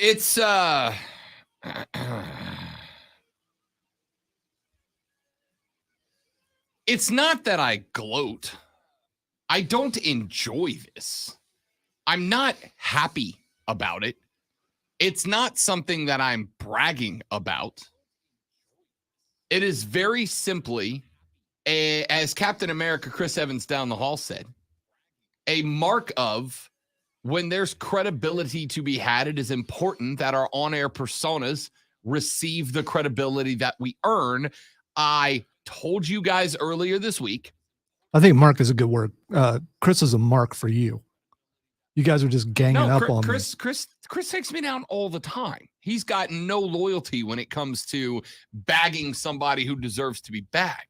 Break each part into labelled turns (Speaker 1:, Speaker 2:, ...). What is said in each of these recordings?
Speaker 1: It's it's not that I gloat. I don't enjoy this. I'm not happy about it. It's not something that I'm bragging about. It is very simply, as Captain America Chris Evans down the hall said, a mark of when there's credibility to be had. It is important that our on-air personas receive the credibility that we earn. I told you guys earlier this week.
Speaker 2: I think mark is a good word. Chris is a mark for you. You guys are just ganging up on me.
Speaker 1: Chris takes me down all the time. He's got no loyalty when it comes to bagging somebody who deserves to be bagged.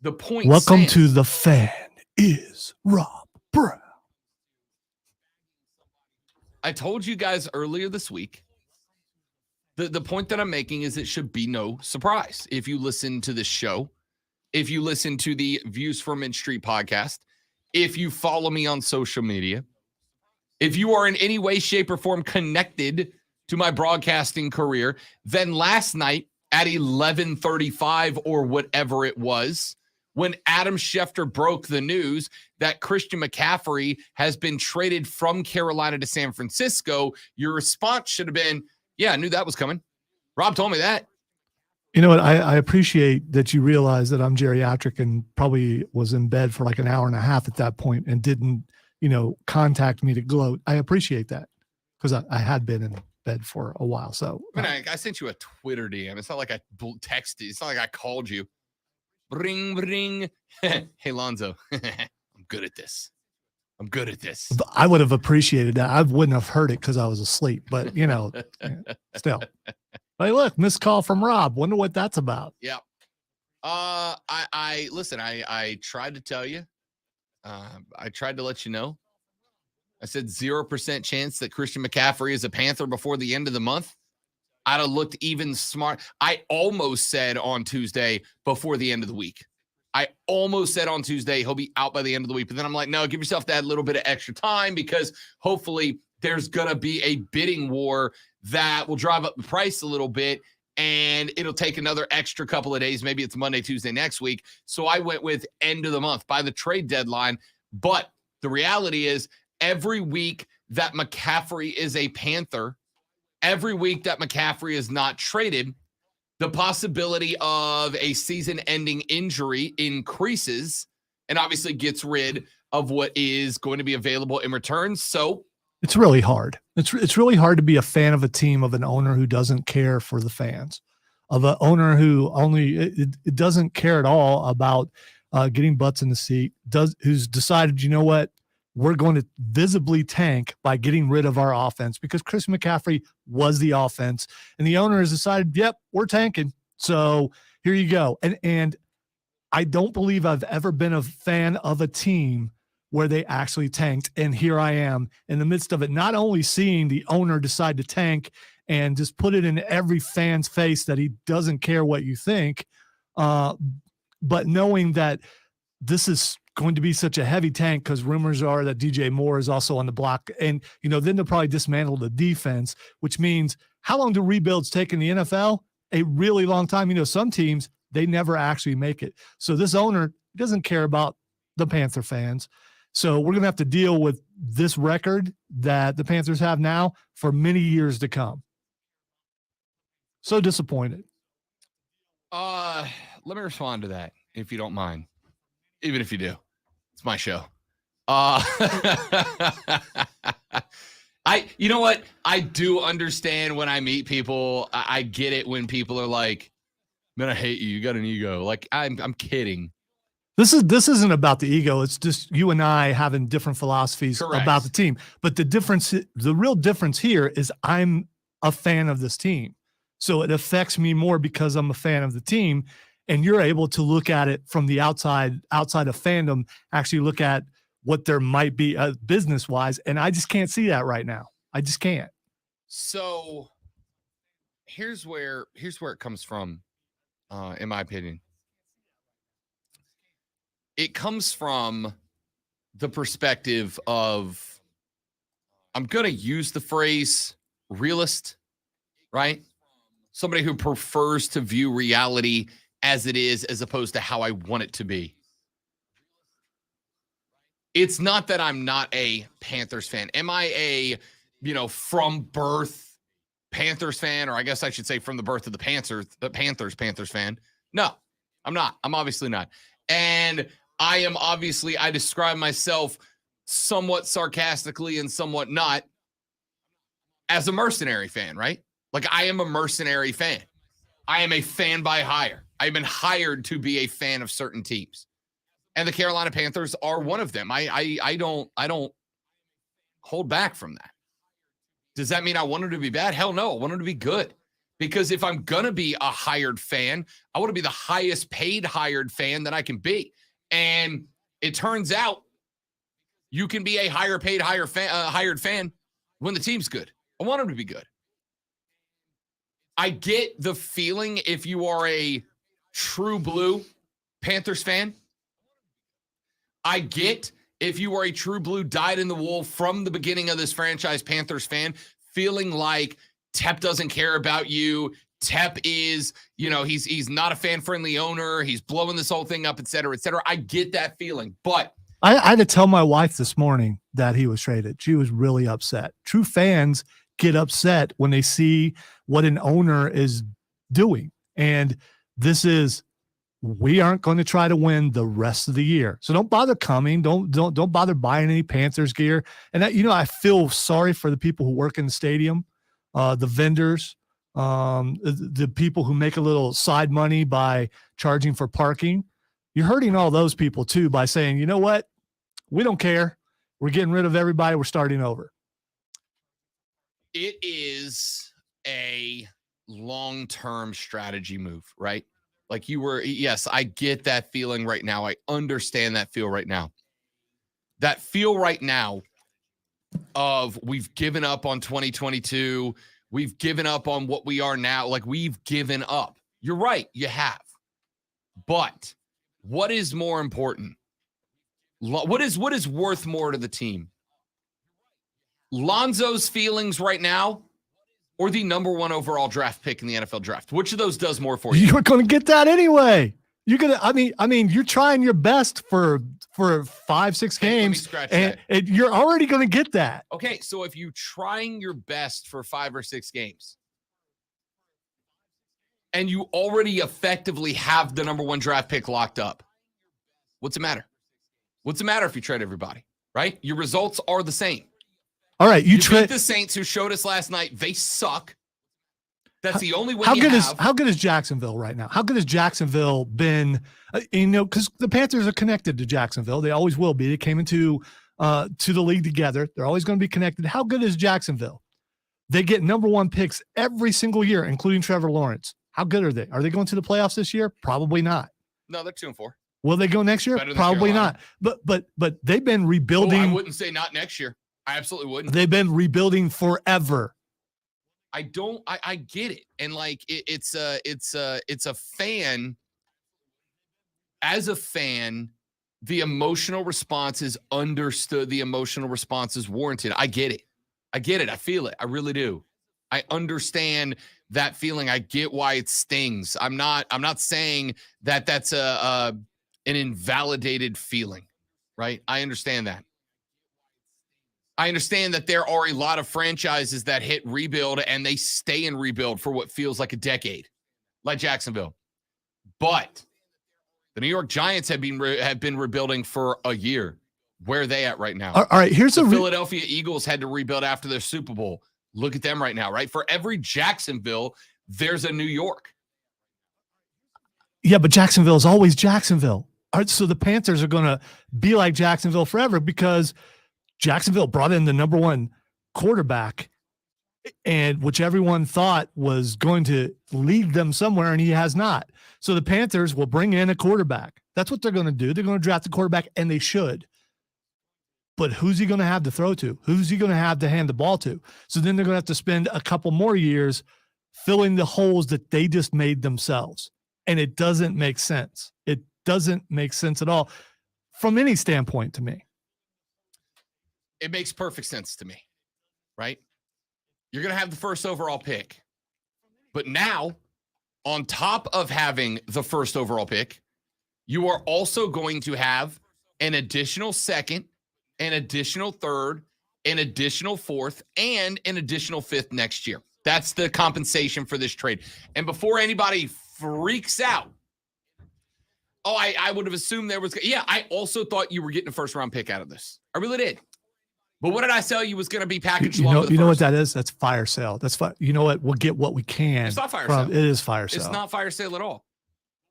Speaker 1: The point.
Speaker 2: Welcome to the Fan is Rob Brown.
Speaker 1: I told you guys earlier this week. The point that I'm making is it should be no surprise if you listen to this show, if you listen to the Views from Mint Street podcast, if you follow me on social media, if you are in any way, shape, or form connected to my broadcasting career, then last night at 11:35 or whatever it was, when Adam Schefter broke the news that Christian McCaffrey has been traded from Carolina to San Francisco, your response should have been, yeah, I knew that was coming. Rob told me that.
Speaker 2: You know what? I appreciate that you realize that I'm geriatric and probably was in bed for like an hour and a half at that point and didn't, contact me to gloat. I appreciate that because I had been in bed for a while. So
Speaker 1: I sent you a Twitter DM. It's not like I texted. It's not like I called you. Bring, bring. Hey, Lonzo, I'm good at this.
Speaker 2: I would have appreciated that. I wouldn't have heard it because I was asleep, but still. Hey, look, missed call from Rob. Wonder what that's about.
Speaker 1: Yeah. I listen, I tried to tell you. I tried to let you know. I said 0% chance that Christian McCaffrey is a Panther before the end of the month. I'd have looked even smart. I almost said on Tuesday before the end of the week. I almost said on Tuesday he'll be out by the end of the week. But then I'm like, no, give yourself that little bit of extra time because hopefully there's going to be a bidding war that will drive up the price a little bit. And it'll take another extra couple of days. Maybe it's Monday, Tuesday next week. So I went with end of the month by the trade deadline. But the reality is every week that McCaffrey is a Panther, every week that McCaffrey is not traded, the possibility of a season-ending injury increases and obviously gets rid of what is going to be available in return. So
Speaker 2: it's really hard. It's really hard to be a fan of a team, of an owner who doesn't care for the fans, of an owner who it doesn't care at all about getting butts in the seat, who's decided, you know what, we're going to visibly tank by getting rid of our offense because Chris McCaffrey was the offense. And the owner has decided, yep, we're tanking. So here you go. And I don't believe I've ever been a fan of a team where they actually tanked. And here I am in the midst of it, not only seeing the owner decide to tank and just put it in every fan's face that he doesn't care what you think, but knowing that this is going to be such a heavy tank because rumors are that DJ Moore is also on the block. And, then they'll probably dismantle the defense, which means how long do rebuilds take in the NFL? A really long time. Some teams, they never actually make it. So this owner doesn't care about the Panther fans. So we're going to have to deal with this record that the Panthers have now for many years to come. So disappointed.
Speaker 1: Let me respond to that, if you don't mind. Even if you do. It's my show. You know what? I do understand when I meet people. I get it when people are like, man, I hate you. You got an ego. Like, I'm kidding.
Speaker 2: This isn't about the ego. It's just you and I having different philosophies about the team. But the real difference here is I'm a fan of this team. So it affects me more because I'm a fan of the team. And you're able to look at it from the outside of fandom, actually look at what there might be business-wise. And I just can't see that right now. I just can't.
Speaker 1: So here's where it comes from, in my opinion. It comes from the perspective of, I'm going to use the phrase realist, right? Somebody who prefers to view reality as it is as opposed to how I want it to be. It's not that I'm not a Panthers fan. Am I a, from birth Panthers fan? Or I guess I should say from the birth of the Panthers fan. No, I'm not. I'm obviously not. And I describe myself somewhat sarcastically and somewhat not as a mercenary fan, right? Like I am a mercenary fan. I am a fan by hire. I've been hired to be a fan of certain teams. And the Carolina Panthers are one of them. I don't hold back from that. Does that mean I want them to be bad? Hell no. I want them to be good. Because if I'm going to be a hired fan, I want to be the highest paid hired fan that I can be. And it turns out you can be a hired fan when the team's good. I want them to be good. I get the feeling if you are a true blue Panthers fan. I get if you are a true blue dyed in the wool from the beginning of this franchise Panthers fan, feeling like Tep doesn't care about you. Tep is, he's not a fan-friendly owner. He's blowing this whole thing up, et cetera, et cetera. I get that feeling, but
Speaker 2: I had to tell my wife this morning that he was traded. She was really upset. True fans get upset when they see what an owner is doing. And we aren't going to try to win the rest of the year. So don't bother coming. Don't bother buying any Panthers gear. And that, I feel sorry for the people who work in the stadium, the vendors, the people who make a little side money by charging for parking. You're hurting all those people too by saying, you know what? We don't care. We're getting rid of everybody. We're starting over.
Speaker 1: It is a long-term strategy move, right? Like yes, I get that feeling right now. I understand that feel right now. That feel right now of we've given up on 2022. We've given up on what we are now. Like we've given up. You're right. You have. But what is more important? What is worth more to the team? Lonzo's feelings right now or the number 1 overall draft pick in the NFL draft? Which of those does more for you?
Speaker 2: You're going to get that anyway. You're going to, you're trying your best for 5-6 games and you're already going to get that.
Speaker 1: Okay. So if you're trying your best for 5 or 6 games and you already effectively have the number 1 draft pick locked up, what's the matter? What's the matter if you trade everybody, right? Your results are the same.
Speaker 2: All right,
Speaker 1: you beat the Saints, who showed us last night they suck. That's the only way. How
Speaker 2: good is Jacksonville right now? How good has Jacksonville been? Because the Panthers are connected to Jacksonville. They always will be. They came into to the league together. They're always going to be connected. How good is Jacksonville? They get number 1 picks every single year, including Trevor Lawrence. How good are they? Are they going to the playoffs this year? Probably not.
Speaker 1: No, they're 2-4.
Speaker 2: Will they go next year? Probably not. But they've been rebuilding.
Speaker 1: I wouldn't say not next year. I absolutely wouldn't.
Speaker 2: They've been rebuilding forever.
Speaker 1: I get it. And like, it's a fan. As a fan, the emotional response is understood. The emotional response is warranted. I get it. I feel it. I really do. I understand that feeling. I get why it stings. I'm not saying that that's an invalidated feeling, right? I understand that. I understand that there are a lot of franchises that hit rebuild and they stay in rebuild for what feels like a decade, like Jacksonville. But the New York Giants have been rebuilding for a year. Where are they at right now?
Speaker 2: All right, here's
Speaker 1: the Philadelphia Eagles had to rebuild after their Super Bowl. Look at them right now, right? For every Jacksonville, there's a New York.
Speaker 2: Yeah, but Jacksonville is always Jacksonville. All right, so the Panthers are going to be like Jacksonville forever because Jacksonville brought in the number 1 quarterback, and which everyone thought was going to lead them somewhere, and he has not. So the Panthers will bring in a quarterback. That's what they're going to do. They're going to draft a quarterback, and they should. But who's he going to have to throw to? Who's he going to have to hand the ball to? So then they're going to have to spend a couple more years filling the holes that they just made themselves. And it doesn't make sense. It doesn't make sense at all from any standpoint to me.
Speaker 1: It makes perfect sense to me, right? you're going to have the first overall pick. But now, on top of having the first overall pick, you are also going to have an additional second, an additional third, an additional fourth, and an additional fifth next year. That's the compensation for this trade. And before anybody freaks out, I would have assumed there was, I also thought you were getting a first round pick out of this. I really did. But what did I tell you was going to be packaged along with the
Speaker 2: You know what
Speaker 1: first?
Speaker 2: that is? That's fire sale. That's you know what? We'll get what we can.
Speaker 1: It's not fire sale.
Speaker 2: It is fire sale.
Speaker 1: It's not fire sale at all.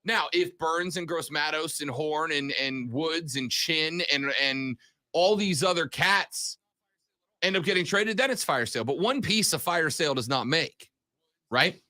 Speaker 1: Now, if Burns and Gross Matos and Horn and Woods and Chin and all these other cats end up getting traded, then it's fire sale. But one piece of fire sale does not make, right?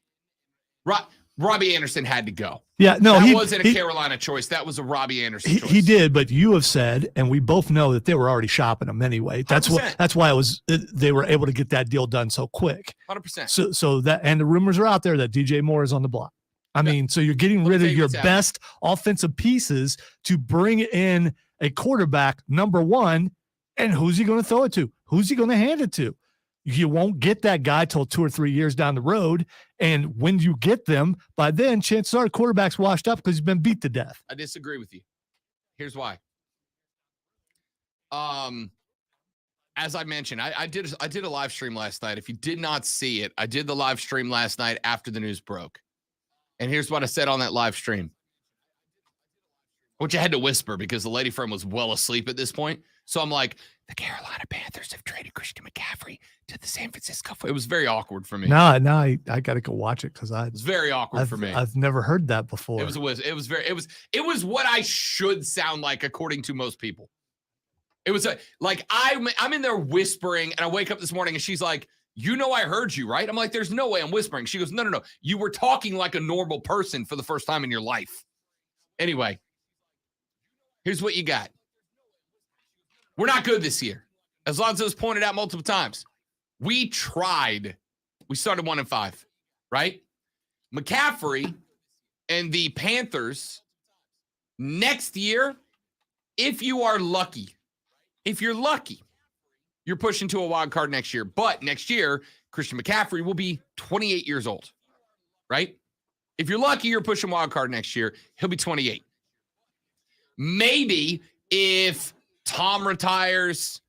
Speaker 1: Robbie Anderson had to go.
Speaker 2: Yeah, no,
Speaker 1: that wasn't a Carolina choice. That was a Robbie Anderson choice.
Speaker 2: He did, but you have said, and we both know that they were already shopping him anyway. That's
Speaker 1: 100%.
Speaker 2: That's why they were able to get that deal done so quick.
Speaker 1: 100%.
Speaker 2: So that, and the rumors are out there that DJ Moore is on the block. I mean, so you're getting rid of your best offensive pieces to bring in a quarterback, number one, and who's he going to throw it to? Who's he going to hand it to? You won't get that guy till 2 or 3 years down the road. And when you get them, by then, chances are the quarterback's washed up because he's been beat to death.
Speaker 1: I disagree with you. Here's why. As I mentioned, I did a live stream last night. If you did not see it, I did the live stream last night after the news broke. And here's what I said on that live stream, which I had to whisper because the lady friend was well asleep at this point. So I'm like, the Carolina Panthers have traded Christian McCaffrey to the San Francisco. It was very awkward for me.
Speaker 2: No, I got to go watch it because
Speaker 1: it was very awkward for me.
Speaker 2: I've never heard that before.
Speaker 1: It was what I should sound like according to most people. It was like I'm in there whispering, and I wake up this morning and she's like, "You know, I heard you, right?" I'm like, "There's no way I'm whispering." She goes, No. You were talking like a normal person for the first time in your life." Anyway, here's what you got. We're not good this year. As Lonzo has pointed out multiple times, we tried. We started 1-5, right? McCaffrey and the Panthers next year, if you're lucky, you're pushing to a wild card next year. But next year, Christian McCaffrey will be 28 years old, right? If you're lucky, you're pushing wild card next year. He'll be 28. Maybe if Tom retires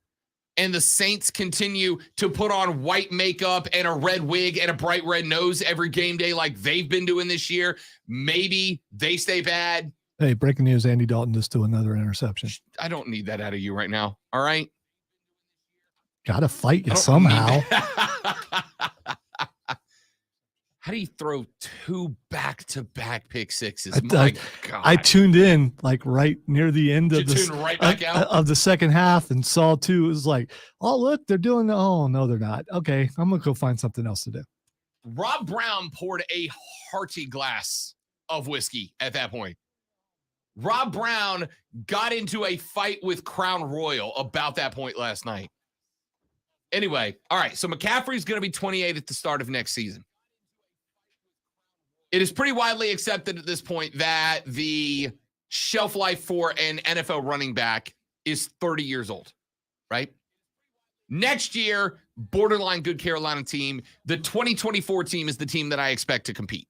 Speaker 1: and the Saints continue to put on white makeup and a red wig and a bright red nose every game day like they've been doing this year, maybe they stay bad.
Speaker 2: Hey, breaking news, Andy Dalton just threw another interception.
Speaker 1: I don't need that out of you right now, all right?
Speaker 2: Got to fight you somehow.
Speaker 1: How do you throw 2 back-to-back pick sixes? My God.
Speaker 2: I tuned in like right near the end of the second half and saw 2. It was like, oh, look, they're doing. Oh, no, they're not. Okay, I'm going to go find something else to do.
Speaker 1: Rob Brown poured a hearty glass of whiskey at that point. Rob Brown got into a fight with Crown Royal about that point last night. Anyway, all right, so McCaffrey's going to be 28 at the start of next season. It is pretty widely accepted at this point that the shelf life for an NFL running back is 30 years old, right? Next year, borderline good Carolina team. The 2024 team is the team that I expect to compete.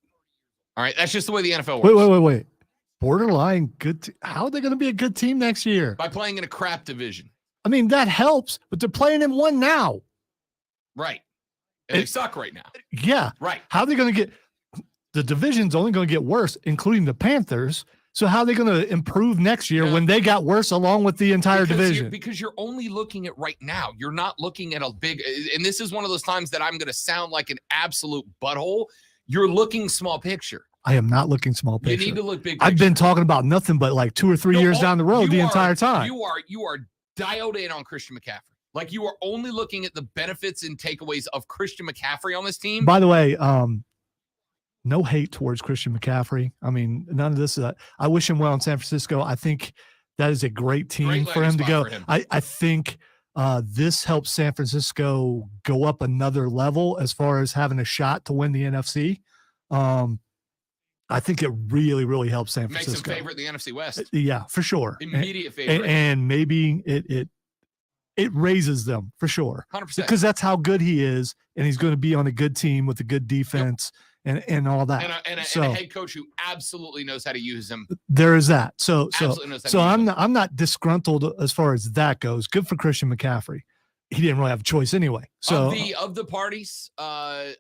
Speaker 1: All right, that's just the way the NFL works.
Speaker 2: Wait. Borderline good. How are they going to be a good team next year?
Speaker 1: By playing in a crap division.
Speaker 2: I mean, that helps, but they're playing in one now.
Speaker 1: Right. And they suck right now.
Speaker 2: Yeah.
Speaker 1: Right.
Speaker 2: How are they going to get – the division's only going to get worse, including the Panthers. So how are they going to improve next year when they got worse along with the entire division?
Speaker 1: Because you're only looking at right now. You're not looking at a big – and this is one of those times that I'm going to sound like an absolute butthole. You're looking small picture.
Speaker 2: I am not looking small picture.
Speaker 1: You need to look big picture.
Speaker 2: I've been talking about nothing but like 2 or 3 years down the road the entire time.
Speaker 1: You are dialed in on Christian McCaffrey. Like you are only looking at the benefits and takeaways of Christian McCaffrey on this team.
Speaker 2: By the way, no hate towards Christian McCaffrey. I mean, none of this. I wish him well in San Francisco. I think that is a great team for him to go. I think this helps San Francisco go up another level as far as having a shot to win the NFC. I think it really, really helps San Francisco.
Speaker 1: Makes him favorite in the NFC West.
Speaker 2: Yeah, for sure.
Speaker 1: Immediate favorite.
Speaker 2: And maybe it it raises them for sure.
Speaker 1: 100%.
Speaker 2: Because that's how good he is, and he's going to be on a good team with a good defense and all that.
Speaker 1: And a head coach who absolutely knows how to use him.
Speaker 2: There is that. So
Speaker 1: I'm
Speaker 2: not disgruntled as far as that goes. Good for Christian McCaffrey. He didn't really have a choice anyway. So
Speaker 1: of the parties, I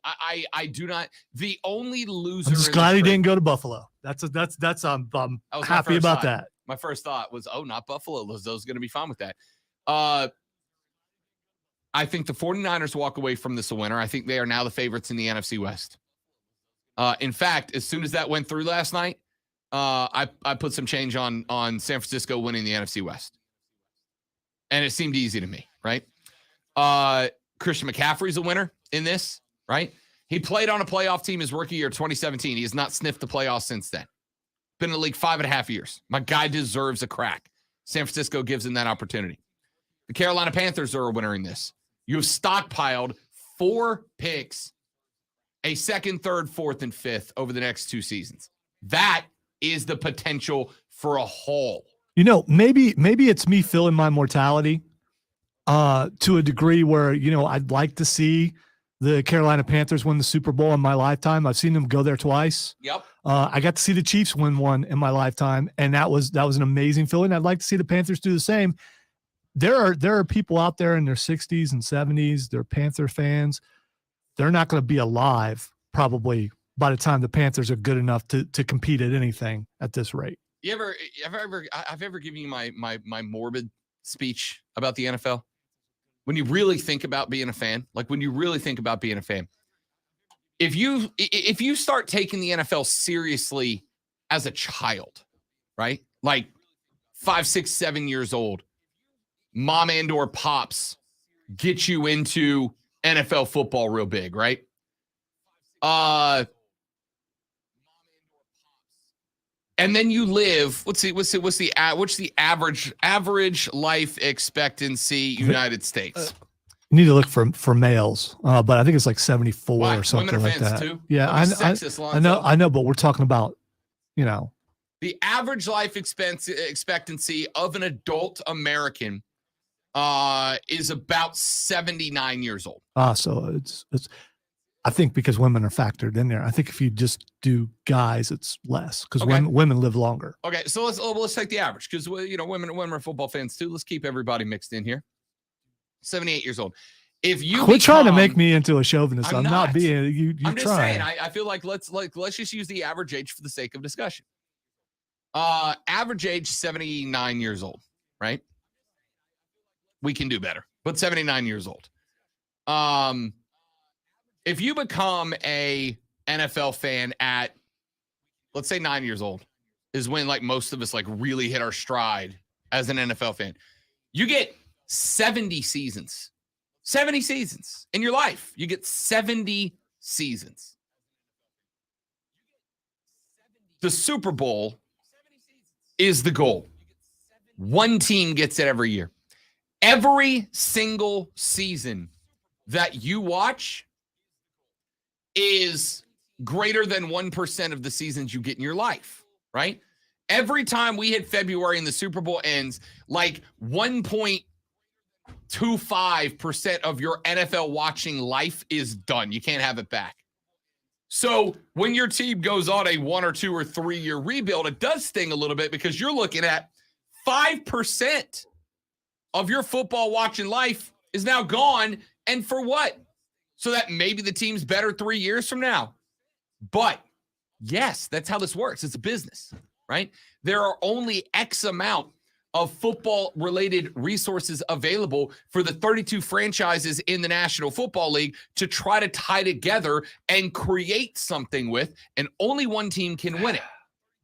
Speaker 1: do not. The only loser.
Speaker 2: I'm just glad he didn't go to Buffalo. I'm happy about that.
Speaker 1: My first thought was, oh, not Buffalo. Those going to be fine with that. I think the 49ers walk away from this a winner. I think they are now the favorites in the NFC West. In fact, as soon as that went through last night, I put some change on San Francisco winning the NFC West. And it seemed easy to me, right? Christian McCaffrey's a winner in this, right? He played on a playoff team his rookie year, 2017. He has not sniffed the playoffs since then. Been in the league 5.5 years. My guy deserves a crack. San Francisco gives him that opportunity. The Carolina Panthers are a winner in this. You have stockpiled 4 picks, a second, third, fourth, and fifth over the next 2 seasons. That is the potential for a haul.
Speaker 2: You know, maybe it's me filling my mortality to a degree where, you know, I'd like to see the Carolina Panthers win the Super Bowl in my lifetime. I've seen them go there twice.
Speaker 1: Yep.
Speaker 2: I got to see the Chiefs win one in my lifetime, and that was an amazing feeling. I'd like to see the Panthers do the same. There are people out there in their 60s and 70s. They're Panther fans. They're not going to be alive probably by the time the Panthers are good enough to compete at anything at this rate.
Speaker 1: I've ever given you my morbid speech about the NFL. When you really think about being a fan, if you start taking the NFL seriously as a child, right? Like 5, 6, 7 years old, mom and or pops get you into NFL football real big, right? And then you live. What's the average life expectancy United States?
Speaker 2: You need to look for males, but I think it's like 74
Speaker 1: Why?
Speaker 2: or something
Speaker 1: Women are
Speaker 2: like
Speaker 1: fans
Speaker 2: that.
Speaker 1: too?
Speaker 2: Yeah, I know, but we're talking about, you know,
Speaker 1: the average life expectancy of an adult American is about 79 years old.
Speaker 2: So it's. I think because women are factored in there. I think if you just do guys, it's less because women live longer.
Speaker 1: Okay, so let's take the average because women are football fans too. Let's keep everybody mixed in here. 78 years old. If you
Speaker 2: quit trying to make me into a chauvinist, I'm not being.
Speaker 1: I'm just saying. I feel like let's just use the average age for the sake of discussion. Average age 79 years old, right? We can do better, but 79 years old. If you become a NFL fan at, let's say 9 years old, is when like most of us like really hit our stride as an NFL fan. You get 70 seasons. 70 seasons in your life. You get 70 seasons. The Super Bowl is the goal. One team gets it every year. Every single season that you watch is greater than 1% of the seasons you get in your life, right? Every time we hit February and the Super Bowl ends, like 1.25% of your NFL watching life is done. You can't have it back. So when your team goes on a 1 or 2 or 3 year rebuild, it does sting a little bit because you're looking at 5% of your football watching life is now gone. And for what? So that maybe the team's better 3 years from now. But yes, that's how this works. It's a business, right? There are only X amount of football-related resources available for the 32 franchises in the National Football League to try to tie together and create something with, and only one team can win it.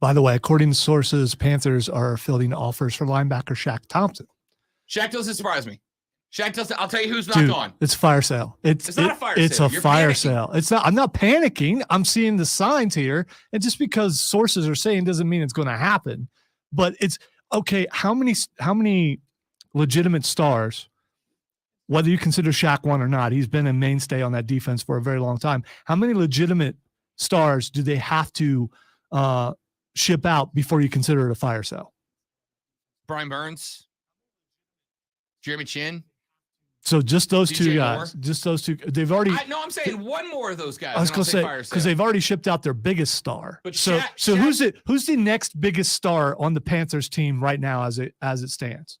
Speaker 2: By the way, according to sources, Panthers are fielding offers for linebacker Shaq Thompson.
Speaker 1: Shaq doesn't surprise me. Shaq doesn't. I'll tell you who's not
Speaker 2: Dude,
Speaker 1: gone.
Speaker 2: It's a fire sale. It's not a fire sale. It's a fire sale. It's not. I'm not panicking. I'm seeing the signs here, and just because sources are saying doesn't mean it's going to happen. But it's okay. How many legitimate stars? Whether you consider Shaq one or not, he's been a mainstay on that defense for a very long time. How many legitimate stars do they have to ship out before you consider it a fire sale?
Speaker 1: Brian Burns, Jeremy Chin.
Speaker 2: So just those two
Speaker 1: DJ
Speaker 2: guys.
Speaker 1: Moore?
Speaker 2: Just those two. They've already.
Speaker 1: No, I'm saying one more of those guys.
Speaker 2: I was
Speaker 1: and
Speaker 2: going
Speaker 1: I'll
Speaker 2: to say
Speaker 1: fire
Speaker 2: because
Speaker 1: sale.
Speaker 2: they've already shipped out their biggest star.
Speaker 1: But
Speaker 2: so
Speaker 1: Shaq-
Speaker 2: who's the next biggest star on the Panthers team right now as it stands?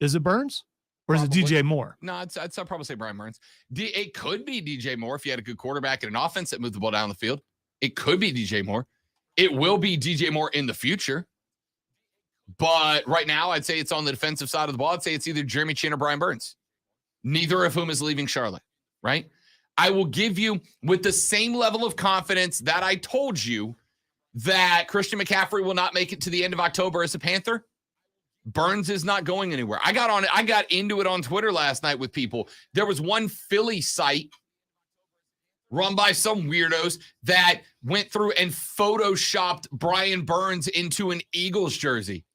Speaker 2: Is it Burns or
Speaker 1: Probably.
Speaker 2: is it DJ Moore?
Speaker 1: No, I'd probably say Brian Burns. It could be DJ Moore if you had a good quarterback and an offense that moved the ball down the field. It could be DJ Moore. It will be DJ Moore in the future. But right now, I'd say it's on the defensive side of the ball. I'd say it's either Jeremy Chin or Brian Burns, neither of whom is leaving Charlotte, right? I will give you, with the same level of confidence that I told you that Christian McCaffrey will not make it to the end of October as a Panther, Burns is not going anywhere. I got into it on Twitter last night with people. There was one Philly site run by some weirdos that went through and photoshopped Brian Burns into an Eagles jersey.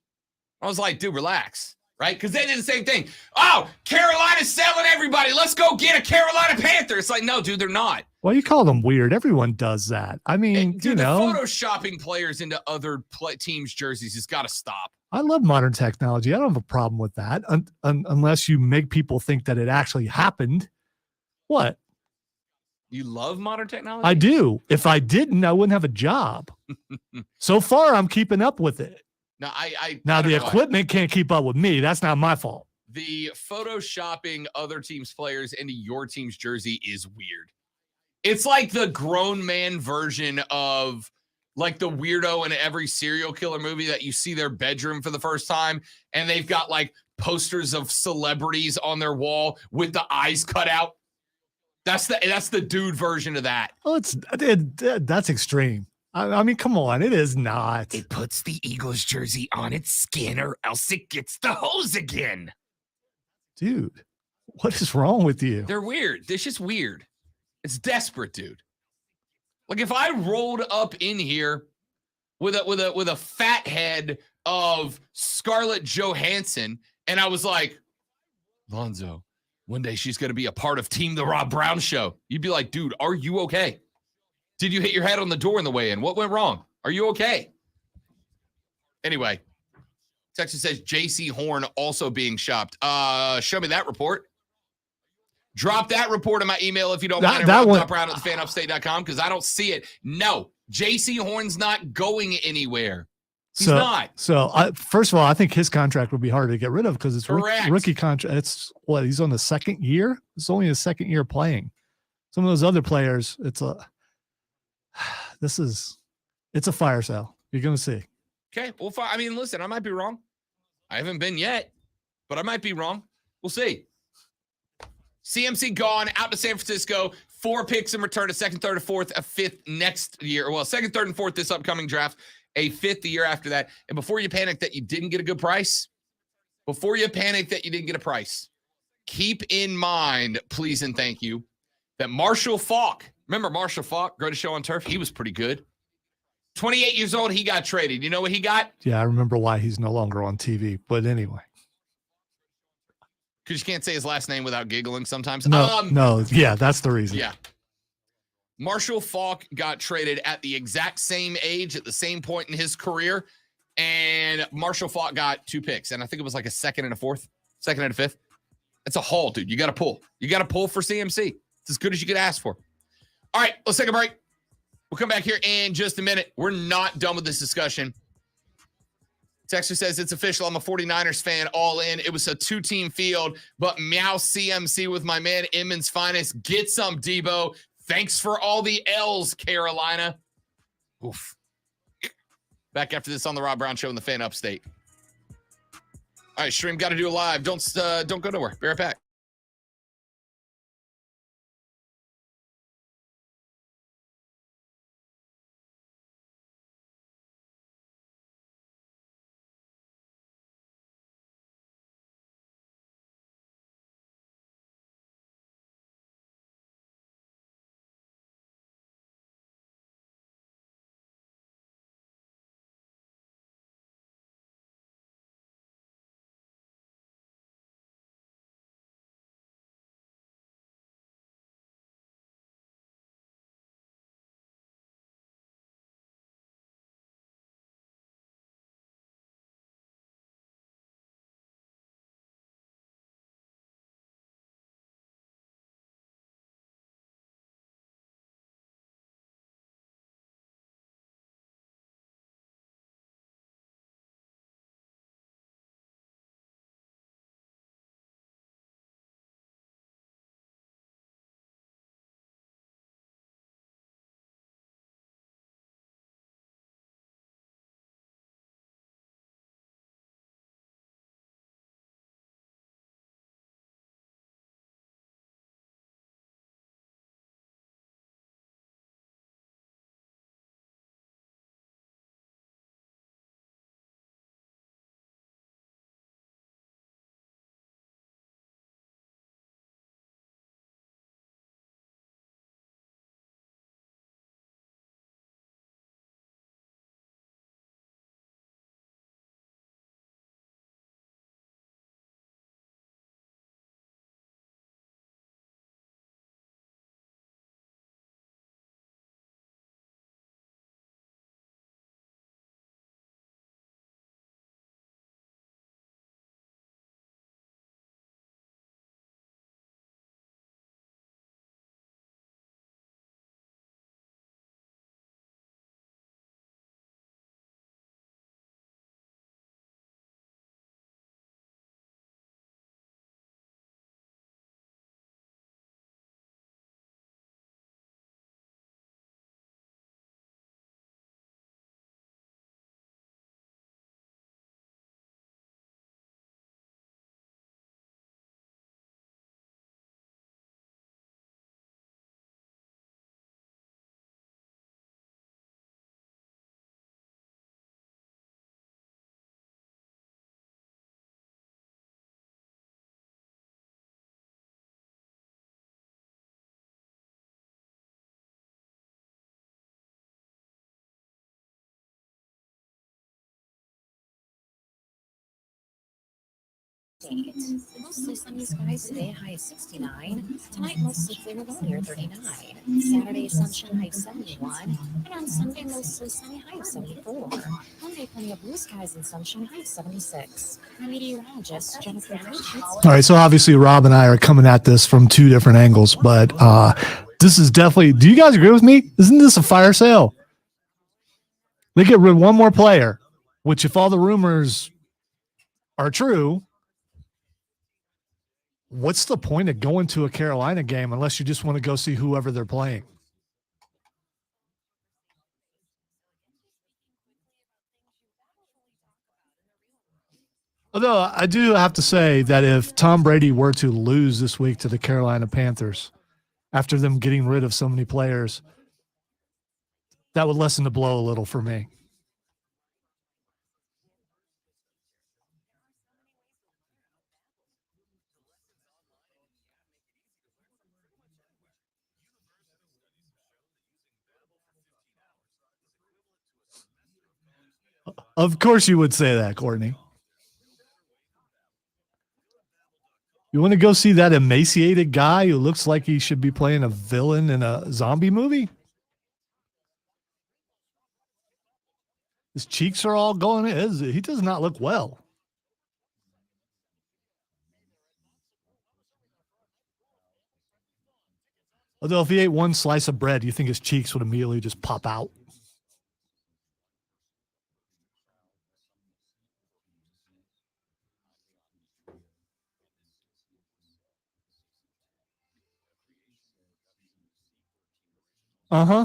Speaker 1: I was like, dude, relax, right? Because they did the same thing. Oh, Carolina's selling everybody. Let's go get a Carolina Panther. It's like, no, dude, they're not.
Speaker 2: Well, you call them weird. Everyone does that. I mean,
Speaker 1: Dude,
Speaker 2: you know,
Speaker 1: the photoshopping players into other teams' jerseys has got to stop.
Speaker 2: I love modern technology. I don't have a problem with that unless you make people think that it actually happened. What?
Speaker 1: You love modern technology?
Speaker 2: I do. If I didn't, I wouldn't have a job. So far, I'm keeping up with it.
Speaker 1: No,
Speaker 2: Now,
Speaker 1: I don't
Speaker 2: the
Speaker 1: know why.
Speaker 2: equipment can't keep up with me. That's not my fault.
Speaker 1: The photoshopping other teams' players into your team's jersey is weird. It's like the grown man version of like the weirdo in every serial killer movie that you see their bedroom for the first time and they've got like posters of celebrities on their wall with the eyes cut out. That's the dude version of that.
Speaker 2: Oh, that's extreme. I mean, come on. It is not.
Speaker 1: It puts the Eagles jersey on its skin or else it gets the hose again.
Speaker 2: Dude, what is wrong with you?
Speaker 1: They're weird. It's just weird. It's desperate, dude. Like if I rolled up in here with a fat head of Scarlett Johansson and I was like, Lonzo, one day she's going to be a part of Team The Rob Brown Show. You'd be like, dude, are you okay? Did you hit your head on the door on the way in? What went wrong? Are you okay? Anyway, Texas says JC Horn also being shopped. Show me that report. Drop that report in my email if you don't mind. Rob.Brown at thefanupstate.com because I don't see it. No, JC Horn's not going anywhere. He's not.
Speaker 2: So, first of all, I think his contract would be harder to get rid of because it's rookie contract. It's what he's on the second year. It's only his second year playing. Some of those other players, it's a fire sale. You're going to see.
Speaker 1: Okay. Well, I mean, listen, I might be wrong. I haven't been yet, but I might be wrong. We'll see. CMC gone out to San Francisco. 4 picks in return, a second, third, a fourth, a fifth next year. Well, second, third, and fourth this upcoming draft, a fifth the year after that. And before you panic that you didn't get a good price, keep in mind, please and thank you, that Marshall Faulk, remember Marshall Faulk, Greatest Show on Turf? He was pretty good. 28 years old, he got traded. You know what he got?
Speaker 2: Yeah, I remember why he's no longer on TV. But anyway.
Speaker 1: Because you can't say his last name without giggling sometimes.
Speaker 2: No. Yeah, that's the reason.
Speaker 1: Yeah. Marshall Faulk got traded at the exact same age, at the same point in his career. And Marshall Faulk got 2 picks. And I think it was like a second and a fifth. It's a haul, dude. You got to pull. You got to pull for CMC. It's as good as you could ask for. All right, let's take a break. We'll come back here in just a minute. We're not done with this discussion. Texter says it's official. I'm a 49ers fan, all in. It was a 2-team field, but meow CMC with my man Emmons Finest. Get some, Debo. Thanks for all the L's, Carolina. Oof. Back after this on the Rob Brown Show in the Fan Upstate. All right, stream, got to do it live. Don't go nowhere. Be right back.
Speaker 3: Mostly sunny skies today, high of 69. Tonight, mostly clear with a near 39. Saturday, sunshine, high of 71. And on Sunday, mostly sunny, high of 74. Monday, plenty of blue skies and sunshine, high of 76. I'm meteorologist Jennifer French.
Speaker 2: All right, so obviously Rob and I are coming at this from two different angles, but this is definitely. Do you guys agree with me? Isn't this a fire sale? They get rid of one more player, which, if all the rumors are true, what's the point of going to a Carolina game unless you just want to go see whoever they're playing? Although I do have to say that if Tom Brady were to lose this week to the Carolina Panthers after them getting rid of so many players, that would lessen the blow a little for me. Of course you would say that, Courtney. You want to go see that emaciated guy who looks like he should be playing a villain in a zombie movie? His cheeks are all going. He does not look well. Although if he ate one slice of bread, you think his cheeks would immediately just pop out? Uh-huh.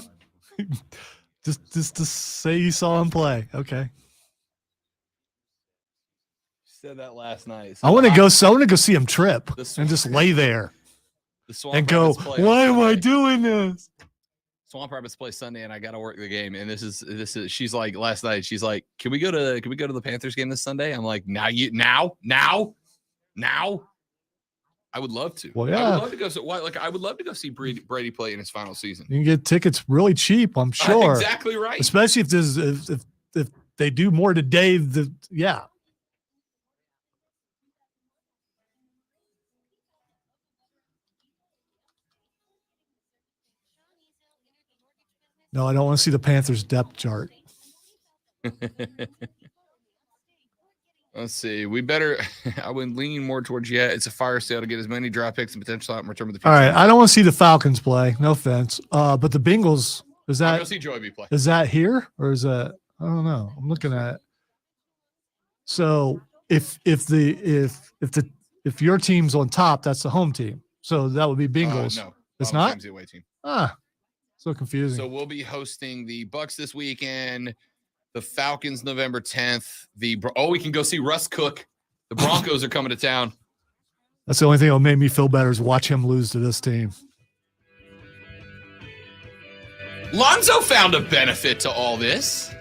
Speaker 2: just to say you saw him play. Okay.
Speaker 1: Said that last night.
Speaker 2: I want to go see him trip and just lay there and go, why am I doing this?
Speaker 1: Swamp Rapids play Sunday, and I got to work the game. And this is. She's like last night. She's like, can we go to the Panthers game this Sunday? I'm like, now. I would love to.
Speaker 2: Well, yeah.
Speaker 1: I would love to go. I would love to go see Brady play in his final season.
Speaker 2: You can get tickets really cheap, I'm sure.
Speaker 1: Exactly right.
Speaker 2: Especially if they do more today. Yeah. No, I don't want to see the Panthers depth chart.
Speaker 1: Let's see. I would lean more towards, it's a fire sale to get as many draft picks and potential out in return with the.
Speaker 2: All right. I don't want to see the Falcons play. No offense. But the Bengals,
Speaker 1: I'll go see Joey B play.
Speaker 2: Is that here or is that, I don't know. I'm looking at it. So if your team's on top, that's the home team. So that would be Bengals.
Speaker 1: No.
Speaker 2: It's not?
Speaker 1: Time's the away team.
Speaker 2: So confusing.
Speaker 1: So we'll be hosting the Bucks this weekend. The Falcons November 10th. We can go see Russ Cook. The Broncos are coming to town.
Speaker 2: That's the only thing that will make me feel better is watch him lose to this team.
Speaker 1: Lonzo found a benefit to all this.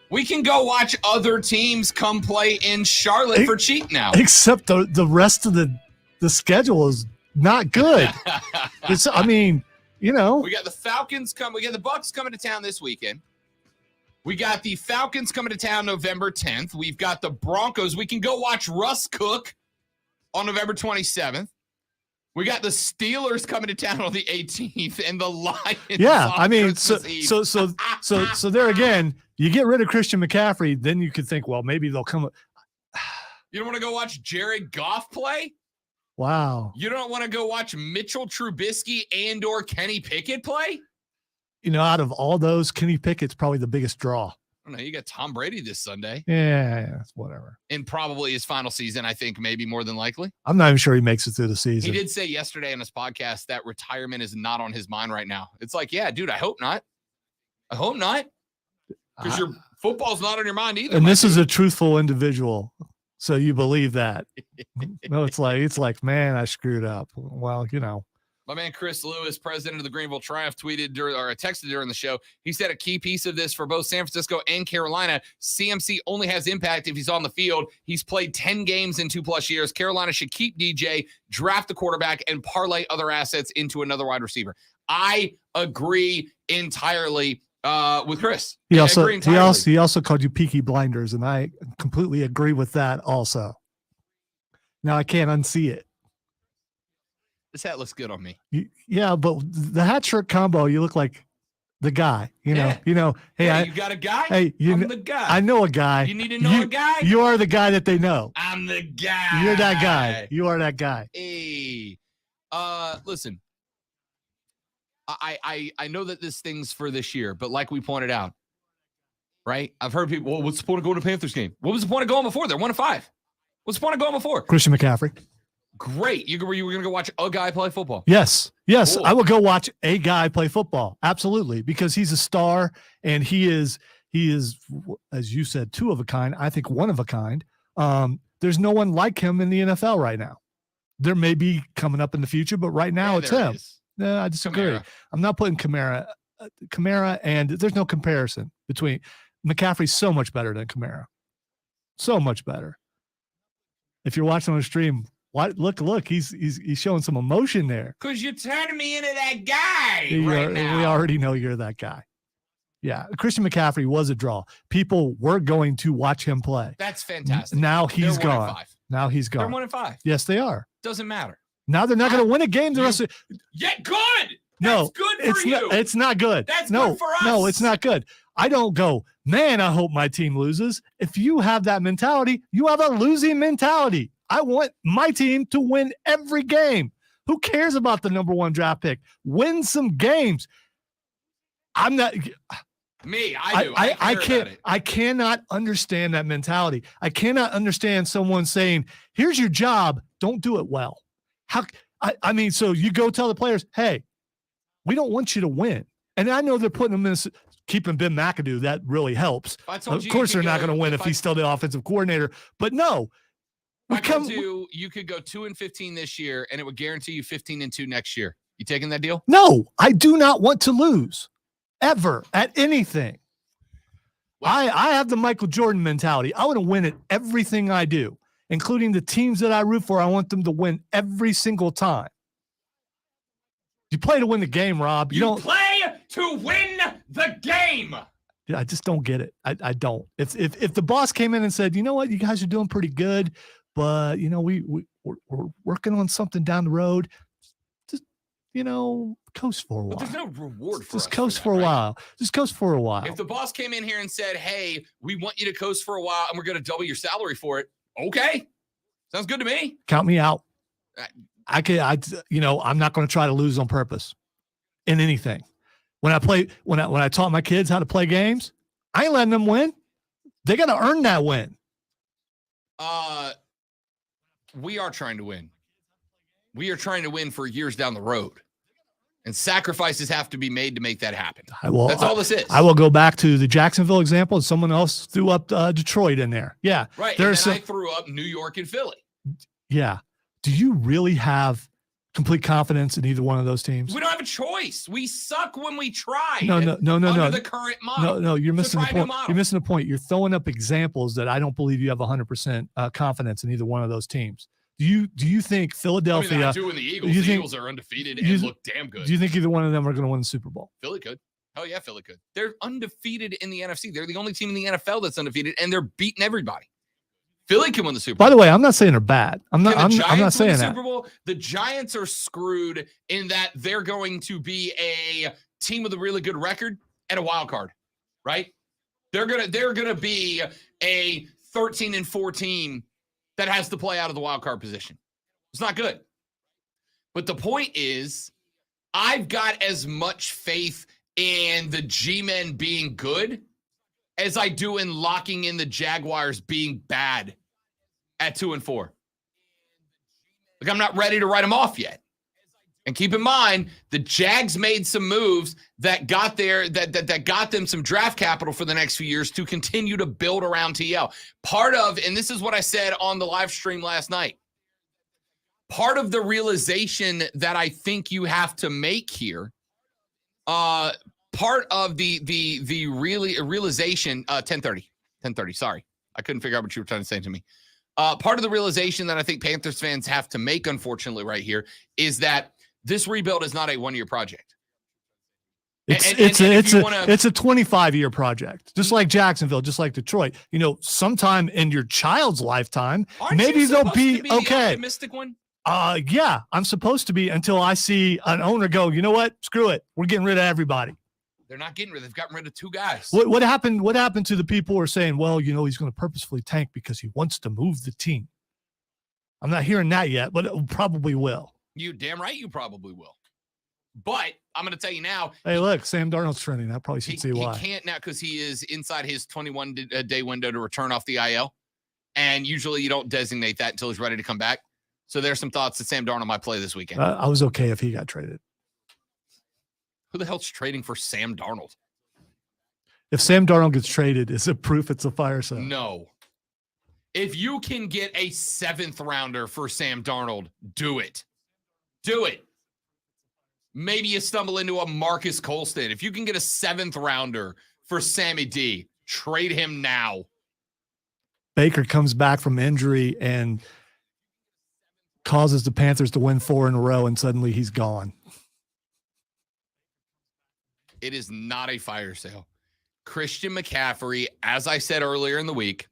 Speaker 1: We can go watch other teams come play in Charlotte for cheap now.
Speaker 2: Except the rest of the schedule is not good. We got the Falcons we got the Bucks coming to town this weekend. We got the Falcons coming to town November 10th. We've got the Broncos. We can go watch Russ Cook on November 27th. We got the Steelers coming to town on the 18th and the Lions. Yeah, so there again, you get rid of Christian McCaffrey, then you could think, well, maybe they'll come.
Speaker 1: You don't want to go watch Jared Goff play?
Speaker 2: Wow.
Speaker 1: You don't want to go watch Mitchell Trubisky and/or Kenny Pickett play?
Speaker 2: Out of all those, Kenny Pickett's probably the biggest draw.
Speaker 1: I don't know. You got Tom Brady this Sunday.
Speaker 2: Yeah, whatever.
Speaker 1: In probably his final season, I think, maybe more than likely.
Speaker 2: I'm not even sure he makes it through the season.
Speaker 1: He did say yesterday on his podcast that retirement is not on his mind right now. It's like, yeah, dude, I hope not. I hope not. Because your football's not on your mind either.
Speaker 2: And this is a truthful individual. So you believe that. No, it's like, man, I screwed up. Well,
Speaker 1: My man Chris Lewis, president of the Greenville Triumph, texted during the show. He said a key piece of this for both San Francisco and Carolina, CMC only has impact if he's on the field. He's played 10 games in 2+ years. Carolina should keep DJ, draft the quarterback, and parlay other assets into another wide receiver. I agree entirely with Chris.
Speaker 2: He also called you Peaky Blinders, and I completely agree with that also. Now I can't unsee it.
Speaker 1: This hat looks good on me.
Speaker 2: Yeah, but the hat trick combo, you look like the guy. You know. Hey,
Speaker 1: Yeah, you got a guy?
Speaker 2: hey,
Speaker 1: I'm the guy.
Speaker 2: I know a guy.
Speaker 1: You need to know a guy?
Speaker 2: You are the guy that they know.
Speaker 1: I'm the guy.
Speaker 2: You're that guy. You are that guy.
Speaker 1: Hey, listen. I know that this thing's for this year, but like we pointed out, right? I've heard people, well, what's the point of going to Panthers game? What was the point of going before? They're 1-5. What's the point of going before?
Speaker 2: Christian McCaffrey.
Speaker 1: Great. You were going to go watch a guy play football.
Speaker 2: Yes.
Speaker 1: Cool.
Speaker 2: I will go watch a guy play football. Absolutely. Because he's a star and he is, as you said, two of a kind. I think one of a kind. There's no one like him in the NFL right now. There may be coming up in the future, but right now it's him. No, I disagree.
Speaker 1: Kamara.
Speaker 2: I'm not putting Kamara, and there's no comparison between McCaffrey's so much better than Kamara. So much better. If you're watching on the stream, look, he's showing some emotion there.
Speaker 1: Because you're turning me into that guy now.
Speaker 2: We already know you're that guy. Yeah, Christian McCaffrey was a draw. People were going to watch him play.
Speaker 1: That's fantastic.
Speaker 2: Now he's
Speaker 1: They're
Speaker 2: gone.
Speaker 1: 1-5.
Speaker 2: Now he's gone.
Speaker 1: They're 1-5.
Speaker 2: Yes, they are.
Speaker 1: Doesn't matter.
Speaker 2: Now they're not going to win a game the rest of.
Speaker 1: Yeah, good.
Speaker 2: No,
Speaker 1: That's good for you.
Speaker 2: It's not good.
Speaker 1: That's
Speaker 2: no,
Speaker 1: good for us.
Speaker 2: No, it's not good. I don't go, man, I hope my team loses. If you have that mentality, you have a losing mentality. I want my team to win every game. Who cares about the number 1 draft pick? Win some games. I'm not.
Speaker 1: Me, I do. I
Speaker 2: can't. I cannot understand that mentality. I cannot understand someone saying, "Here's your job. Don't do it well." I mean, so you go tell the players, "Hey, we don't want you to win." And I know they're putting them in, keeping Ben McAdoo. That really helps. Of course, they're not going to win if he's still the offensive coordinator. But no,
Speaker 1: you could go 2-15 this year, and it would guarantee you 15-2 next year. You taking that deal?
Speaker 2: No, I do not want to lose. Ever at anything. Wow. I have the Michael Jordan mentality. I want to win at everything I do, including the teams that I root for. I want them to win every single time. You play to win the game, Rob. You don't
Speaker 1: play to win the game.
Speaker 2: I just don't get it. I don't. If the boss came in and said, you know what, you guys are doing pretty good, but we're working on something down the road. Just coast for a while.
Speaker 1: But there's no reward for
Speaker 2: just
Speaker 1: us
Speaker 2: coast
Speaker 1: for
Speaker 2: a while. Just coast for a while.
Speaker 1: If the boss came in here and said, "Hey, we want you to coast for a while, and we're going to double your salary for it," okay, sounds good to me.
Speaker 2: Count me out. I'm not going to try to lose on purpose in anything. When I taught my kids how to play games, I ain't letting them win. They got to earn that win.
Speaker 1: We are trying to win. We are trying to win for years down the road. And sacrifices have to be made to make that happen. That's all this is.
Speaker 2: I will go back to the Jacksonville example, and someone else threw up Detroit in there. Yeah.
Speaker 1: Right. And then I threw up New York and Philly.
Speaker 2: Yeah. Do you really have complete confidence in either one of those teams?
Speaker 1: We don't have a choice. We suck when we try.
Speaker 2: No.
Speaker 1: Under the current model.
Speaker 2: No, you're missing the point. You're missing the point. You're throwing up examples that I don't believe you have 100% confidence in either one of those teams. Do you think Philadelphia?
Speaker 1: I do in the Eagles. The Eagles are undefeated and look damn good.
Speaker 2: Do you think either one of them are going to win the Super Bowl?
Speaker 1: Philly could. Hell yeah, Philly could. They're undefeated in the NFC. They're the only team in the NFL that's undefeated, and they're beating everybody. Philly can win the Super Bowl.
Speaker 2: By the way, I'm not saying they're bad. I'm not saying that.
Speaker 1: Super Bowl, the Giants are screwed in that they're going to be a team with a really good record and a wild card, right? They're gonna be a 13-4 team that has to play out of the wild card position. It's not good. But the point is, I've got as much faith in the G-men being good as I do in locking in the Jaguars being bad at 2-4. Like, I'm not ready to write them off yet. And keep in mind, the Jags made some moves that got that got them some draft capital for the next few years to continue to build around TL. Part of, and this is what I said on the live stream last night, part of the realization that I think you have to make here, part of the realization, 10:30, sorry. I couldn't figure out what you were trying to say to me. Part of the realization that I think Panthers fans have to make, unfortunately, right here, is that this rebuild is not a one-year project.
Speaker 2: It's a 25-year project, just like Jacksonville, just like Detroit. Sometime in your child's lifetime, maybe they'll be okay.
Speaker 1: The optimistic one.
Speaker 2: Yeah, I'm supposed to be until I see an owner go, you know what? Screw it. We're getting rid of everybody.
Speaker 1: They're not getting rid. They've gotten rid of 2 guys.
Speaker 2: What happened? What happened to the people who are saying, well, he's going to purposefully tank because he wants to move the team? I'm not hearing that yet, but it probably will.
Speaker 1: You damn right you probably will. But I'm going to tell you now.
Speaker 2: Hey, look, Sam Darnold's trending. I probably should see why.
Speaker 1: He can't now because he is inside his 21-day window to return off the IL. And usually you don't designate that until he's ready to come back. So there's some thoughts that Sam Darnold might play this weekend.
Speaker 2: I was okay if he got traded.
Speaker 1: Who the hell's trading for Sam Darnold?
Speaker 2: If Sam Darnold gets traded, is it proof it's a fire sale?
Speaker 1: No. If you can get a 7th rounder for Sam Darnold, do it. Do it. Maybe you stumble into a Marcus Colston. If you can get a 7th rounder for Sammy D, trade him now.
Speaker 2: Baker comes back from injury and causes the Panthers to win 4 in a row, and suddenly he's gone.
Speaker 1: It is not a fire sale. Christian McCaffrey, as I said earlier in the week,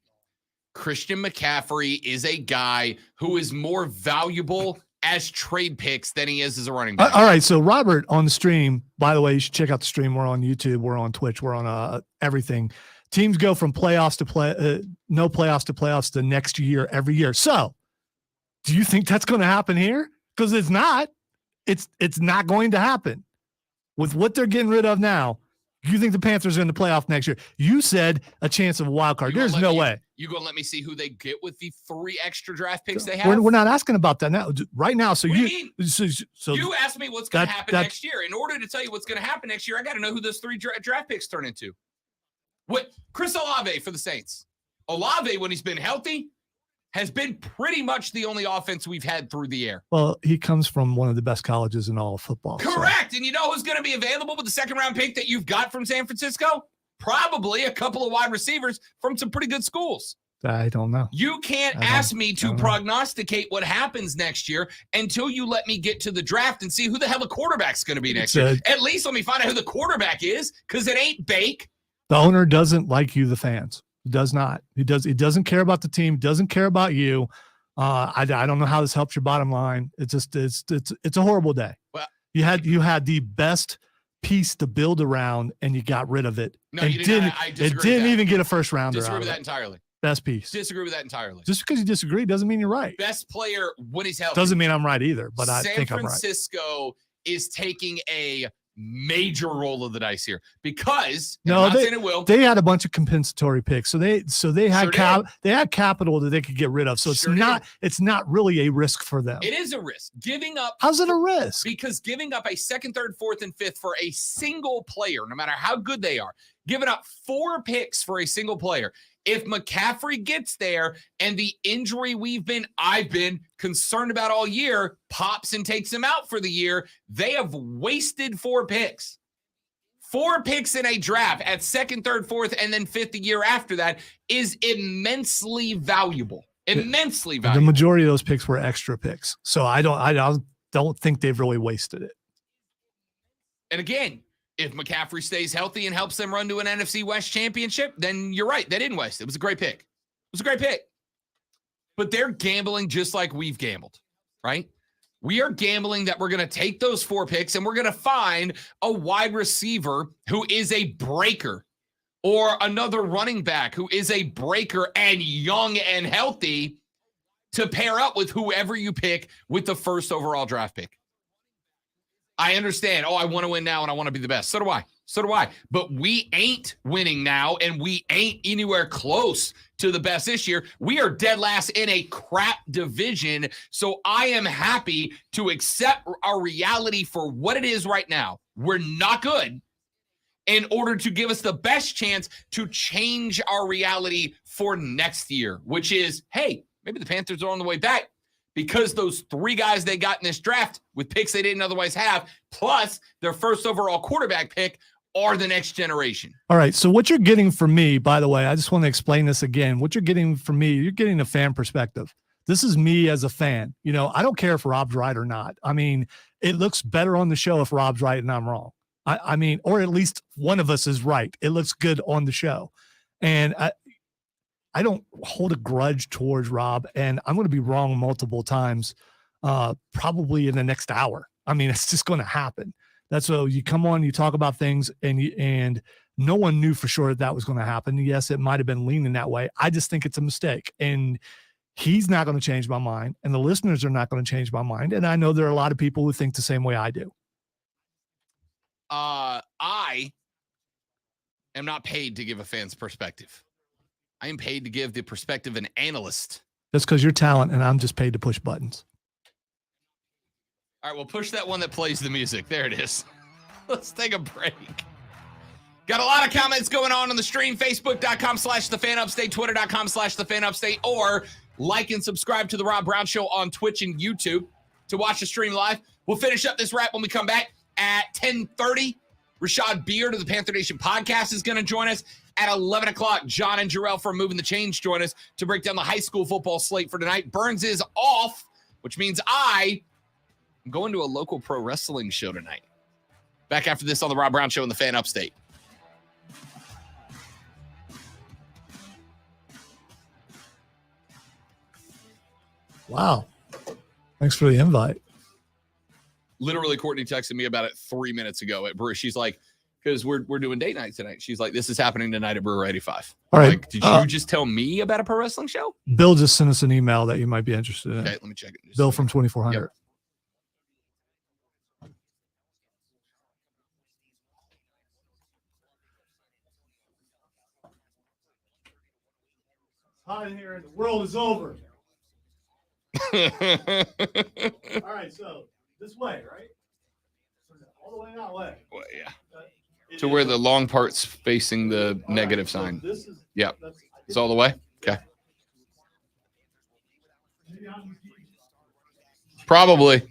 Speaker 1: Christian McCaffrey is a guy who is more valuable as trade picks than he is as a running back.
Speaker 2: All right, so Robert on the stream, by the way, you should check out the stream. We're on YouTube, we're on Twitch, we're on everything. Teams go from playoffs to no playoffs to playoffs the next year, every year. So do you think that's going to happen here? Because it's not. It's not going to happen. With what they're getting rid of now, you think the Panthers are in the playoff next year? You said a chance of a wild card. There's no way.
Speaker 1: You going to let me see who they get with the 3 extra draft picks they have?
Speaker 2: We're not asking about that now. Right now, so
Speaker 1: what
Speaker 2: you
Speaker 1: do you mean?
Speaker 2: So
Speaker 1: you asked me what's going to happen next year. In order to tell you what's going to happen next year, I got to know who those 3 draft picks turn into. What? Chris Olave for the Saints. Olave, when he's been healthy, has been pretty much the only offense we've had through the air.
Speaker 2: Well, he comes from one of the best colleges in all of football.
Speaker 1: Correct. So. And you know who's going to be available with the 2nd-round pick that you've got from San Francisco? Probably a couple of wide receivers from some pretty good schools.
Speaker 2: I don't know.
Speaker 1: You can't ask me to prognosticate what happens next year until you let me get to the draft and see who the hell the quarterback's going to be next year. At least let me find out who the quarterback is, because it ain't Bake.
Speaker 2: The owner doesn't like you, the fans. Does not. He doesn't care about the team, doesn't care about you. I don't know how this helps your bottom line. It's a horrible day.
Speaker 1: Well,
Speaker 2: you had the best piece to build around and you got rid of it.
Speaker 1: No, you didn't. It
Speaker 2: didn't even get a first rounder.
Speaker 1: Disagree with that entirely.
Speaker 2: Best piece.
Speaker 1: Disagree with that entirely.
Speaker 2: Just because you disagree doesn't mean you're right.
Speaker 1: Best player when he's healthy.
Speaker 2: Doesn't mean I'm right either, but I think I'm right.
Speaker 1: San Francisco is taking a major roll of the dice here because
Speaker 2: they had a bunch of compensatory picks, so they had capital that they could get rid of. So it's not really a risk for them.
Speaker 1: It is a risk. Giving up.
Speaker 2: How's it a risk?
Speaker 1: Because giving up a 2nd, 3rd, 4th, and 5th for a single player, no matter how good they are, giving up 4 picks for a single player. If McCaffrey gets there and the injury I've been concerned about all year pops and takes him out for the year, they have wasted 4 picks. 4 picks in a draft at 2nd, 3rd, 4th, and then 5th the year after that is immensely valuable. Immensely valuable.
Speaker 2: The majority of those picks were extra picks. So I don't think they've really wasted it.
Speaker 1: And again, if McCaffrey stays healthy and helps them run to an NFC West championship, then you're right. They didn't waste it. It was a great pick. It was a great pick. But they're gambling just like we've gambled, right? We are gambling that we're going to take those 4 picks and we're going to find a wide receiver who is a breaker or another running back who is a breaker and young and healthy to pair up with whoever you pick with the 1st overall draft pick. I understand. I want to win now and I want to be the best. So do I. But we ain't winning now and we ain't anywhere close to the best this year. We are dead last in a crap division. So I am happy to accept our reality for what it is right now. We're not good, in order to give us the best chance to change our reality for next year, which is, hey, maybe the Panthers are on the way back. Because those 3 guys they got in this draft with picks they didn't otherwise have, plus their 1st overall quarterback pick, are the next generation. All
Speaker 2: right. So what you're getting from me, by the way, I just want to explain this again. What you're getting from me, you're getting a fan perspective. This is me as a fan. I don't care if Rob's right or not. I mean, it looks better on the show if Rob's right and I'm wrong. I mean, or at least one of us is right. It looks good on the show. And I don't hold a grudge towards Rob, and I'm going to be wrong multiple times, probably in the next hour. I mean, it's just going to happen. That's so you come on, you talk about things, and no one knew for sure that was going to happen. Yes, it might have been leaning that way. I just think it's a mistake, and he's not going to change my mind, and the listeners are not going to change my mind. And I know there are a lot of people who think the same way I do.
Speaker 1: I am not paid to give a fan's perspective. I am paid to give the perspective of an analyst.
Speaker 2: That's because you're talent, and I'm just paid to push buttons.
Speaker 1: All right, we'll push that one that plays the music. There it is. Let's take a break. Got a lot of comments going on the stream. Facebook.com/thefanupstate, Twitter.com/thefanupstate, or like and subscribe to the Rob Brown Show on Twitch and YouTube to watch the stream live. We'll finish up this wrap when we come back at 10:30. Rashad Beard of the Panther Nation podcast is going to join us. At 11 o'clock, John and Jarrell from Moving the Change join us to break down the high school football slate for tonight. Burns is off, which means I'm going to a local pro wrestling show tonight. Back after this on the Rob Brown Show in the Fan Upstate.
Speaker 2: Wow. Thanks for the invite.
Speaker 1: Literally, Courtney texted me about it 3 minutes ago at Brew. She's like, because we're doing date night tonight. She's like, this is happening tonight at Brewer 85.
Speaker 2: All right.
Speaker 1: Like, did you just tell me about a pro wrestling show?
Speaker 2: Bill just sent us an email that you might be interested in.
Speaker 1: Okay, let me check it.
Speaker 2: Bill from 2400.
Speaker 1: Yep.
Speaker 2: Hot in here and the world is over. All right, so this way, right? All the way that way.
Speaker 1: Well, yeah. To where the long part's facing the negative sign.
Speaker 2: This is,
Speaker 1: yep. It's all the way? Okay. Probably.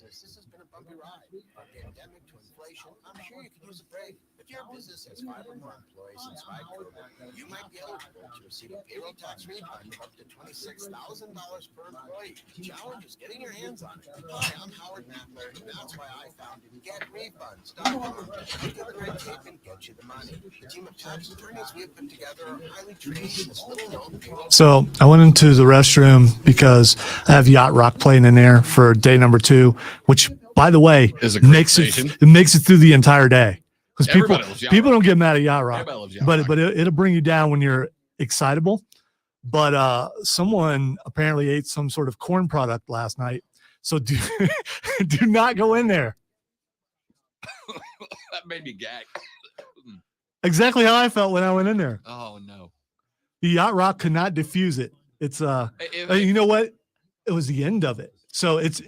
Speaker 4: This has been a bumpy ride. From pandemic to inflation, I'm sure you could use a break. If your business has 5 or more employees since COVID, you might be eligible to receive a payroll tax refund of up to $26,000 per employee. The challenge is getting your hands on it. Hi, I'm Howard Mackler, and that's why I founded GetRefunds.com. Look at the red tape and get you the money. The team of tax attorneys we have put together are highly trained in this little-known payroll.
Speaker 2: So I went into the restroom because I have Yacht Rock playing in there for day number 2, which, by the way, makes it through the entire day. Because people don't get mad at Yacht Rock, but it'll bring you down when you're excitable. But someone apparently ate some sort of corn product last night, so do not go in there.
Speaker 1: That made me gag.
Speaker 2: Exactly how I felt when I went in there.
Speaker 1: Oh no,
Speaker 2: the Yacht Rock could not diffuse it. It's you know what? It was the end of it. So it's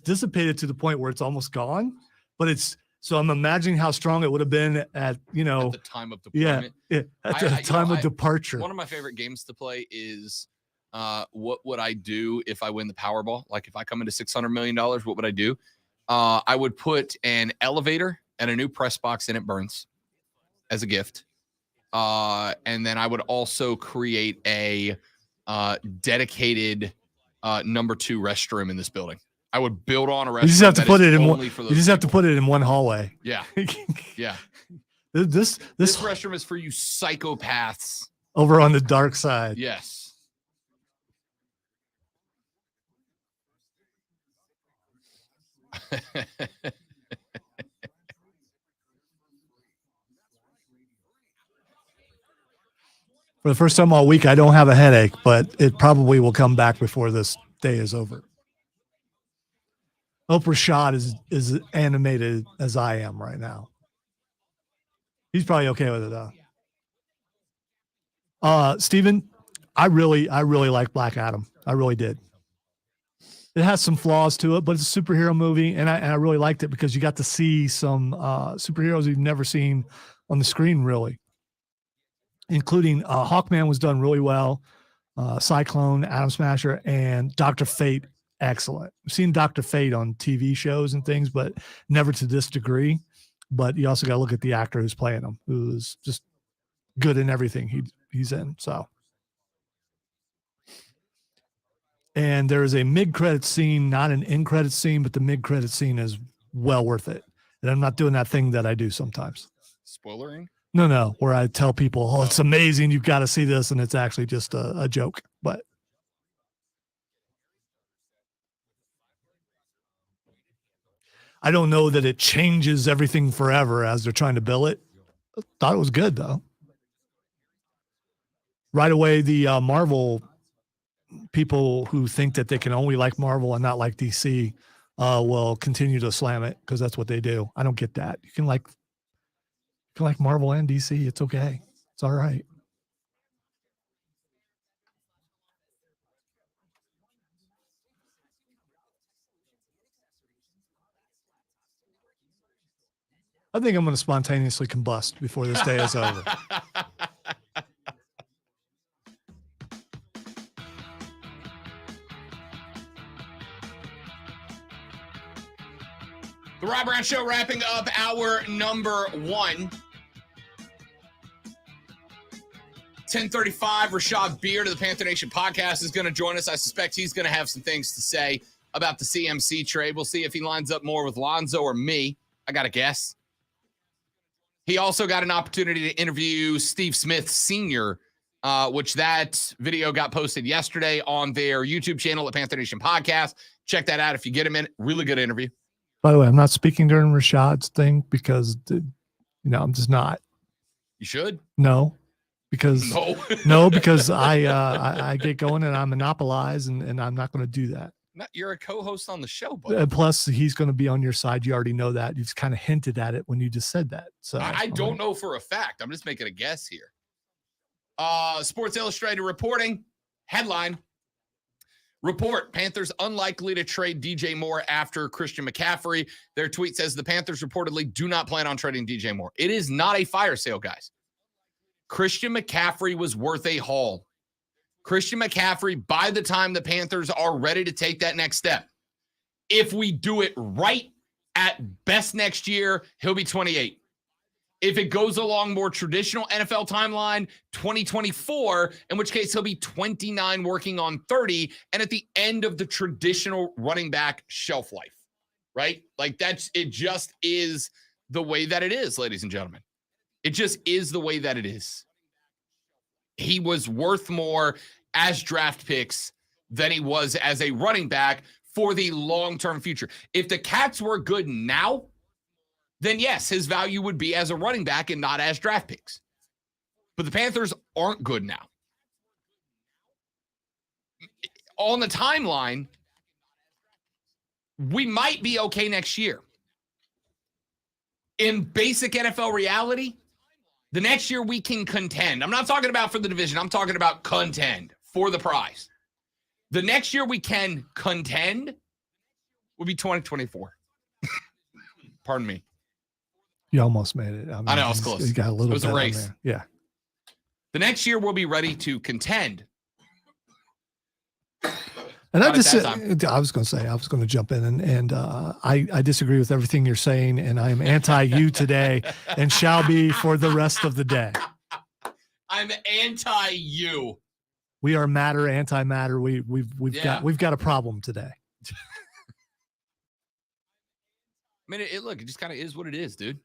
Speaker 2: dissipated to the point where it's almost gone, but it's. So I'm imagining how strong it would have been at the
Speaker 1: time of deployment.
Speaker 2: Yeah, at the time of departure.
Speaker 1: One of my favorite games to play is what would I do if I win the Powerball? Like if I come into $600 million, what would I do? I would put an elevator and a new press box in at Burns as a gift. And then I would also create a dedicated number 2 restroom in this building. I would build on a restaurant.
Speaker 2: You just have to put it in one. You just have to put it in one hallway.
Speaker 1: Yeah, yeah.
Speaker 2: This
Speaker 1: restroom is for you psychopaths
Speaker 2: over on the dark side.
Speaker 1: Yes.
Speaker 2: For the first time all week, I don't have a headache, but it probably will come back before this day is over. Hope Rashad is animated as I am right now. He's probably okay with it though. Steven, I really like Black Adam. I really did. It has some flaws to it, but it's a superhero movie, and I really liked it because you got to see some superheroes you've never seen on the screen, really, including Hawkman was done really well, Cyclone, Atom Smasher, and Dr. Fate, excellent. I've seen Dr. Fate on TV shows and things, but never to this degree. But you also got to look at the actor who's playing him, who's just good in everything he's in. So. And there is a mid-credit scene, not an end-credit scene, but the mid-credit scene is well worth it. And I'm not doing that thing that I do sometimes.
Speaker 1: Spoilering?
Speaker 2: No, where I tell people, oh, it's amazing, you've got to see this, and it's actually just a joke. But I don't know that it changes everything forever as they're trying to bill it. I thought it was good, though. Right away, the Marvel people who think that they can only like Marvel and not like DC will continue to slam it because that's what they do. I don't get that. You can like Marvel and DC. It's okay. It's all right. I think I'm going to spontaneously combust before this day is over.
Speaker 1: The Rob Brown Show wrapping up hour number 1. 10:35, Rashad Beard of the Panther Nation podcast is going to join us. I suspect he's going to have some things to say about the CMC trade. We'll see if he lines up more with Lonzo or me. I got to guess. He also got an opportunity to interview Steve Smith Sr., which that video got posted yesterday on their YouTube channel at Panther Nation Podcast. Check that out if you get him in. Really good interview.
Speaker 2: By the way, I'm not speaking during Rashad's thing because, I'm just not.
Speaker 1: You should?
Speaker 2: No, because
Speaker 1: no,
Speaker 2: I get going and I monopolize, and I'm not going to do that.
Speaker 1: You're a co-host on the show, buddy.
Speaker 2: And plus, he's going to be on your side. You already know that. You've kind of hinted at it when you just said that. So
Speaker 1: I don't know for a fact. I'm just making a guess here. Sports Illustrated reporting headline. Report, Panthers unlikely to trade DJ Moore after Christian McCaffrey. Their tweet says the Panthers reportedly do not plan on trading DJ Moore. It is not a fire sale, guys. Christian McCaffrey was worth a haul. Christian McCaffrey, by the time the Panthers are ready to take that next step, if we do it right, at best next year, he'll be 28. If it goes along more traditional NFL timeline, 2024, in which case he'll be 29 working on 30, and at the end of the traditional running back shelf life, right? Like it just is the way that it is, ladies and gentlemen. It just is the way that it is. He was worth more as draft picks than he was as a running back for the long-term future. If the Cats were good now, then yes, his value would be as a running back and not as draft picks. But the Panthers aren't good now. On the timeline, we might be okay next year. In basic NFL reality, the next year we can contend. I'm not talking about for the division. I'm talking about contend for the prize. The next year we can contend will be 2024. Pardon me.
Speaker 2: You almost made it.
Speaker 1: I know, I was close.
Speaker 2: You got a little
Speaker 1: it was
Speaker 2: bit
Speaker 1: a race.
Speaker 2: Yeah.
Speaker 1: The next year we'll be ready to contend.
Speaker 2: And I was going to say, I was going to jump in and I disagree with everything you're saying, and I am anti-you today and shall be for the rest of the day.
Speaker 1: I'm anti-you.
Speaker 2: We are matter, anti-matter. We've got a problem today.
Speaker 1: I mean, look, it just kind of is what it is, dude.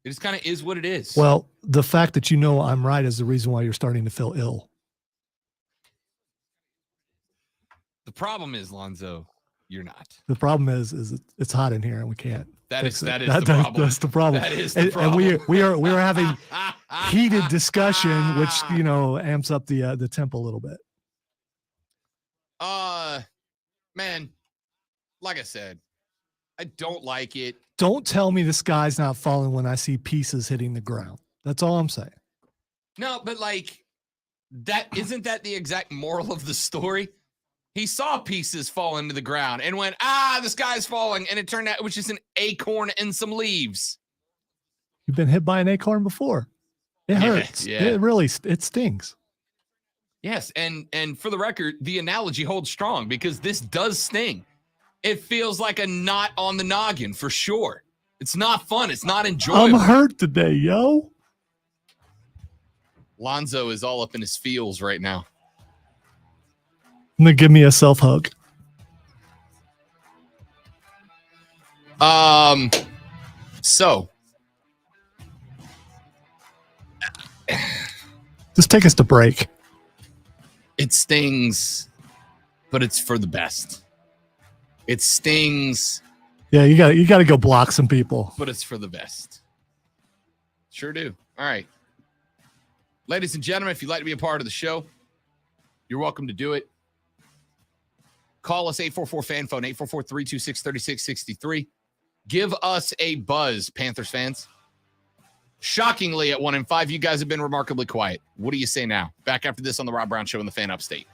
Speaker 1: It just kind of is what it is.
Speaker 2: Well, the fact that you know I'm right is the reason why you're starting to feel ill.
Speaker 1: The problem is, Lonzo, you're not.
Speaker 2: The problem is it's hot in here and we can't.
Speaker 1: That is the problem.
Speaker 2: That's the problem.
Speaker 1: That is the problem.
Speaker 2: And we are having heated discussion, which amps up the tempo a little bit.
Speaker 1: Man, like I said, I don't like it.
Speaker 2: Don't tell me the sky's not falling when I see pieces hitting the ground. That's all I'm saying.
Speaker 1: No, but Isn't that the exact moral of the story? He saw pieces fall into the ground and went, the sky's falling. And it turned out it was just an acorn and some leaves.
Speaker 2: You've been hit by an acorn before. It hurts.
Speaker 1: Yeah.
Speaker 2: It really, it stings.
Speaker 1: Yes. And for the record, the analogy holds strong because this does sting. It feels like a knot on the noggin for sure. It's not fun. It's not enjoyable.
Speaker 2: I'm hurt today, yo.
Speaker 1: Lonzo is all up in his feels right now.
Speaker 2: I'm gonna give me a self hug.
Speaker 1: So
Speaker 2: Just take us to break.
Speaker 1: it stings, but it's for the best. It stings,
Speaker 2: Yeah, you got to go block some people.
Speaker 1: but it's for the best. Sure do. All right. Ladies and gentlemen, if you'd like to be a part of the show, you're welcome to do it. Call us 844-FAN-PHONE, 844-326-3663. Give us a buzz, Panthers fans. Shockingly, at 1 in 5, you guys have been remarkably quiet. What do you say now? Back after this on the Rob Brown Show in the Fan Upstate.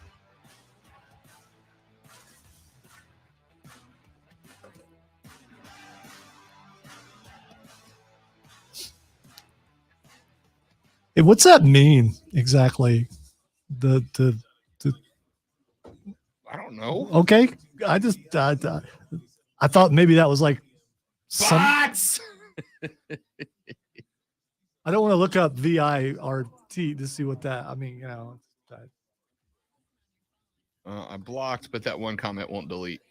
Speaker 2: Hey, what's that mean exactly? The
Speaker 1: I don't know.
Speaker 2: okay. I just I thought maybe that was like some.
Speaker 1: Bots!
Speaker 2: I don't want to look up VIRT to see what that. I mean,
Speaker 1: I blocked, but that one comment won't delete.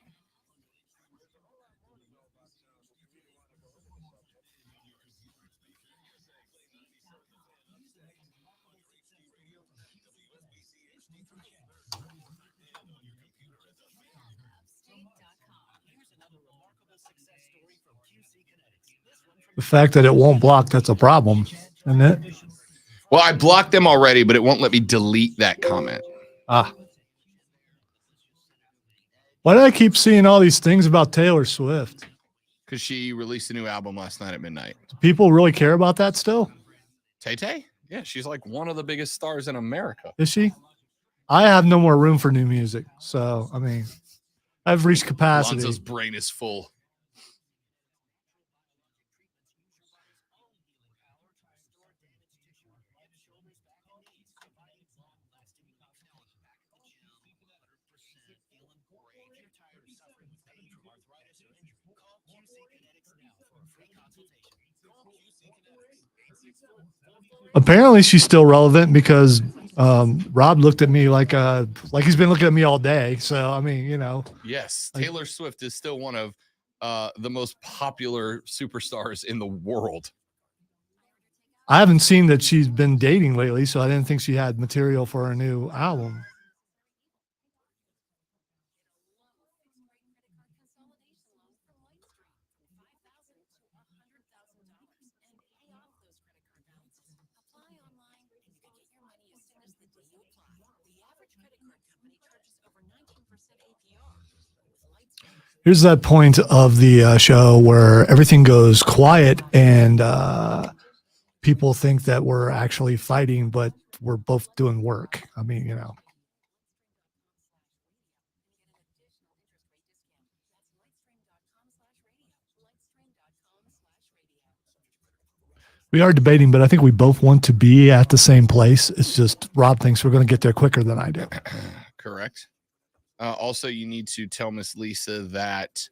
Speaker 2: the fact that it won't block, that's a problem, isn't it?
Speaker 1: Well, I blocked them already, but it won't let me delete that comment.
Speaker 2: Why do I keep seeing all these things about Taylor Swift?
Speaker 1: Because she released a new album last night at midnight.
Speaker 2: Do people really care about that still?
Speaker 1: Tay-Tay? Yeah, she's like one of the biggest stars in America.
Speaker 2: Is she? I have no more room for new music. So, I mean, I've reached capacity.
Speaker 1: Lonzo's brain is full.
Speaker 2: Apparently, she's still relevant because Rob looked at me like he's been looking at me all day. So, I mean,
Speaker 1: Yes,
Speaker 2: Like-
Speaker 1: Taylor Swift is still one of the most popular superstars in the world.
Speaker 2: I haven't seen that she's been dating lately, so I didn't think she had material for a new album. Here's that point of the show where everything goes quiet and people think that we're actually fighting, but we're both doing work. I mean, we are debating, but I think we both want to be at the same place. It's just Rob thinks we're going to get there quicker than I do.
Speaker 1: Correct. Also, you need to tell Miss Lisa that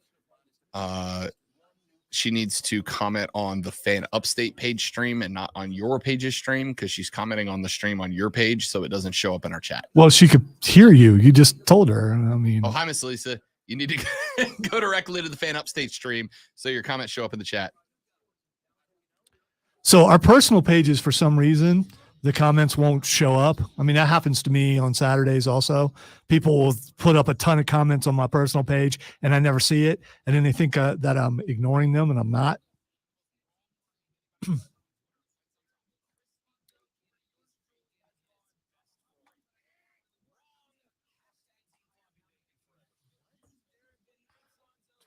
Speaker 1: she needs to comment on the Fan Upstate page stream and not on your page's stream because she's commenting on the stream on your page, so it doesn't show up in our chat.
Speaker 2: Well, she could hear you. You just told her. I mean,
Speaker 1: Oh, hi, Miss Lisa. You need to go directly to the Fan Upstate stream so your comments show up in the chat.
Speaker 2: so our personal pages, for some reason, the comments won't show up. I mean, that happens to me on Saturdays also. People will put up a ton of comments on my personal page and I never see it. And then they think that I'm ignoring them and I'm not.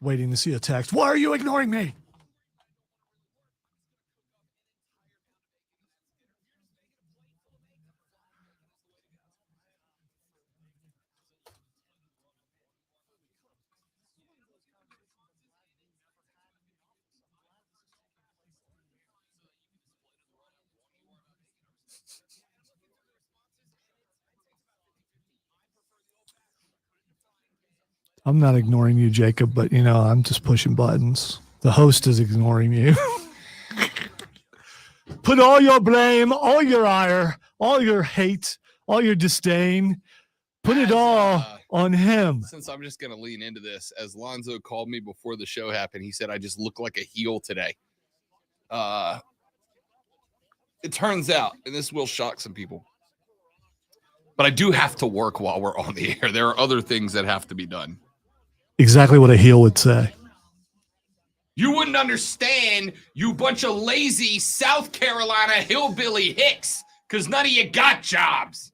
Speaker 2: Waiting to see a text. Why are you ignoring me? I'm not ignoring you, Jacob, but I'm just pushing buttons. The host is ignoring you. Put all your blame, all your ire, all your hate, all your disdain. Put it all on him.
Speaker 1: Since I'm just going to lean into this, as Lonzo called me before the show happened, he said I just look like a heel today. It turns out, and this will shock some people, but I do have to work while we're on the air. There are other things that have to be done.
Speaker 2: Exactly what a heel would say.
Speaker 1: You wouldn't understand, you bunch of lazy South Carolina hillbilly hicks, because none of you got jobs.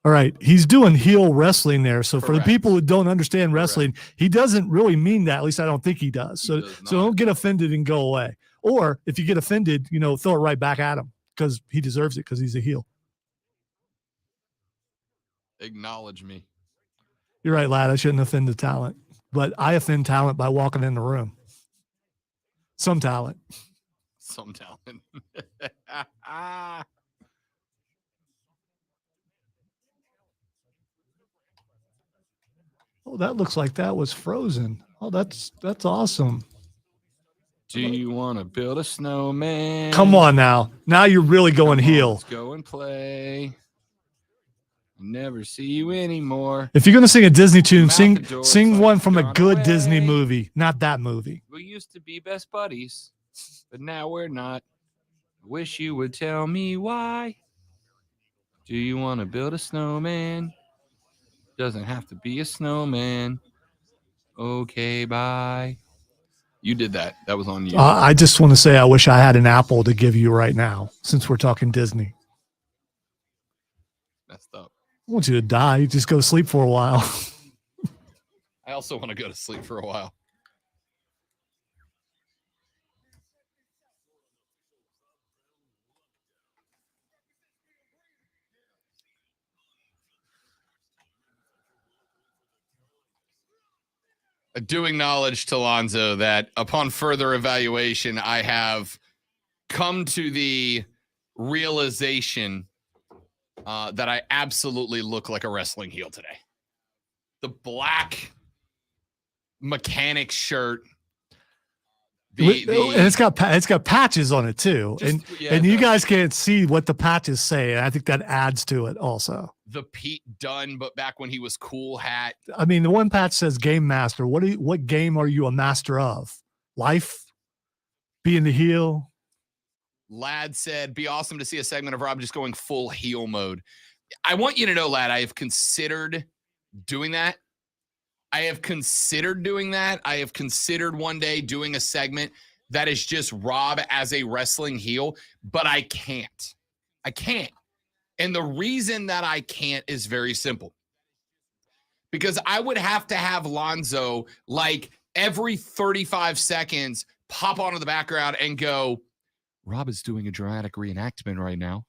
Speaker 2: All right. He's doing heel wrestling there. So for the
Speaker 1: Correct.
Speaker 2: people who don't understand wrestling, he doesn't really mean that. At least I don't think he does. So don't get offended and go away. Or if you get offended, throw it right back at him because he deserves it because he's a heel.
Speaker 1: Acknowledge me.
Speaker 2: You're right, lad. I shouldn't offend the talent, but I offend talent by walking in the room. Some talent.
Speaker 1: Some talent.
Speaker 2: Oh, that looks like that was frozen. Oh, that's awesome.
Speaker 1: Do you want to build a snowman?
Speaker 2: Come on now. Now you're really going heel.
Speaker 1: Let's go and play. Never see you anymore.
Speaker 2: If you're going to sing a Disney tune, sing
Speaker 1: like
Speaker 2: one from a
Speaker 1: gone
Speaker 2: good
Speaker 1: away.
Speaker 2: Disney movie, not that movie.
Speaker 1: We used to be best buddies, but now we're not. I wish you would tell me why. Do you want to build a snowman? Doesn't have to be a snowman. Okay, bye. You did that. That was on you.
Speaker 2: I just want to say I wish I had an apple to give you right now since we're talking Disney.
Speaker 1: Messed up.
Speaker 2: I want you to die. You just go to sleep for a while.
Speaker 1: I also want to go to sleep for a while. I do acknowledge to Lonzo that upon further evaluation, I have come to the realization that I absolutely look like a wrestling heel today. The black mechanic shirt.
Speaker 2: And it's got patches on it too. And you guys can't see what the patches say. And I think that adds to it also.
Speaker 1: The Pete Dunne, but back when he was cool hat.
Speaker 2: I mean, the one patch says Game Master. What game are you a master of? Life? Being the heel?
Speaker 1: Lad said, be awesome to see a segment of Rob just going full heel mode. I want you to know, Lad, I have considered doing that. I have considered one day doing a segment that is just Rob as a wrestling heel, but I can't. And the reason that I can't is very simple. Because I would have to have Lonzo like every 35 seconds pop onto the background and go, Rob is doing a dramatic reenactment right now.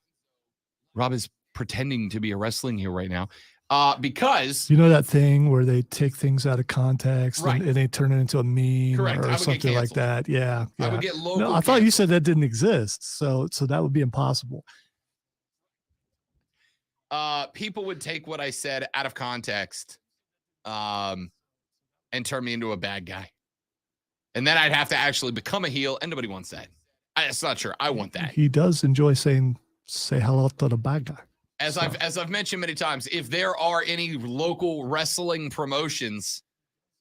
Speaker 1: Rob is pretending to be a wrestling heel right now. Because
Speaker 2: that thing where they take things out of context
Speaker 1: right.
Speaker 2: and they turn it into a meme
Speaker 1: Correct.
Speaker 2: or something like that. Yeah.
Speaker 1: I would get local.
Speaker 2: No, I thought you said that didn't exist. So that would be impossible.
Speaker 1: People would take what I said out of context and turn me into a bad guy. And then I'd have to actually become a heel, and nobody wants that. It's not true. I want that.
Speaker 2: He does enjoy saying, say hello to the bad guy.
Speaker 1: As I've mentioned many times, if there are any local wrestling promotions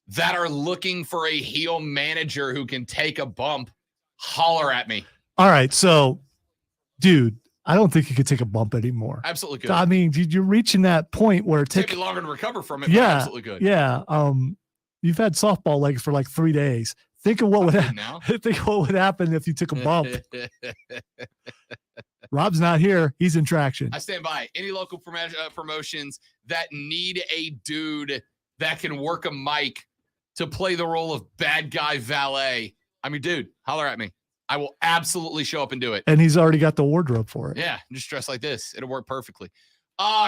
Speaker 1: that are looking for a heel manager who can take a bump, holler at me.
Speaker 2: All right. So, dude, I don't think you could take a bump anymore.
Speaker 1: Absolutely good.
Speaker 2: I mean, you're reaching that point where
Speaker 1: Take me longer to recover from it,
Speaker 2: yeah,
Speaker 1: but absolutely good.
Speaker 2: Yeah. You've had softball legs for like 3 days. Think of what would happen if you took a bump. Rob's not here. He's in traction.
Speaker 1: I stand by. Any local promotions that need a dude that can work a mic to play the role of bad guy valet. I'm your dude. Holler at me. I will absolutely show up and do it.
Speaker 2: And he's already got the wardrobe for it.
Speaker 1: Yeah, just dressed like this. It'll work perfectly.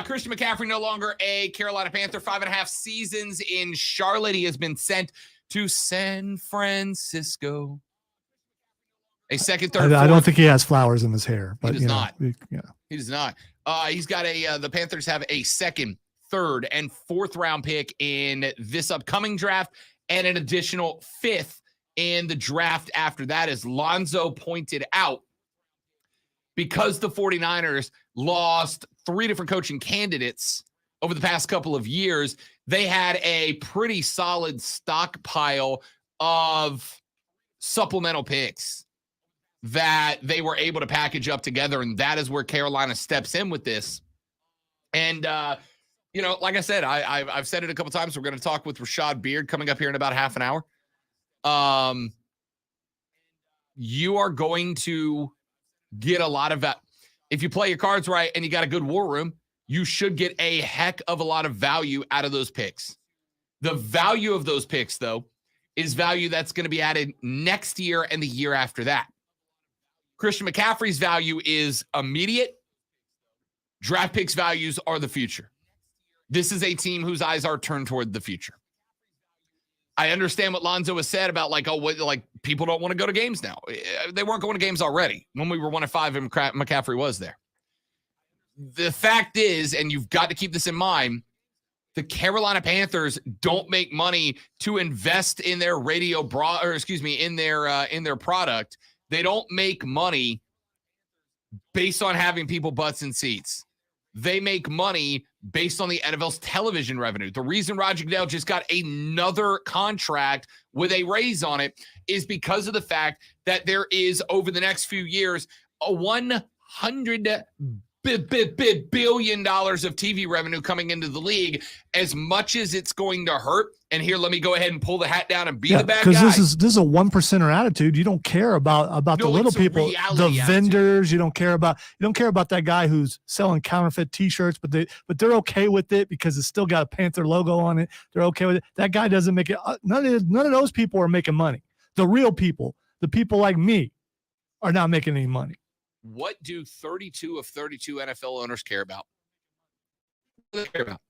Speaker 1: Christian McCaffrey, no longer a Carolina Panther. 5.5 seasons in Charlotte. He has been sent to San Francisco. A second, third,
Speaker 2: I don't
Speaker 1: fourth.
Speaker 2: think he has flowers in his hair, but
Speaker 1: does
Speaker 2: you know,
Speaker 1: not.
Speaker 2: yeah.
Speaker 1: He does not. He's got the Panthers have a second, third, and fourth round pick in this upcoming draft and an additional fifth in the draft after that, as Lonzo pointed out, because the 49ers lost 3 different coaching candidates over the past couple of years. They had a pretty solid stockpile of supplemental picks that they were able to package up together, and that is where Carolina steps in with this. And like I said, I've said it a couple times. We're going to talk with Rashad Beard coming up here in about half an hour. You are going to get a lot of that. If you play your cards right and you got a good war room, you should get a heck of a lot of value out of those picks. The value of those picks, though, is value that's going to be added next year and the year after that. Christian McCaffrey's value is immediate. Draft picks values are the future. This is a team whose eyes are turned toward the future. I understand what Lonzo has said about people don't want to go to games now. They weren't going to games already when we were 1-5 and McCaffrey was there. The fact is, and you've got to keep this in mind, the Carolina Panthers don't make money to invest in their in their product. They don't make money based on having people butts in seats. They make money based on the NFL's television revenue. The reason Roger Goodell just got another contract with a raise on it is because of the fact that there is, over the next few years, a $100 billion of TV revenue coming into the league. As much as it's going to hurt, and here, let me go ahead and pull the hat down and be the bad guy.
Speaker 2: Because this is a 1%er attitude. You don't care about the little people, the vendors. You don't care about that guy who's selling counterfeit T-shirts, but they're okay with it because it's still got a Panther logo on it. They're okay with it. That guy doesn't make it. None of those people are making money. The real people, the people like me, are not making any money.
Speaker 1: What do 32 of 32 NFL owners care about? What do they care about?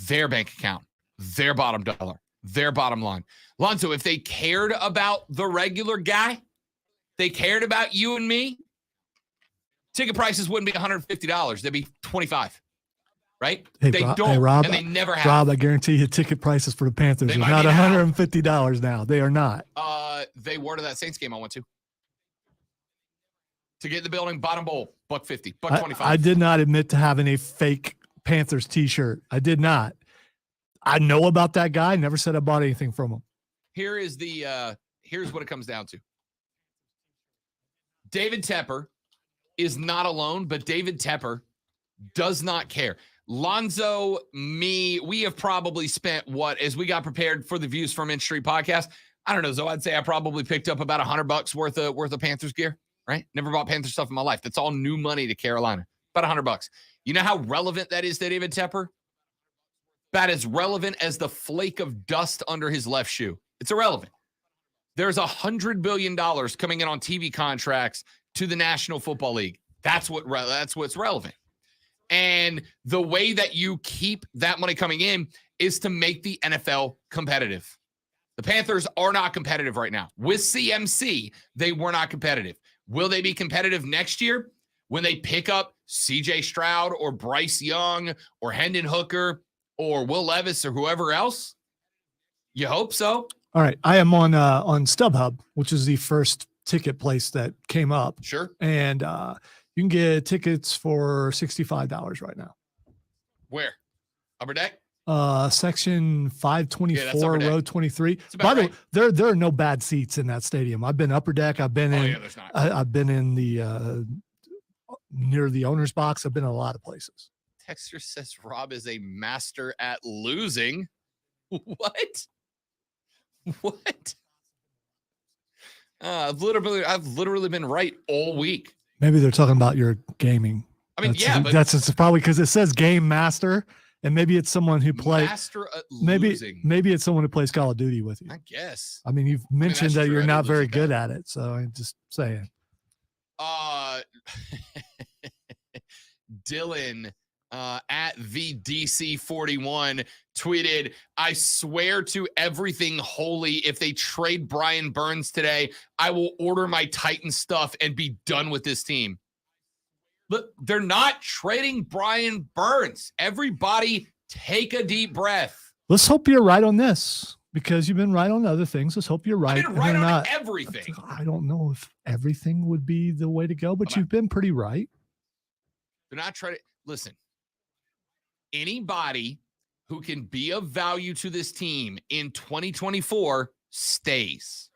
Speaker 1: Their bank account, their bottom dollar, their bottom line. Lonzo, if they cared about the regular guy, they cared about you and me, ticket prices wouldn't be $150. They'd be $25, right?
Speaker 2: Hey,
Speaker 1: they don't,
Speaker 2: hey, Rob,
Speaker 1: and they never have.
Speaker 2: Rob, I guarantee you ticket prices for the Panthers are not $150 now. They are not.
Speaker 1: They were to that Saints game I went to. To get in the building, bottom bowl, $150, $125.
Speaker 2: I did not admit to having a fake Panthers T-shirt. I did not. I know about that guy. Never said I bought anything from him.
Speaker 1: Here's what it comes down to. David Tepper is not alone, but David Tepper does not care. Lonzo, we have probably spent as we got prepared for the Views from In Street podcast. I don't know, Zoe. I'd say I probably picked up about $100 worth of Panthers gear. Right? Never bought Panther stuff in my life. That's all new money to Carolina. About $100. You know how relevant that is to David Tepper? About as relevant as the flake of dust under his left shoe. It's irrelevant. There's $100 billion coming in on TV contracts to the National Football League. That's what's relevant. And the way that you keep that money coming in is to make the NFL competitive. The Panthers are not competitive right now. With CMC, they were not competitive. Will they be competitive next year when they pick up C.J. Stroud or Bryce Young or Hendon Hooker or Will Levis or whoever else? You hope so.
Speaker 2: All right. I am on StubHub, which is the first ticket place that came up.
Speaker 1: Sure.
Speaker 2: And you can get tickets for $65 right now.
Speaker 1: Where? Upper Deck?
Speaker 2: Section 524, row 23. By the way, there are no bad seats in that stadium. I've been Upper Deck. I've been I've been in the near the owner's box. I've been in a lot of places.
Speaker 1: Texter says Rob is a master at losing. What? I've literally been right all week.
Speaker 2: Maybe they're talking about your gaming.
Speaker 1: I mean,
Speaker 2: that's probably because it says Game Master. And maybe it's someone who plays.
Speaker 1: Master at losing.
Speaker 2: Maybe it's someone who plays Call of Duty with you.
Speaker 1: I guess.
Speaker 2: I mean, you've mentioned that you're not very good at it, so I'm just saying.
Speaker 1: Dylan at the DC41 tweeted, I swear to everything holy, if they trade Brian Burns today, I will order my Titan stuff and be done with this team. Look, they're not trading Brian Burns. Everybody take a deep breath.
Speaker 2: Let's hope you're right on this, because you've been right on other things. Let's hope you're right.
Speaker 1: I've been right on everything.
Speaker 2: I don't know if everything would be the way to go, but you've been pretty right.
Speaker 1: They're not trying to listen. Anybody who can be of value to this team in 2024 stays.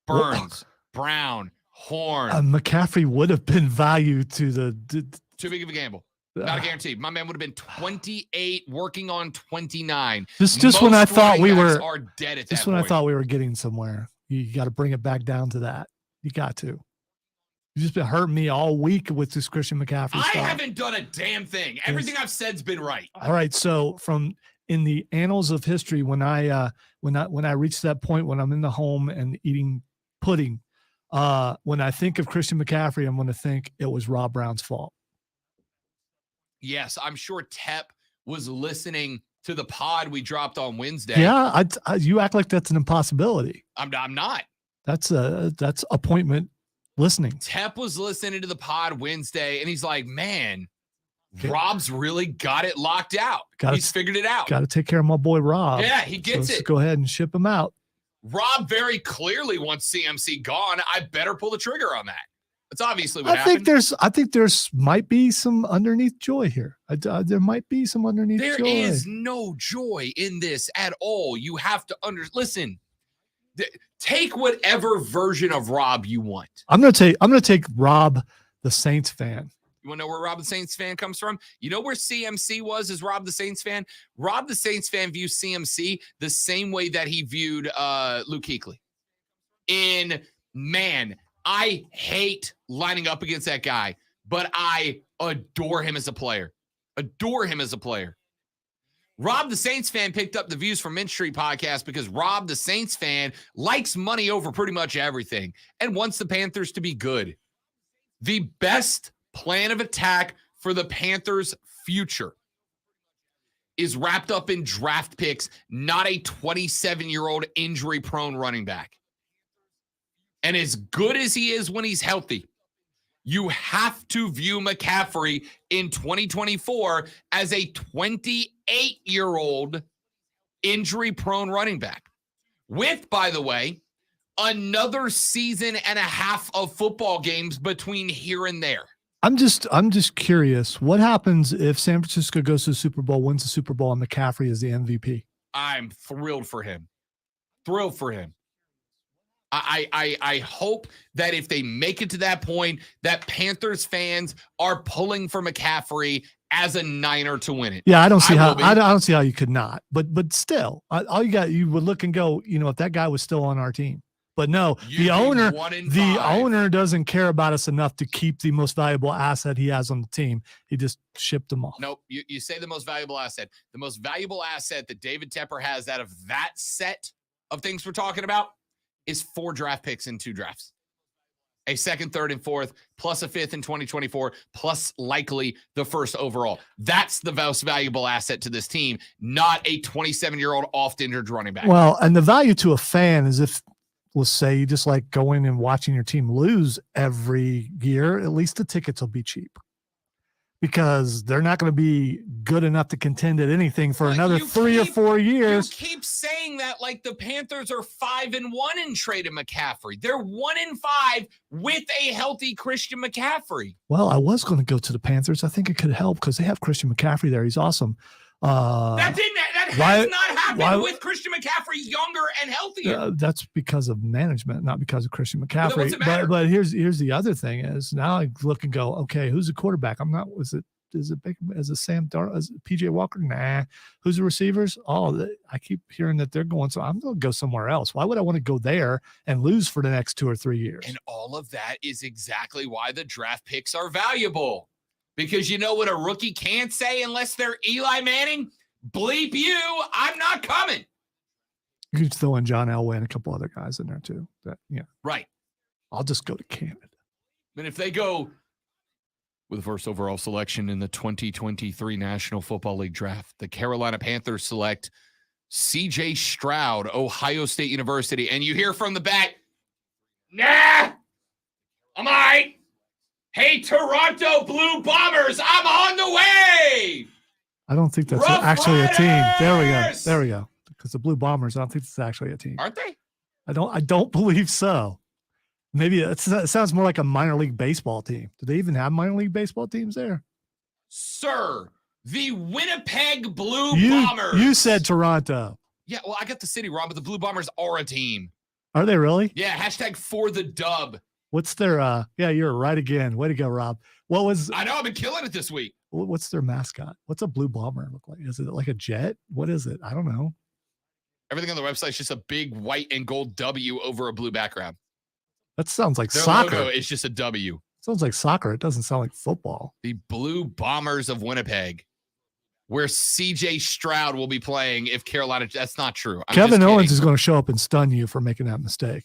Speaker 1: Burns, Brown, Horn.
Speaker 2: McCaffrey would have been value to the
Speaker 1: Too big of a gamble. Not a guarantee. My man would have been 28, working on 29.
Speaker 2: Just when I thought we were
Speaker 1: are dead at
Speaker 2: just
Speaker 1: that
Speaker 2: when
Speaker 1: point.
Speaker 2: I thought we were getting somewhere. You got to bring it back down to that. You got to. You've just been hurting me all week with this Christian McCaffrey
Speaker 1: I
Speaker 2: stuff.
Speaker 1: haven't done a damn thing. Everything I've said's been right.
Speaker 2: All right. So from in the annals of history, when I reach that point when I'm in the home and eating pudding, when I think of Christian McCaffrey, I'm going to think it was Rob Brown's fault.
Speaker 1: Yes, I'm sure Tep was listening to the pod we dropped on Wednesday.
Speaker 2: Yeah, you act like that's an impossibility.
Speaker 1: I'm not.
Speaker 2: That's appointment listening.
Speaker 1: Tep was listening to the pod Wednesday, and he's like, man, Rob's really got it locked out. He's figured it out.
Speaker 2: Got to take care of my boy Rob.
Speaker 1: Yeah, he gets
Speaker 2: Let's
Speaker 1: it.
Speaker 2: Go ahead and ship him out.
Speaker 1: Rob very clearly wants CMC gone. I better pull the trigger on that. That's obviously what
Speaker 2: I
Speaker 1: happened.
Speaker 2: think there's might be some underneath joy here. There might be some underneath joy.
Speaker 1: There is no joy in this at all. You have to listen. Take whatever version of Rob you want.
Speaker 2: I'm gonna take Rob, the Saints fan.
Speaker 1: You want to know where Rob the Saints fan comes from? You know where CMC was as Rob the Saints fan? Rob the Saints fan views CMC the same way that he viewed Luke Kuechly. I hate lining up against that guy, but I adore him as a player. Rob the Saints fan picked up the Views from Mint Street podcast because Rob the Saints fan likes money over pretty much everything and wants the Panthers to be good. The best plan of attack for the Panthers' future is wrapped up in draft picks, not a 27-year-old injury-prone running back. And as good as he is when he's healthy, you have to view McCaffrey in 2024 as a 28-year-old injury-prone running back. With, by the way, another season and a half of football games between here and there.
Speaker 2: I'm just curious. What happens if San Francisco goes to the Super Bowl, wins the Super Bowl, and McCaffrey is the MVP?
Speaker 1: I'm thrilled for him. I hope that if they make it to that point, that Panthers fans are pulling for McCaffrey as a Niner to win it.
Speaker 2: Yeah, I don't see how you could not. But still, all you would look and go, if that guy was still on our team. But no, the owner doesn't care about us enough to keep the most valuable asset he has on the team. He just shipped them off.
Speaker 1: Nope. You say the most valuable asset. The most valuable asset that David Tepper has out of that set of things we're talking about is 4 draft picks in 2 drafts. A second, third, and fourth, plus a fifth in 2024, plus likely the first overall. That's the most valuable asset to this team, not a 27-year-old oft-injured running back.
Speaker 2: Well, and the value to a fan is if, let's say, you just like going and watching your team lose every year, at least the tickets will be cheap. Because they're not going to be good enough to contend at anything for another 3 or 4 years.
Speaker 1: You keep saying that like the Panthers are 5-1 in trading McCaffrey. They're 1-5 with a healthy Christian McCaffrey.
Speaker 2: Well, I was going to go to the Panthers. I think it could help because they have Christian McCaffrey there. He's awesome.
Speaker 1: That has not happened with Christian McCaffrey younger and healthier.
Speaker 2: That's because of management, not because of Christian McCaffrey.
Speaker 1: What's it matter?
Speaker 2: But here's the other thing is now I look and go, okay, who's the quarterback? Is it Sam Darnold? Is it PJ Walker? Nah. Who's the receivers? I keep hearing that they're going, so I'm going to go somewhere else. Why would I want to go there and lose for the next 2 or 3 years?
Speaker 1: And all of that is exactly why the draft picks are valuable. Because you know what a rookie can't say unless they're Eli Manning? Bleep you, I'm not coming.
Speaker 2: You can throw in John Elway and a couple other guys in there too.
Speaker 1: Right.
Speaker 2: I'll just go to Canada.
Speaker 1: And if they go With the first overall selection in the 2023 National Football League draft, the Carolina Panthers select C.J. Stroud, Ohio State University. And you hear from the back, nah, I'm all right. Hey, Toronto Blue Bombers, I'm on the way.
Speaker 2: I don't think that's
Speaker 1: Rough
Speaker 2: actually a team. There we go.
Speaker 1: Riders!
Speaker 2: There we go. Because the Blue Bombers, I don't think it's actually a team.
Speaker 1: Aren't they?
Speaker 2: I don't believe so. Maybe it sounds more like a minor league baseball team. Do they even have minor league baseball teams there?
Speaker 1: Sir, the Winnipeg Blue
Speaker 2: You
Speaker 1: Bombers.
Speaker 2: said Toronto.
Speaker 1: Yeah, well, I got the city wrong, but the Blue Bombers are a team.
Speaker 2: Are they really?
Speaker 1: Yeah, hashtag for the dub.
Speaker 2: What's their yeah, you're right again. Way to go, Rob.
Speaker 1: I know I've been killing it this week.
Speaker 2: What's their mascot? What's a blue bomber look like? Is it like a jet? What is it? I don't know.
Speaker 1: Everything on the website is just a big white and gold W over a blue background.
Speaker 2: That sounds like
Speaker 1: Their
Speaker 2: soccer.
Speaker 1: logo is just a W.
Speaker 2: Sounds like soccer. It doesn't sound like football.
Speaker 1: The Blue Bombers of Winnipeg, where C.J. Stroud will be playing if Carolina. That's not true. I'm
Speaker 2: Kevin
Speaker 1: just
Speaker 2: Owens
Speaker 1: kidding.
Speaker 2: is going to show up and stun you for making that mistake.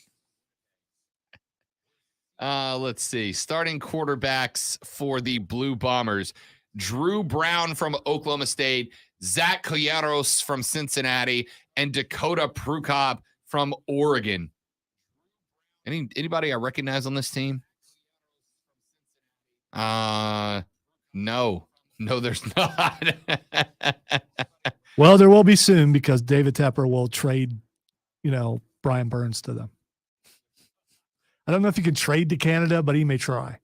Speaker 1: Let's see. Starting quarterbacks for the Blue Bombers: Drew Brown from Oklahoma State, Zach Collaros from Cincinnati, and Dakota Prukop from Oregon. Anybody I recognize on this team? No, there's not.
Speaker 2: Well, there will be soon because David Tepper will trade, Brian Burns to them. I don't know if he can trade to Canada, but he may try.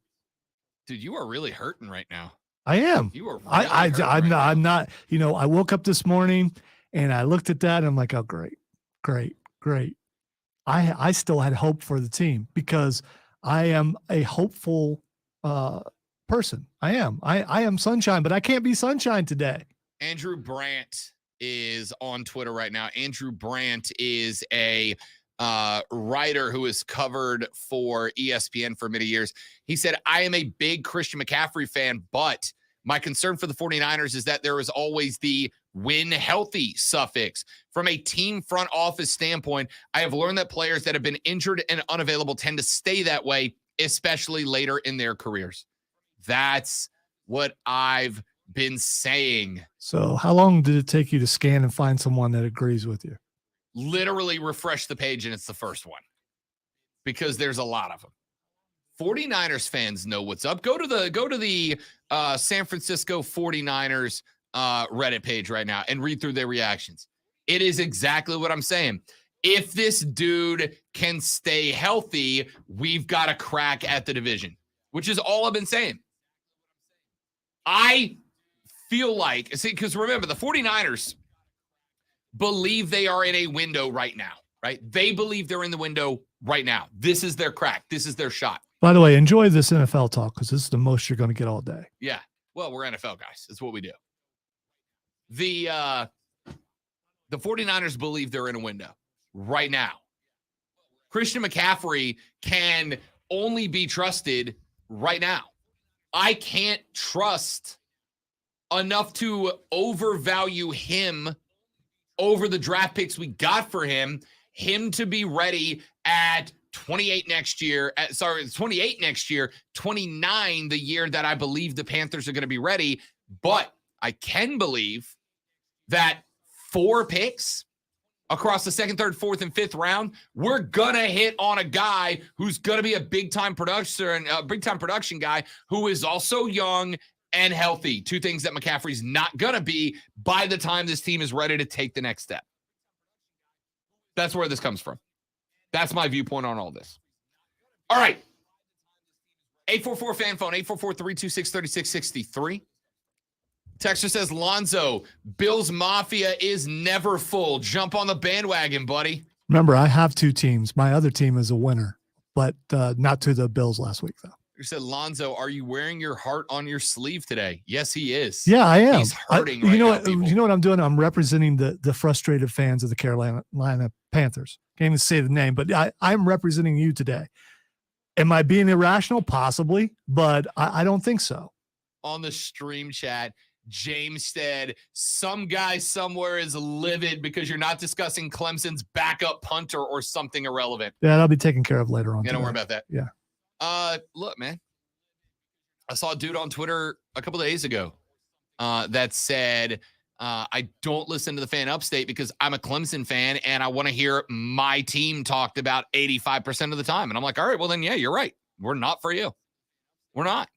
Speaker 1: Dude, you are really hurting right now.
Speaker 2: I am.
Speaker 1: You are. Really
Speaker 2: I'm
Speaker 1: hurting
Speaker 2: not.
Speaker 1: right now.
Speaker 2: I'm not. I woke up this morning and I looked at that and I'm like, oh, great. I still had hope for the team because I am a hopeful person. I am. I am sunshine, but I can't be sunshine today.
Speaker 1: Andrew Brandt is on Twitter right now. Andrew Brandt is a writer who has covered for ESPN for many years. He said, I am a big Christian McCaffrey fan, but my concern for the 49ers is that there is always the win healthy suffix. From a team front office standpoint, I have learned that players that have been injured and unavailable tend to stay that way, especially later in their careers. That's what I've been saying.
Speaker 2: So how long did it take you to scan and find someone that agrees with you?
Speaker 1: Literally refresh the page and it's the first one because there's a lot of them. 49ers fans know what's up. Go to the San Francisco 49ers Reddit page right now and read through their reactions. It is exactly what I'm saying. If this dude can stay healthy, we've got a crack at the division, which is all I've been saying. I feel like, because remember, the 49ers believe they are in a window right now, right? They believe they're in the window right now. This is their crack. This is their shot.
Speaker 2: By the way, enjoy this NFL talk because this is the most you're going to get all day.
Speaker 1: Yeah. Well, we're NFL guys. That's what we do. The 49ers believe they're in a window right now. Christian McCaffrey can only be trusted right now. I can't trust enough to overvalue him over the draft picks we got for him to be ready at 28 next year, 28 next year, 29 the year that I believe the Panthers are going to be ready. But I can believe that 4 picks across the 2nd, 3rd, 4th, and 5th round, we're going to hit on a guy who's going to be a big-time producer and a big-time production guy who is also young and healthy. 2 things that McCaffrey's not going to be by the time this team is ready to take the next step. That's where this comes from. That's my viewpoint on all this. All right. 844 fan phone, 844-326-3663. Texter says, Lonzo, Bills Mafia is never full. Jump on the bandwagon, buddy.
Speaker 2: Remember, I have 2 teams. My other team is a winner, but not to the Bills last week, though.
Speaker 1: You said, Lonzo, are you wearing your heart on your sleeve today? Yes, he is.
Speaker 2: Yeah, I am.
Speaker 1: He's hurting
Speaker 2: you
Speaker 1: right
Speaker 2: know
Speaker 1: now,
Speaker 2: what?
Speaker 1: people.
Speaker 2: You know what I'm doing? I'm representing the frustrated fans of the Carolina Panthers. Can't even say the name, but I'm representing you today. Am I being irrational? Possibly, but I don't think so.
Speaker 1: On the stream chat, James said, some guy somewhere is livid because you're not discussing Clemson's backup punter or something irrelevant.
Speaker 2: Yeah, that'll be taken care of later on.
Speaker 1: Yeah, don't worry
Speaker 2: today.
Speaker 1: about that.
Speaker 2: Yeah.
Speaker 1: Look, man. I saw a dude on Twitter a couple of days ago that said, I don't listen to the Fan Upstate because I'm a Clemson fan and I want to hear my team talked about 85% of the time. And I'm like, all right, well then, yeah, you're right. We're not for you. We're not.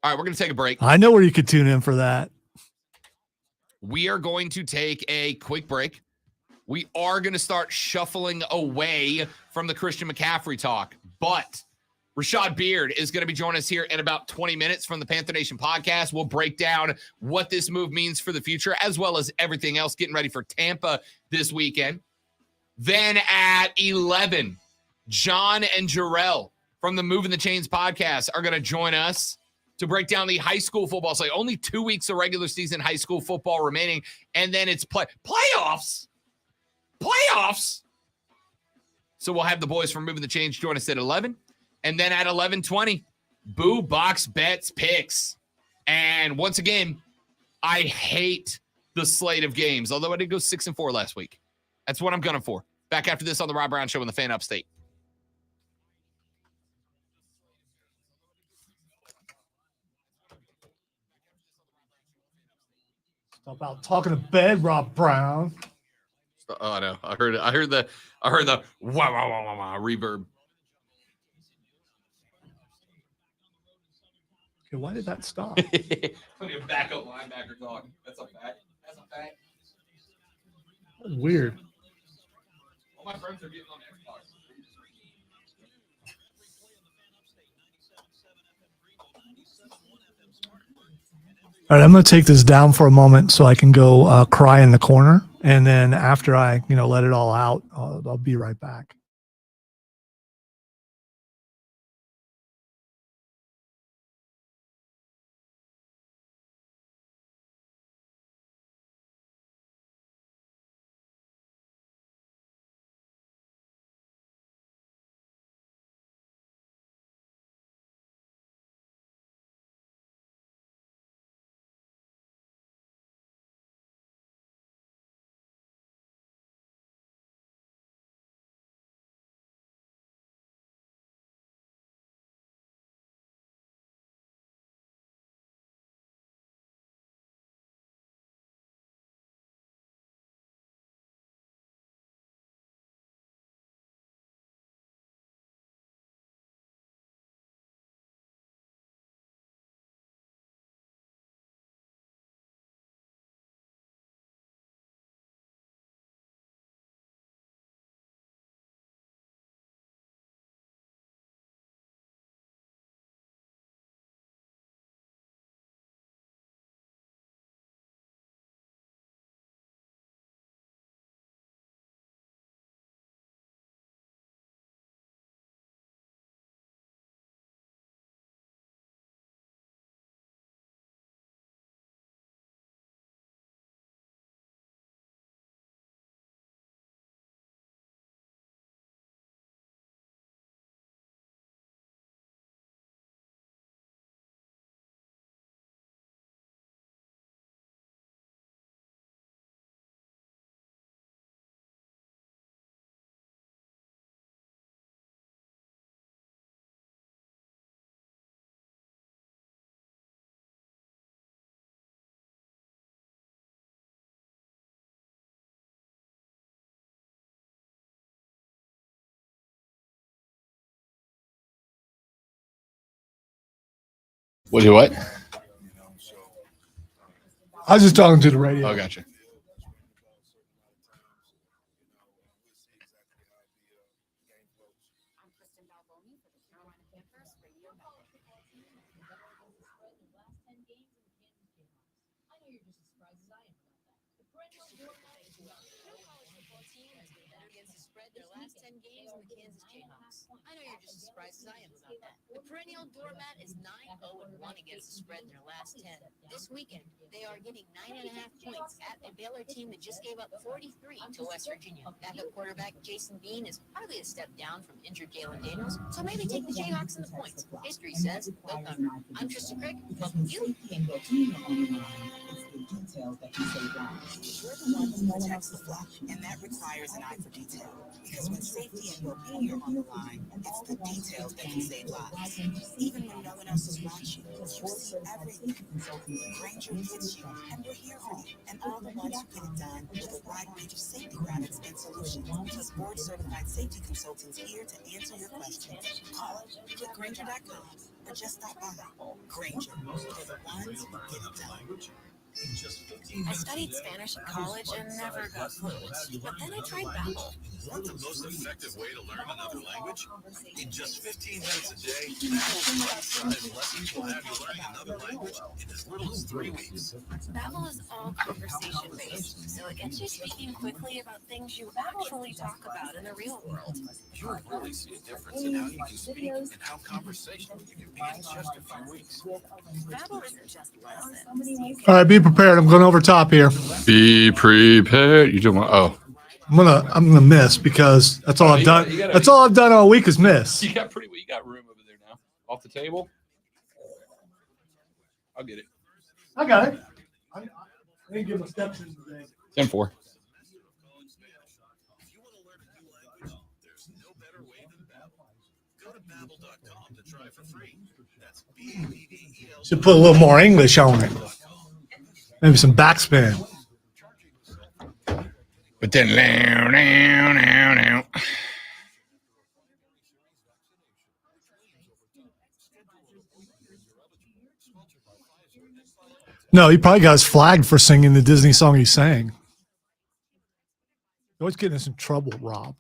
Speaker 1: All right, we're going to take a break.
Speaker 2: I know where you could tune in for that.
Speaker 1: We are going to take a quick break. We are going to start shuffling away from the Christian McCaffrey talk, but Rashad Beard is going to be joining us here in about 20 minutes from the Panther Nation podcast. We'll break down what this move means for the future, as well as everything else, getting ready for Tampa this weekend. Then at 11, John and Jarrell from the Moving the Chains podcast are going to join us to break down the high school football slate. Only 2 weeks of regular season high school football remaining, and then it's playoffs. Playoffs. So we'll have the boys from Moving the Chains join us at 11. And then at 11:20, Boo Box Bets Picks. And once again, I hate the slate of games, although I did go 6-4 last week. That's what I'm gunning for. Back after this on the Rob Brown Show on the Fan Upstate.
Speaker 2: Stop out talking to bed, Rob Brown.
Speaker 1: Oh no, I heard the wow reverb.
Speaker 2: Okay, why did that stop?
Speaker 1: Plenty of backup linebacker talk. That's a fact.
Speaker 2: Weird.
Speaker 1: All my friends are getting on Xbox.
Speaker 2: All right, I'm going to take this down for a moment so I can go cry in the corner. And then after I, let it all out, I'll be right back.
Speaker 1: What do what?
Speaker 2: I was just talking to the radio.
Speaker 1: Oh, gotcha.
Speaker 3: I'm Kristen Balboni for the Carolina Panthers Radio Network. I know you're just as surprised as I am about that. The perennial college football team has been better against the spread their last 10 games than the Kansas Jayhawks. I know you're just as surprised as I am about that. The perennial doormat is 9-0-1 against the spread in their last 10. This weekend, they are getting 9.5 points at a Baylor team that just gave up 43 to West Virginia. Backup quarterback Jason Bean is hardly a step down from injured Jalen Daniels, so maybe take the Jayhawks in the points. History says they'll cover. I'm Tristan Crick. Welcome to you.
Speaker 5: Details that can save lives. You're the one who protects the flock, and that requires an eye for detail. Because when safety and well-being are on the line, it's the details that can save lives. Even when no one else is watching. You see everything. Granger gets you, and we're here for you. And all the ones who get it done with a wide range of safety products and solutions. Because board-certified safety consultants here to answer your questions. Call, click Granger.com, or just stop by. Granger, for the ones who get it done.
Speaker 3: I studied Spanish in college and never got fluent. But then I tried Babbel.
Speaker 6: Want the most effective way to learn another language? In just 15 minutes a day, Babbel's bite-sized lessons will have you learning another language in as little as 3 weeks.
Speaker 3: Babbel is all conversation-based, so it gets you speaking quickly about things you actually talk about in the real world.
Speaker 6: You'll really see a difference in how you can speak and how conversational you can be in just a few weeks.
Speaker 3: Babbel isn't just lessons.
Speaker 2: All right, be prepared. I'm going over top here.
Speaker 1: Be prepared. You don't want. Oh,
Speaker 2: I'm gonna miss because that's all I've done. That's all I've done all week is miss.
Speaker 1: you got room over there now. Off the table. I'll get it.
Speaker 2: I got it. I didn't give my steps in today.
Speaker 1: 10-4.
Speaker 6: If you want to learn a new language, there's no better way than Babbel. Go to Babbel.com to try for free. That's BABBEL.
Speaker 2: Should put a little more English on it. Maybe some backspin.
Speaker 1: But then, now.
Speaker 2: No, he probably got us flagged for singing the Disney song he sang. You're always getting us in trouble, Rob.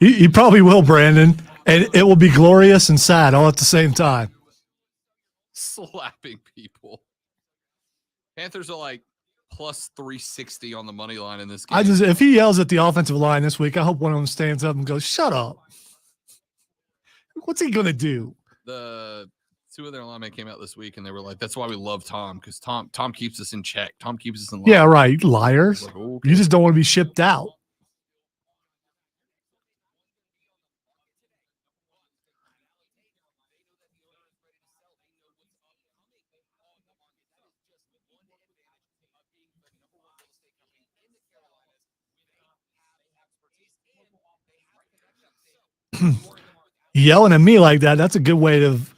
Speaker 2: He probably will, Brandon, and it will be glorious and sad all at the same time.
Speaker 1: Slapping people. Panthers are like plus 360 on the money line in this game.
Speaker 2: If he yells at the offensive line this week, I hope one of them stands up and goes, "Shut up." What's he gonna do?
Speaker 1: The two of their linemen came out this week and they were like, "That's why we love Tom, because Tom keeps us in check. Tom keeps us in line."
Speaker 2: Yeah, right, liars.
Speaker 1: Like, okay.
Speaker 2: You just don't want to be shipped out. Yelling at me like that's a good way of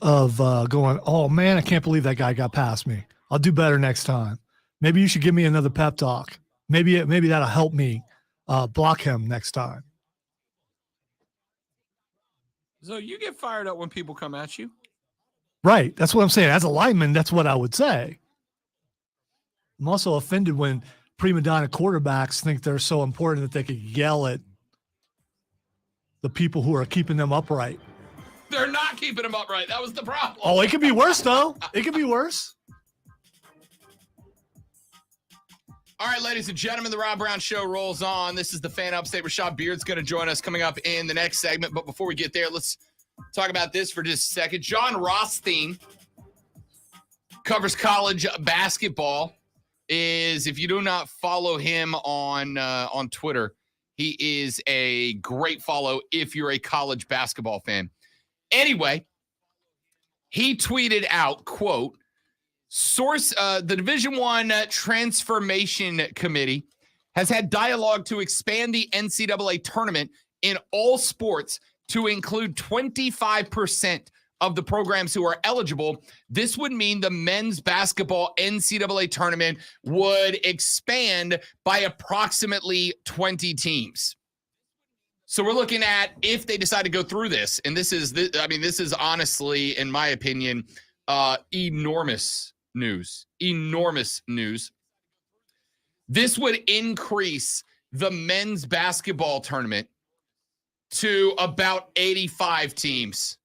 Speaker 2: going, "Oh man, I can't believe that guy got past me. I'll do better next time. Maybe you should give me another pep talk. Maybe that'll help me block him next time."
Speaker 1: So you get fired up when people come at you?
Speaker 2: Right. That's what I'm saying. As a lineman, that's what I would say. I'm also offended when prima donna quarterbacks think they're so important that they could yell at the people who are keeping them upright.
Speaker 1: They're not keeping them upright. That was the problem.
Speaker 2: Oh, it could be worse, though. It could be worse.
Speaker 1: All right, ladies and gentlemen, the Rob Brown Show rolls on. This is the Fan Upstate. Rashad Beard's going to join us coming up in the next segment. But before we get there, let's talk about this for just a second. John Rothstein covers college basketball. If you do not follow him on Twitter, he is a great follow if you're a college basketball fan. Anyway, he tweeted out, quote, "Source, the Division I Transformation Committee has had dialogue to expand the NCAA tournament in all sports to include 25% of the programs who are eligible. This would mean the men's basketball NCAA tournament would expand by approximately 20 teams." So we're looking at if they decide to go through this, and this is honestly, in my opinion, enormous news. Enormous news. This would increase the men's basketball tournament to about 85 teams.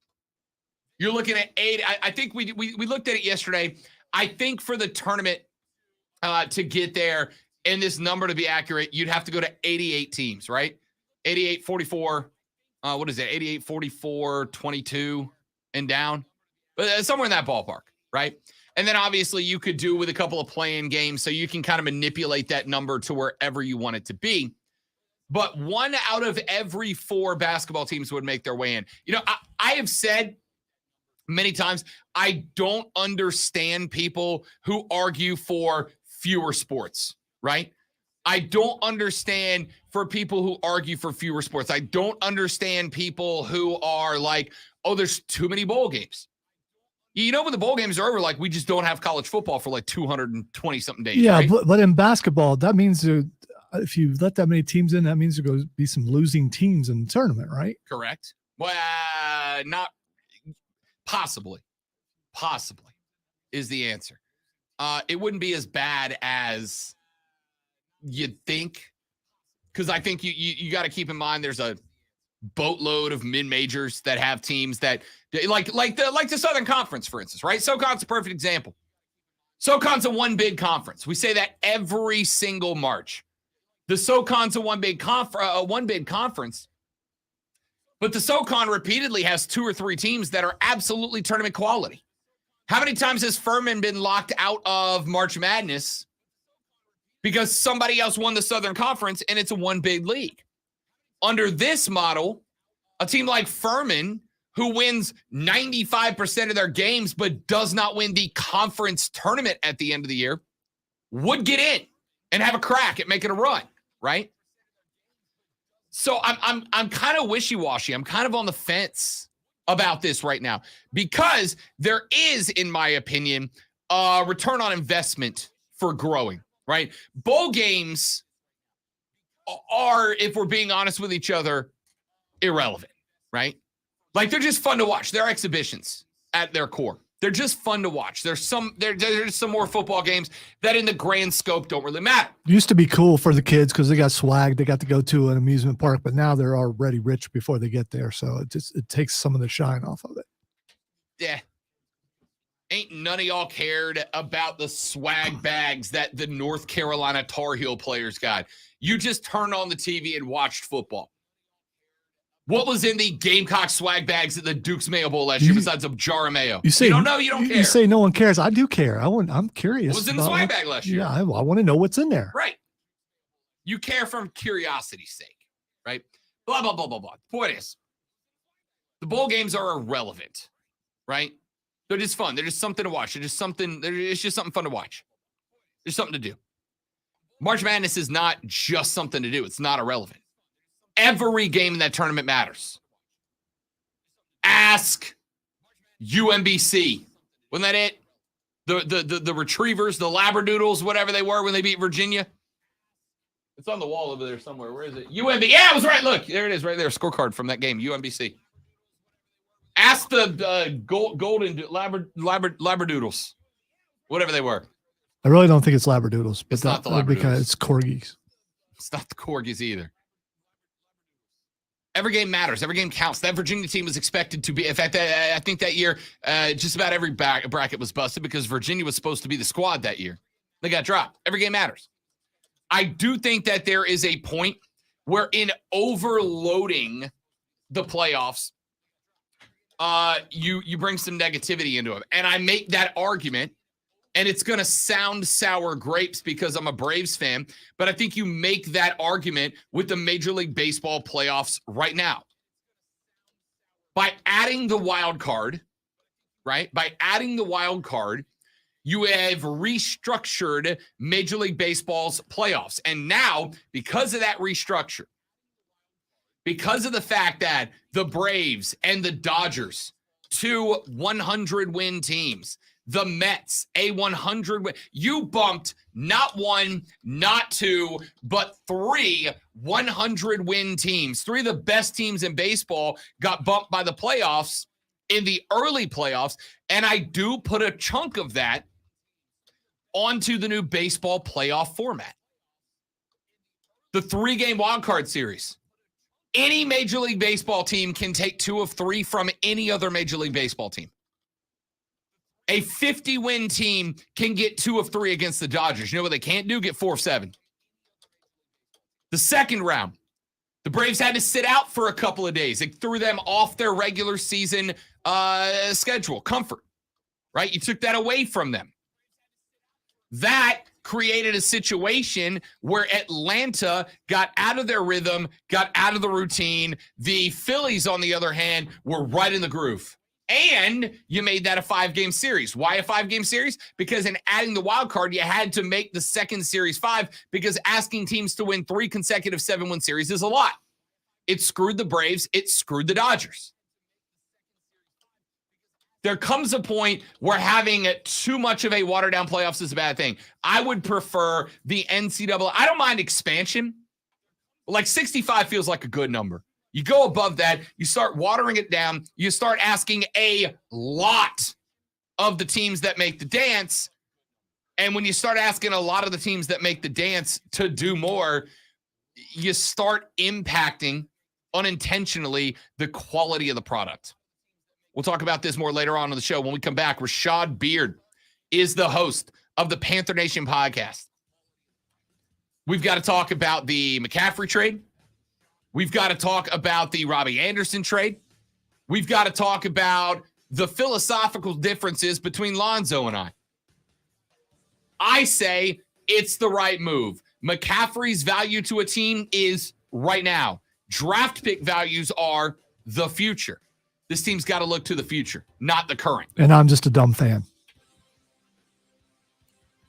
Speaker 1: You're looking at 8. I think we looked at it yesterday. I think for the tournament to get there and this number to be accurate, you'd have to go to 88 teams, right? 88, 44. What is it? 88, 44, 22 and down. But somewhere in that ballpark, right? And then obviously you could do with a couple of play-in games, so you can kind of manipulate that number to wherever you want it to be. but 1 out of every 4 basketball teams would make their way in. You know, I have said many times, I don't understand people who argue for fewer sports, right? I don't understand for people who argue for fewer sports. I don't understand people who are like, oh, there's too many bowl games. You know, when the bowl games are over, like, we just don't have college football for like 220 something days.
Speaker 2: Yeah,
Speaker 1: right?
Speaker 2: but in basketball, that means if you let that many teams in, that means there's going to be some losing teams in the tournament, right?
Speaker 1: Correct. Well, not possibly. Possibly is the answer. It wouldn't be as bad as you'd think, because I think you got to keep in mind there's a boatload of mid-majors that have teams that like the Southern Conference, for instance, right? SoCon's a perfect example. SoCon's a one bid conference. We say that every single March. The SoCon's a one bid conference, but the SoCon repeatedly has 2 or 3 teams that are absolutely tournament quality. How many times has Furman been locked out of March Madness because somebody else won the Southern Conference and it's a one big league? Under this model, a team like Furman, who wins 95% of their games but does not win the conference tournament at the end of the year, would get in and have a crack at making a run, right? So I'm kind of wishy-washy. I'm kind of on the fence about this right now because there is, in my opinion, a return on investment for growing, right? Bowl games are, if we're being honest with each other, irrelevant, right? Like, they're just fun to watch. They're exhibitions at their core. They're just fun to watch. There's some more football games that in the grand scope don't really matter.
Speaker 2: It used to be cool for the kids because they got swag. They got to go to an amusement park, but now they're already rich before they get there. So it takes some of the shine off of it.
Speaker 1: Yeah. Ain't none of y'all cared about the swag bags that the North Carolina Tar Heel players got. You just turned on the TV and watched football. What was in the Gamecock swag bags at the Duke's Mayo Bowl last year besides a jar of mayo?
Speaker 2: You say
Speaker 1: you don't know, you don't care.
Speaker 2: You say no one cares. I do care. I'm curious.
Speaker 1: What was in the swag bag last year?
Speaker 2: Yeah, I want to know what's in there.
Speaker 1: Right. You care from curiosity's sake, right? Blah, blah, blah, blah, blah. The point is, the bowl games are irrelevant, right? They're just fun. They're just something to watch. It's just something fun to watch. There's something to do. March Madness is not just something to do. It's not irrelevant. Every game in that tournament matters. Ask UMBC. Wasn't that it? The Retrievers, the Labradoodles, whatever they were when they beat Virginia. It's on the wall over there somewhere. Where is it? UMB. Yeah, I was right. Look, there it is right there. Scorecard from that game, UMBC. Ask the golden Labradoodles, whatever they were.
Speaker 2: I really don't think it's Labradoodles, but
Speaker 1: It's not the Labradoodles.
Speaker 2: because it's corgis.
Speaker 1: It's not the Corgis either. Every game matters. Every game counts. That Virginia team was expected to be. In fact, I think that year, just about every bracket was busted because Virginia was supposed to be the squad that year. They got dropped. Every game matters. I do think that there is a point where in overloading the playoffs, you bring some negativity into it. And I make that argument, and it's going to sound sour grapes because I'm a Braves fan, but I think you make that argument with the Major League Baseball playoffs right now. By adding the wild card, right? By adding the wild card, you have restructured Major League Baseball's playoffs. And now, because of that restructure, because of the fact that the Braves and the Dodgers, 2 100-win teams, the Mets, a 100-win, you bumped not 1, not 2, but 3 100-win teams. 3 of the best teams in baseball got bumped by the playoffs in the early playoffs, and I do put a chunk of that onto the new baseball playoff format. The 3-game wildcard series. Any Major League Baseball team can take 2 of 3 from any other Major League Baseball team. A 50-win team can get 2 of 3 against the Dodgers. You know what they can't do? Get 4 of 7. The second round, the Braves had to sit out for a couple of days. It threw them off their regular season schedule. Comfort, right? You took that away from them. That created a situation where Atlanta got out of their rhythm, got out of the routine. The Phillies, on the other hand, were right in the groove. And you made that a 5-game series. Why a 5-game series? Because in adding the wild card, you had to make the second series 5 because asking teams to win 3 consecutive 7-win series is a lot. It screwed the Braves. It screwed the Dodgers. There comes a point where having too much of a watered-down playoffs is a bad thing. I would prefer the NCAA. I don't mind expansion. Like 65 feels like a good number. You go above that, you start watering it down, you start asking a lot of the teams that make the dance. And when you start asking a lot of the teams that make the dance to do more, you start impacting unintentionally the quality of the product. We'll talk about this more later on in the show. When we come back, Rashad Beard is the host of the Panther Nation podcast. We've got to talk about the McCaffrey trade. We've got to talk about the Robbie Anderson trade. We've got to talk about the philosophical differences between Lonzo and I. I say it's the right move. McCaffrey's value to a team is right now. Draft pick values are the future. This team's got to look to the future, not the current.
Speaker 2: And I'm just a dumb fan.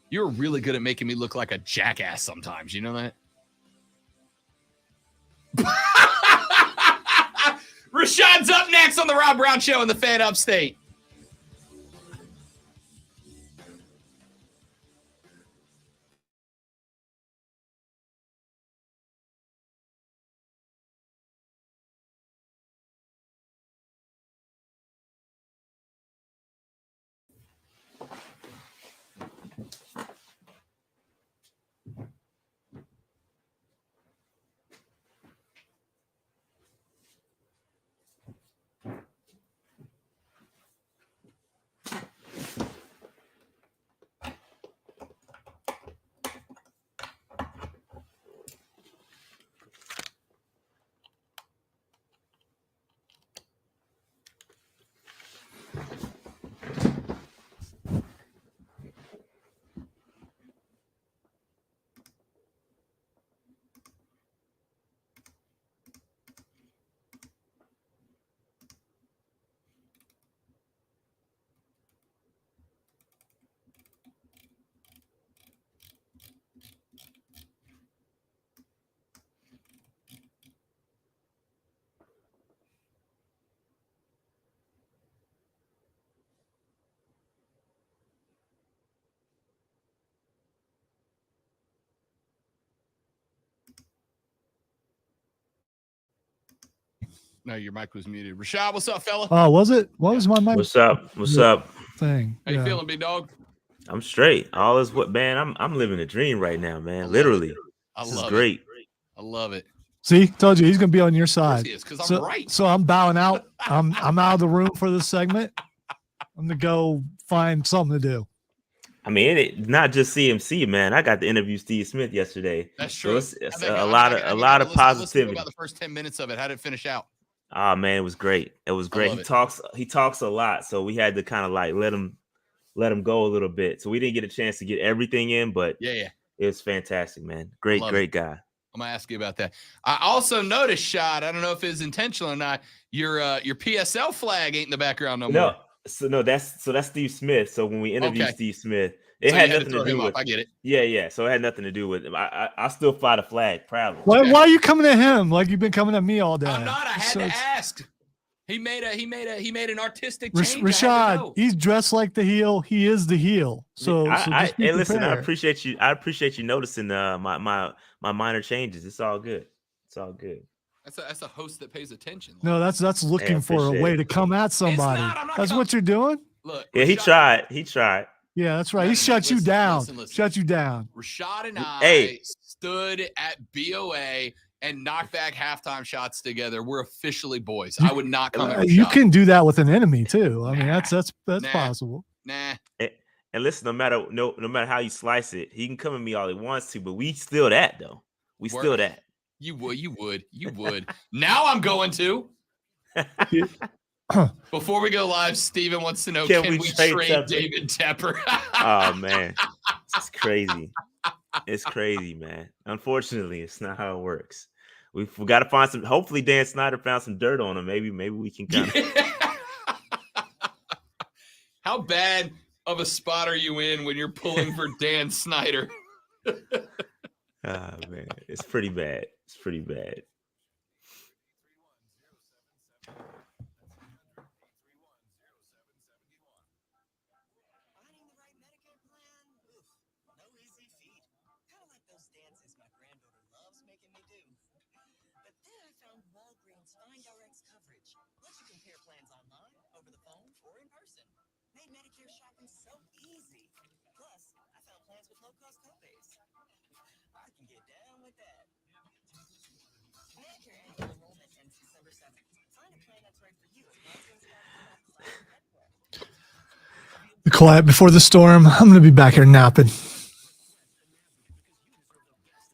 Speaker 1: You're really good at making me look like a jackass sometimes. You know that? Rashad's up next on the Rob Brown Show in the Fan Upstate. No, your mic was muted. Rashad, what's up, fella?
Speaker 2: Oh, was it? What was my mic?
Speaker 7: What's up? What's up?
Speaker 2: Thing?
Speaker 1: How you feeling, big dog?
Speaker 7: I'm straight. All is what, man. I'm living a dream right now, man. Literally, this is great.
Speaker 1: I love it.
Speaker 2: See, told you he's gonna be on your side.
Speaker 1: Because I'm right.
Speaker 2: So I'm bowing out. I'm out of the room for this segment. I'm gonna go find something to do.
Speaker 7: I mean, it's not just CMC, man. I got to interview Steve Smith yesterday.
Speaker 1: That's true.
Speaker 7: So it's a lot of positivity.
Speaker 1: About the first 10 minutes of it, how did it finish out?
Speaker 7: Oh man, it was great. It was great. He talks a lot, so we had to kind of like let him go a little bit. So we didn't get a chance to get everything in, but
Speaker 1: yeah,
Speaker 7: it was fantastic, man. Great guy.
Speaker 1: I'm gonna ask you about that. I also noticed, Shad, I don't know if it's intentional or not, your PSL flag ain't in the background no more.
Speaker 7: No, that's Steve Smith. So when we interviewed Steve Smith, it had nothing to do with.
Speaker 1: I get it.
Speaker 7: Yeah. So it had nothing to do with. I still fly the flag proudly.
Speaker 2: Why are you coming at him like you've been coming at me all day?
Speaker 1: I'm not. I had to ask. He made an artistic change.
Speaker 2: Rashad, he's dressed like the heel. He is the heel. So
Speaker 7: listen, I appreciate you. I appreciate you noticing my minor changes. It's all good. It's all good.
Speaker 1: That's a host that pays attention.
Speaker 2: No, that's looking for a way to come at somebody. That's what you're doing.
Speaker 1: Look,
Speaker 7: yeah,
Speaker 1: Rashad,
Speaker 7: he tried.
Speaker 2: Yeah, that's right. He shut you down. Shut you down.
Speaker 1: Rashad and I stood at BOA and knocked back halftime shots together. We're officially boys. I would not come at Rashad.
Speaker 2: You can do that with an enemy too. I mean, that's possible.
Speaker 1: Nah.
Speaker 7: And listen, no matter how you slice it, he can come at me all he wants to, but we still that though. We still that.
Speaker 1: You would. Now I'm going to. Before we go live, Steven wants to know, can we trade David Tepper?
Speaker 7: Oh man, it's crazy. It's crazy, man. Unfortunately, it's not how it works. We got to find some. Hopefully, Dan Snyder found some dirt on him. Maybe we can kind of.
Speaker 1: How bad of a spot are you in when you're pulling for Dan Snyder?
Speaker 7: Ah, man, it's pretty bad. It's pretty bad.
Speaker 5: Finding the right Medicare plan? Oof, no easy feat. Kind of like those dances my granddaughter loves making me do. But then I found Walgreens Find Rx coverage. Lets you compare plans online, over the phone, or in person. Made Medicare shopping so easy. Plus, I found plans with low-cost copays. I can get down with that. Medicare annual enrollment ends December 7th. Find a plan that's right for you at Walgreens.com/network.
Speaker 2: Be quiet before the storm. I'm going to be back here napping.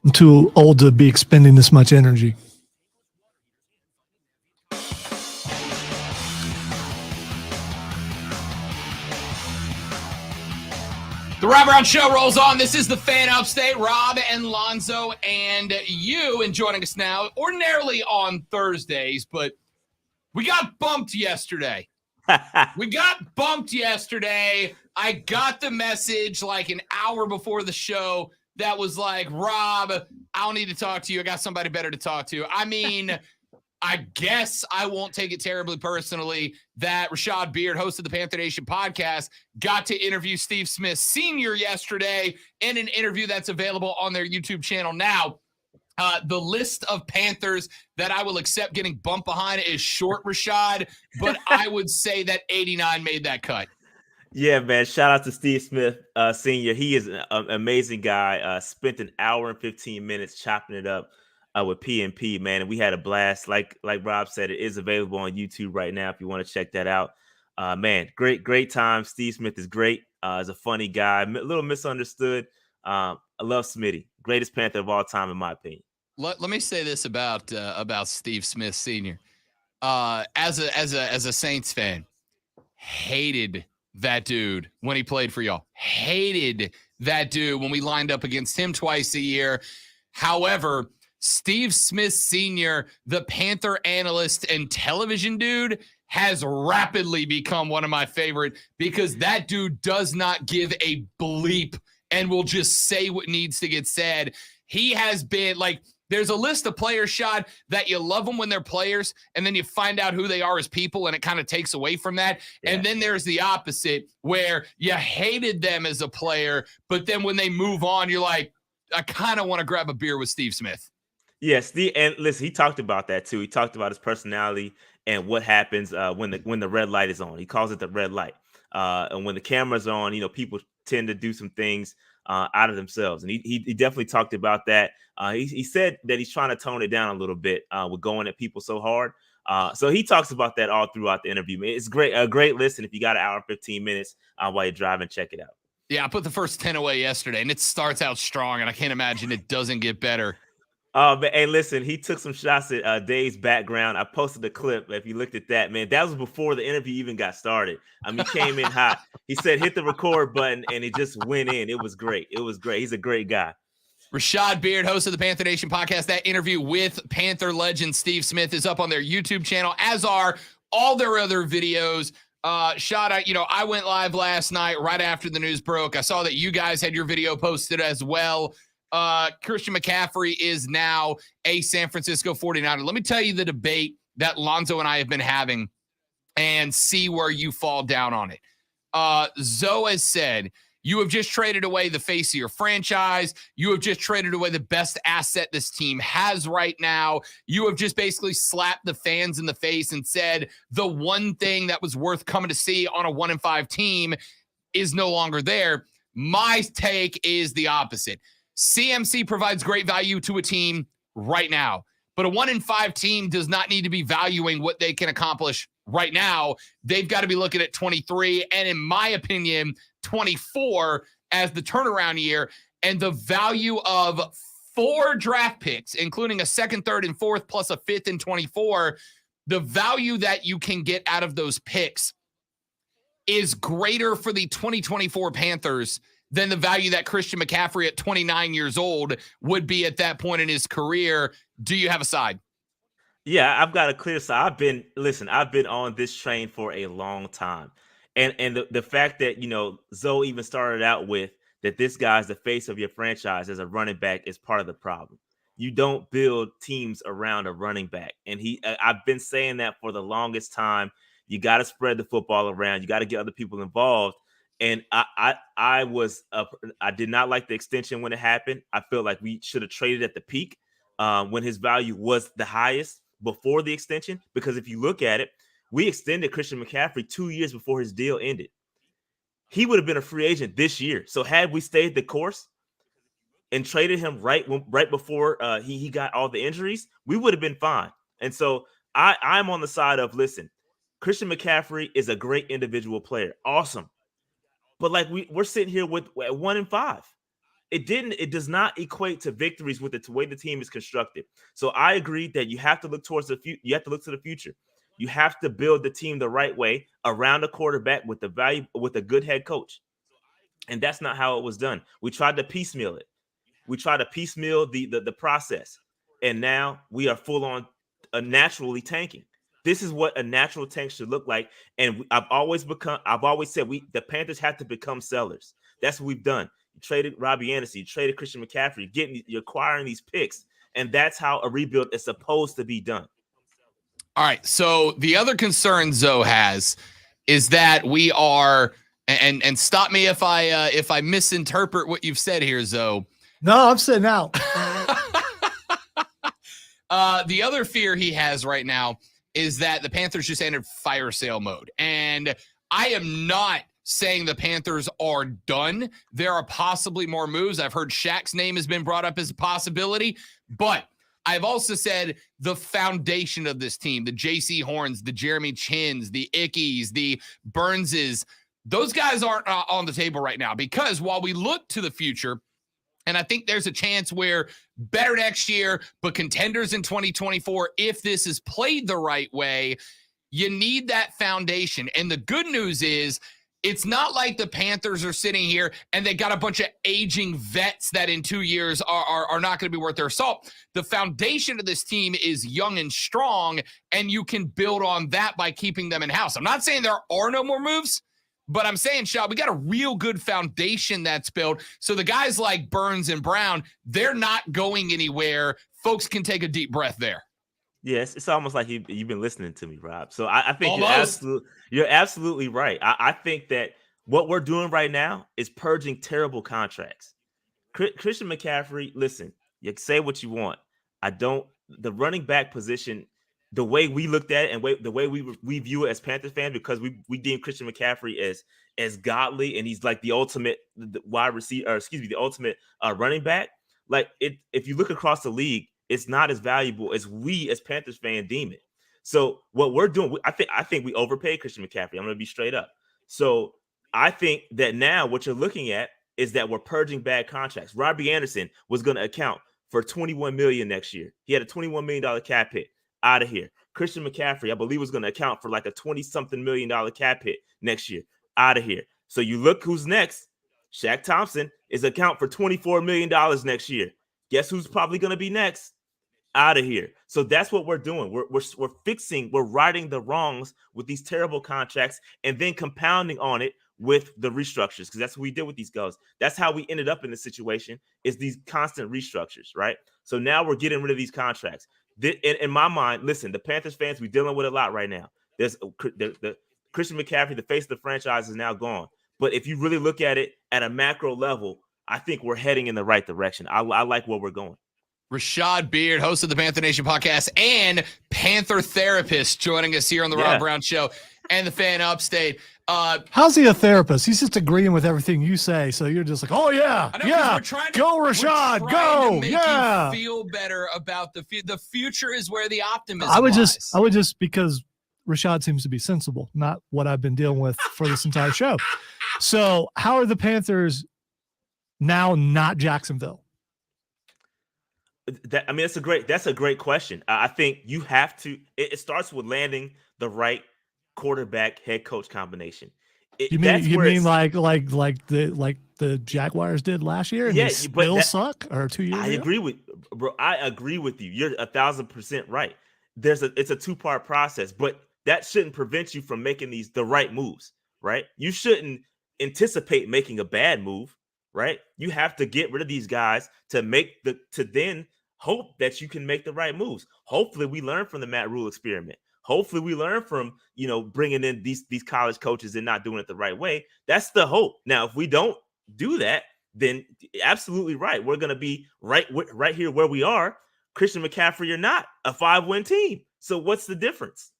Speaker 2: I'm too old to be expending this much energy.
Speaker 1: The Rob Brown Show rolls on. This is the Fan Upstate. Rob and Lonzo and you, and joining us now, ordinarily on Thursdays, but we got bumped yesterday. I got the message like an hour before the show that was like, Rob, I don't need to talk to you. I got somebody better to talk to. I mean, I guess I won't take it terribly personally that Rashad Beard, host of the Panther Nation podcast, got to interview Steve Smith Sr. yesterday in an interview that's available on their YouTube channel now. The list of Panthers that I will accept getting bumped behind is short, Rashad, but I would say that 89 made that cut.
Speaker 7: Yeah, man. Shout out to Steve Smith Sr. He is an amazing guy. Spent an hour and 15 minutes chopping it up with PNP, man. And we had a blast. Like Rob said, it is available on YouTube right now if you want to check that out. Man, great time. Steve Smith is great. Is a funny guy, a little misunderstood. I love Smitty. Greatest Panther of all time, in my opinion.
Speaker 1: Let me say this about Steve Smith Sr. As a Saints fan, hated that dude when he played for y'all. Hated that dude when we lined up against him twice a year. However, Steve Smith Sr., the Panther analyst and television dude, has rapidly become one of my favorite because that dude does not give a bleep and will just say what needs to get said. He has been like, there's a list of players, Shad, that you love them when they're players, and then you find out who they are as people, and it kind of takes away from that. Yeah. And then there's the opposite, where you hated them as a player, but then when they move on, you're like, I kind of want to grab a beer with Steve Smith.
Speaker 7: Yes, and listen, he talked about that too. He talked about his personality and what happens when the red light is on. He calls it the red light. And when the camera's on, people tend to do some things out of themselves. And he definitely talked about that. He said that he's trying to tone it down a little bit with going at people so hard. So he talks about that all throughout the interview. It's great, a great listen. If you got an hour and 15 minutes while you're driving, check it out.
Speaker 1: Yeah, I put the first 10 away yesterday, and it starts out strong, and I can't imagine it doesn't get better.
Speaker 7: But hey, listen, he took some shots at Dave's background. I posted the clip. If you looked at that, man, that was before the interview even got started. I mean, he came in hot. He said, hit the record button, and it just went in. It was great. It was great. He's a great guy. Rashad
Speaker 1: Beard, host of the Panther Nation podcast. That interview with Panther legend Steve Smith is up on their YouTube channel, as are all their other videos. I went live last night right after the news broke. I saw that you guys had your video posted as well. Christian McCaffrey is now a San Francisco 49er. Let me tell you the debate that Lonzo and I have been having and see where you fall down on it. Zoe said, you have just traded away the face of your franchise. You have just traded away the best asset this team has right now. You have just basically slapped the fans in the face and said the one thing that was worth coming to see on a 1-5 team is no longer there. My take is the opposite. CMC provides great value to a team right now, but a 1-5 team does not need to be valuing what they can accomplish right now. They've got to be looking at 23, and in my opinion, 24 as the turnaround year, and the value of 4 draft picks, including a 2nd, 3rd, and 4th, plus a 5th in 24. The value that you can get out of those picks is greater for the 2024 Panthers than the value that Christian McCaffrey at 29 years old would be at that point in his career. Do you have a side?
Speaker 7: Yeah, I've got a clear side. I've been on this train for a long time. And the fact that, Zoe even started out with that this guy's the face of your franchise as a running back is part of the problem. You don't build teams around a running back. And I've been saying that for the longest time. You got to spread the football around. You got to get other people involved. And I did not like the extension when it happened. I feel like we should have traded at the peak when his value was the highest before the extension. Because if you look at it, we extended Christian McCaffrey 2 years before his deal ended. He would have been a free agent this year. So had we stayed the course and traded him right before he got all the injuries, we would have been fine. And so I'm on the side of, listen, Christian McCaffrey is a great individual player. Awesome. But like we're sitting here with 1-5. It does not equate to victories with the way the team is constructed. So I agree that you have to look towards the future. You have to look to the future. You have to build the team the right way around a quarterback with a good head coach. And that's not how it was done. We tried to piecemeal it. We tried to piecemeal the process. And now we are full on naturally tanking. This is what a natural tank should look like. And I've always said the Panthers have to become sellers. That's what we've done. You traded Robbie Anderson, you traded Christian McCaffrey, you're acquiring these picks. And that's how a rebuild is supposed to be done.
Speaker 1: All right. So the other concern Zoe has is that we are, and stop me if I misinterpret what you've said here, Zoe.
Speaker 2: No, I'm sitting out.
Speaker 1: The other fear he has right now is that the Panthers just entered fire sale mode. And I am not saying the Panthers are done. There are possibly more moves. I've heard Shaq's name has been brought up as a possibility, but I've also said the foundation of this team, the J.C. Horns, the Jeremy Chins, the Ickeys, the Burnses, those guys aren't on the table right now, because while we look to the future, and I think there's a chance we're better next year, but contenders in 2024, if this is played the right way, you need that foundation. And the good news is, it's not like the Panthers are sitting here and they got a bunch of aging vets that in 2 years are not going to be worth their salt. The foundation of this team is young and strong, and you can build on that by keeping them in-house. I'm not saying there are no more moves, but I'm saying, Shaw, we got a real good foundation that's built. So the guys like Burns and Brown, they're not going anywhere. Folks can take a deep breath there.
Speaker 7: Yes, it's almost like you've been listening to me, Rob. So I think
Speaker 1: Almost.
Speaker 7: you're absolutely right. I think that what we're doing right now is purging terrible contracts. Christian McCaffrey, listen, you say what you want. The running back position, the way we looked at it and the way we view it as Panthers fans, because we deem Christian McCaffrey as godly, and he's like the ultimate wide receiver, or excuse me, the ultimate running back. Like if you look across the league, it's not as valuable as we as Panthers fans deem it. So what we're doing, I think we overpaid Christian McCaffrey. I'm going to be straight up. So I think that now what you're looking at is that we're purging bad contracts. Robbie Anderson was going to account for $21 million next year. He had a $21 million cap hit. Out of here. Christian McCaffrey, I believe, was going to account for like a $20-something million cap hit next year. Out of here. So you look who's next. Shaq Thompson is account for $24 million next year. Guess who's probably going to be next? Out of here. So that's what we're doing. We're righting the wrongs with these terrible contracts and then compounding on it with the restructures, because that's what we did with these guys. That's how we ended up in this situation, is these constant restructures, right? So now we're getting rid of these contracts. In my mind, listen, the Panthers fans, we're dealing with a lot right now. There's the Christian McCaffrey, the face of the franchise, is now gone. But if you really look at it at a macro level, I think we're heading in the right direction. I like where we're going.
Speaker 1: Rashad Beard, host of the Panther Nation podcast and Panther therapist, joining us here on the Rob Brown Show and the Fan Upstate.
Speaker 2: How's he a therapist? He's just agreeing with everything you say, so you're just like, oh yeah, go Rashad, go,
Speaker 1: you feel better about the future is where the optimism
Speaker 2: I would
Speaker 1: lies.
Speaker 2: just because Rashad seems to be sensible, not what I've been dealing with for this entire show. So how are the Panthers now not Jacksonville?
Speaker 7: That's a great question. I think you have to. It starts with landing the right quarterback head coach combination.
Speaker 2: You mean like the Jaguars did last year, and
Speaker 7: Yeah,
Speaker 2: they still suck, or 2 years ago?
Speaker 7: I agree with you. You're 1,000% right. It's a two-part process, but that shouldn't prevent you from making the right moves, right? You shouldn't anticipate making a bad move, right? You have to get rid of these guys to then hope that you can make the right moves. Hopefully, we learn from the Matt Rule experiment. Hopefully, we learn from bringing in these college coaches and not doing it the right way. That's the hope. Now, if we don't do that, then absolutely right. We're going to be right here where we are. Christian McCaffrey or not, a 5-win team. So what's the difference?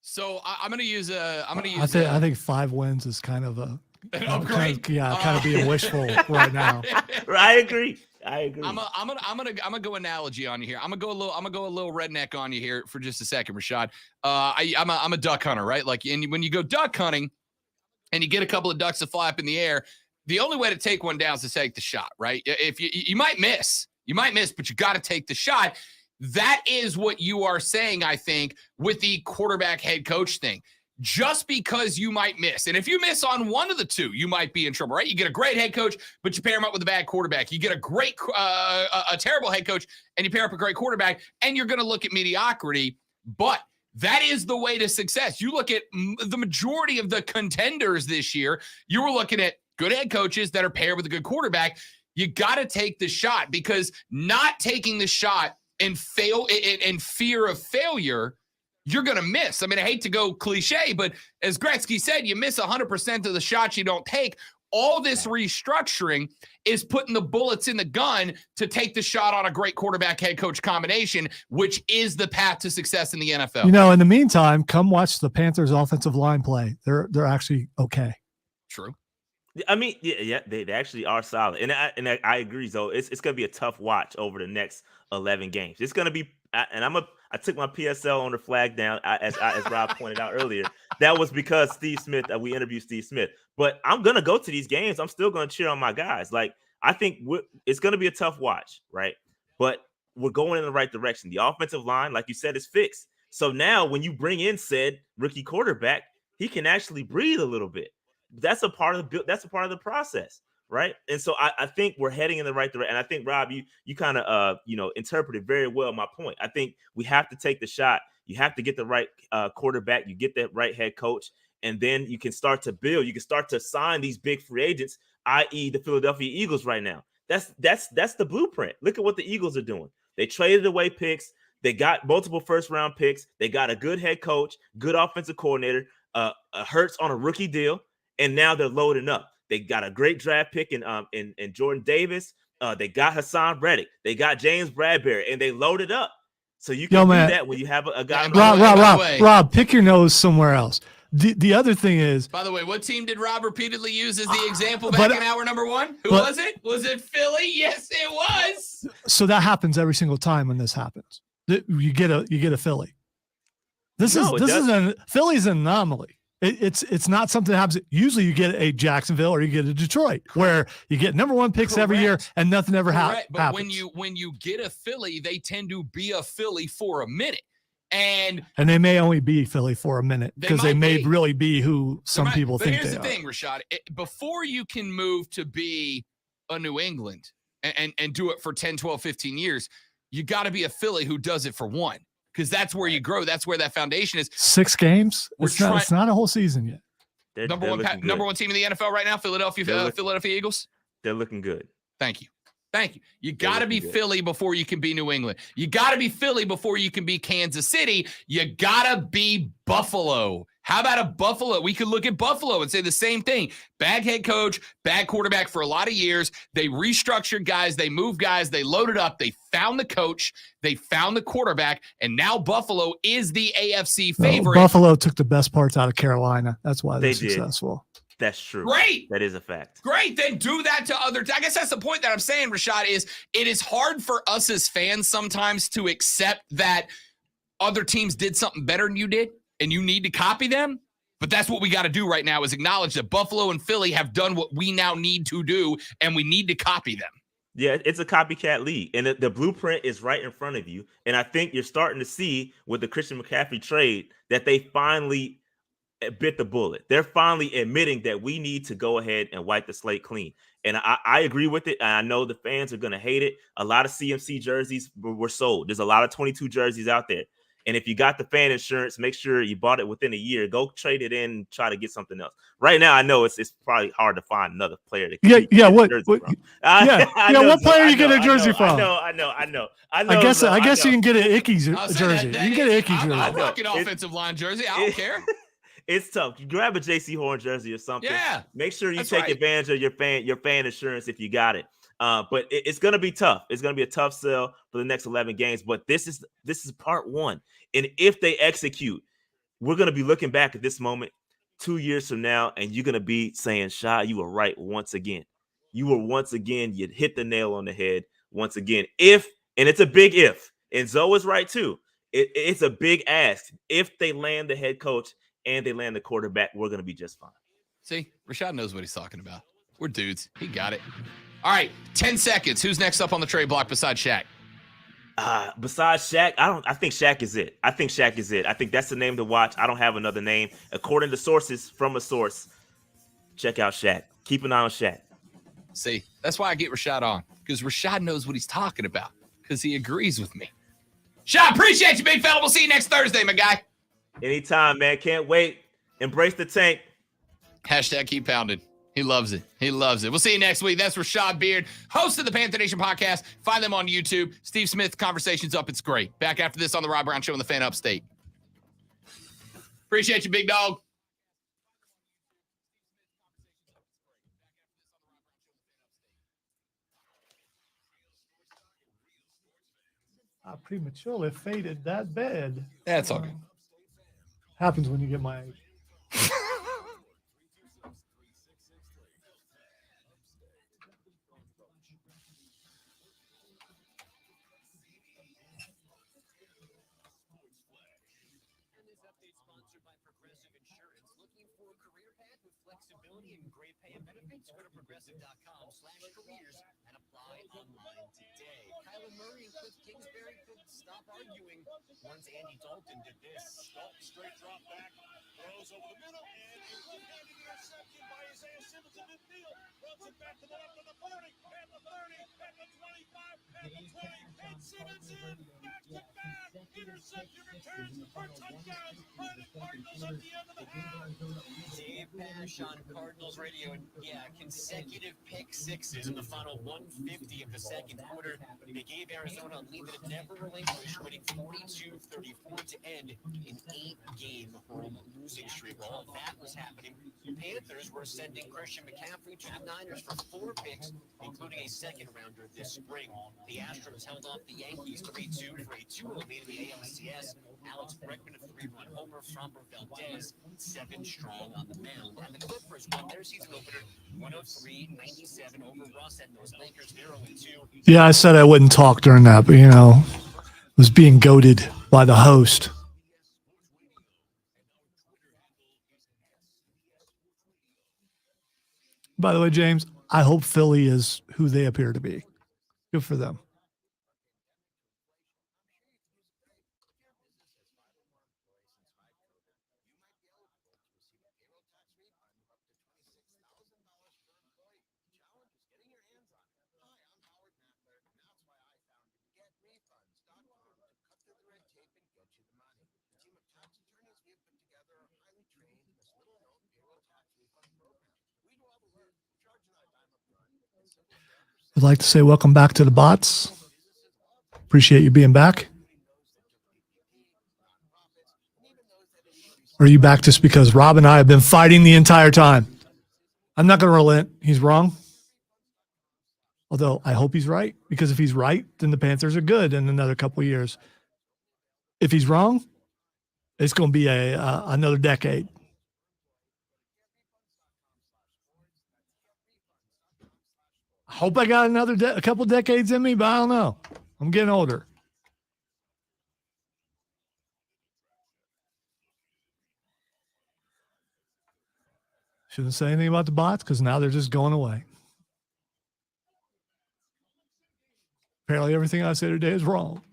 Speaker 1: So I'm going to use
Speaker 2: I think 5 wins is kind of a
Speaker 1: upgrade.
Speaker 2: Kind of being wishful right now.
Speaker 7: I agree. I'm
Speaker 1: gonna go analogy on you here. I'm gonna go a little redneck on you here for just a second, Rashad. I'm a duck hunter, right? Like, and when you go duck hunting and you get a couple of ducks to fly up in the air, the only way to take one down is to take the shot, right? If you might miss, but you got to take the shot. That is what you are saying, I think, with the quarterback head coach thing. Just because you might miss. And if you miss on one of the two, you might be in trouble, right? You get a great head coach, but you pair him up with a bad quarterback. You get a terrible head coach, and you pair up a great quarterback, and you're going to look at mediocrity. But that is the way to success. You look at the majority of the contenders this year, you were looking at good head coaches that are paired with a good quarterback. You got to take the shot, because not taking the shot and fear of failure, you're going to miss. I mean, I hate to go cliche, but as Gretzky said, you miss 100% of the shots you don't take. All this restructuring is putting the bullets in the gun to take the shot on a great quarterback head coach combination, which is the path to success in the NFL.
Speaker 2: In the meantime, come watch the Panthers offensive line play. They're actually okay.
Speaker 1: True.
Speaker 7: I mean, yeah, they actually are solid, and I agree. So it's going to be a tough watch over the next 11 games. It's going to be, and I took my PSL on the flag down, as Rob pointed out earlier. That was because Steve Smith, we interviewed Steve Smith. But I'm going to go to these games. I'm still going to cheer on my guys. Like, I think it's going to be a tough watch, right? But we're going in the right direction. The offensive line, like you said, is fixed. So now when you bring in said rookie quarterback, he can actually breathe a little bit. That's a part of the process, right? And so I think we're heading in the right direction. And I think, Rob, you kind of interpreted very well my point. I think we have to take the shot. You have to get the right quarterback. You get that right head coach, and then you can start to build. You can start to sign these big free agents, i.e. the Philadelphia Eagles right now. That's the blueprint. Look at what the Eagles are doing. They traded away picks. They got multiple first-round picks. They got a good head coach, good offensive coordinator, Hurts on a rookie deal, and now they're loading up. They got a great draft pick in Jordan Davis. They got Hassan Reddick. They got James Bradbury, and they loaded up. So you can do that when you have a guy.
Speaker 2: Rob, pick your nose somewhere else. The other thing is,
Speaker 1: by the way, what team did Rob repeatedly use as the example back in hour number 1? Who was it? Was it Philly? Yes, it was.
Speaker 2: So that happens every single time when this happens. You get a Philly. Philly's an anomaly. It's not something that happens. Usually you get a Jacksonville or you get a Detroit, where you get number 1 picks every year and nothing ever happens.
Speaker 1: But when you get a Philly, they tend to be a Philly for a minute. And
Speaker 2: they may only be Philly for a minute, because they may really be who some people think they are.
Speaker 1: But here's the thing, Rashad. Before you can move to be a New England and do it for 10, 12, 15 years, you got to be a Philly who does it for 1. Because that's where you grow. That's where that foundation is.
Speaker 2: 6 games? It's not a whole season yet.
Speaker 1: Number one team in the NFL right now, Philadelphia Eagles.
Speaker 7: They're looking good.
Speaker 1: Thank you. You got to be Philly before you can be New England. You got to be Philly before you can be Kansas City. You got to be Buffalo. How about a Buffalo? We could look at Buffalo and say the same thing. Bad head coach, bad quarterback for a lot of years. They restructured guys. They moved guys. They loaded up. They found the coach. They found the quarterback. And now Buffalo is the AFC favorite.
Speaker 2: Buffalo took the best parts out of Carolina. That's why they're successful.
Speaker 7: That's true.
Speaker 1: Great.
Speaker 7: That is a fact.
Speaker 1: Great. Then do that to other. I guess that's the point that I'm saying, Rashad, is it is hard for us as fans sometimes to accept that other teams did something better than you did, and you need to copy them. But that's what we got to do right now, is acknowledge that Buffalo and Philly have done what we now need to do, and we need to copy them.
Speaker 7: Yeah, it's a copycat league, and the blueprint is right in front of you. And I think you're starting to see with the Christian McCaffrey trade that they finally bit the bullet. They're finally admitting that we need to go ahead and wipe the slate clean. And I agree with it. And I know the fans are going to hate it. A lot of CMC jerseys were sold. There's a lot of 22 jerseys out there. And if you got the fan insurance, make sure you bought it within a year. Go trade it in and try to get something else. Right now, I know it's probably hard to find another player to
Speaker 2: What
Speaker 7: what
Speaker 2: player you get a jersey from?
Speaker 7: I know.
Speaker 2: I guess you can get an Icky jersey. You can get an Icky jersey.
Speaker 1: I'll rock an offensive line jersey. I don't care.
Speaker 7: It's tough. You grab a JC Horn jersey or something.
Speaker 1: Yeah.
Speaker 7: Make sure you take advantage of your fan insurance if you got it. But it's going to be tough. It's going to be a tough sell for the next 11 games. But this is part one. And if they execute, we're going to be looking back at this moment 2 years from now, and you're going to be saying, Shah, you were right once again. You hit the nail on the head once again. And it's a big if, and Zoe is right too. It's a big ask. If they land the head coach and they land the quarterback, we're going to be just fine.
Speaker 1: See, Rashad knows what he's talking about. We're dudes. He got it. All right, 10 seconds. Who's next up on the trade block besides Shaq?
Speaker 7: Besides Shaq, I think Shaq is it. I think that's the name to watch. I don't have another name. According to sources from a source, check out Shaq. Keep an eye on Shaq.
Speaker 1: See, that's why I get Rashad on, because Rashad knows what he's talking about, because he agrees with me. Shaq, appreciate you, big fella. We'll see you next Thursday, my guy.
Speaker 7: Anytime, man. Can't wait. Embrace the tank.
Speaker 1: Hashtag keep pounding. He loves it. We'll see you next week. That's Rashad Beard, host of the Panther Nation podcast. Find them on YouTube. Steve Smith Conversations up. It's great. Back after this on the Rob Brown Show on the Fan Upstate. Appreciate you, big dog.
Speaker 2: I prematurely faded that bed.
Speaker 1: That's all good.
Speaker 2: Happens when you get my age.
Speaker 8: Flexibility and great pay and benefits. Go to progressive.com/careers and apply online today. Kyler Murray and Cliff Kingsbury could stop arguing once Andy Dalton did this. Dalton straight drop back, throws over the middle, and a one-handed interception by Isaiah Simmons in midfield. Runs it back to the left of the 40, and the 30, and the 25, and the 20, and Simmons in back-to-back interception returns for touchdowns by the Cardinals at the end of the half. Dave Pash on Cardinals radio, and consecutive pick sixes in the final 150 of the second quarter. They gave Arizona a lead that had never relinquished, winning 42-34 to end an 8-game home losing streak. While all that was happening, the Panthers were sending Christian McCaffrey to the Niners for 4 picks, including a second-rounder this spring. The Astros held off the Yankees 3-2 for a 2-0 lead in the ALCS. Alex Bregman, a 3-run homer. Framber Valdez, 7 strong on the mound. And the Clippers won their season opener 103-97 over Russ and those Lakers 0-2.
Speaker 2: Yeah, I said I wouldn't talk during that, but was being goaded by the host. By the way, James, I hope Philly is who they appear to be. Good for them. I'd like to say welcome back to the bots. Appreciate you being back. Or are you back just because Rob and I have been fighting the entire time? I'm not going to relent. He's wrong. Although I hope he's right, because if he's right, then the Panthers are good in another couple of years. If he's wrong, it's going to be another decade. I hope I got a couple decades in me, but I don't know. I'm getting older. Shouldn't say anything about the bots because now they're just going away. Apparently everything I said today is wrong.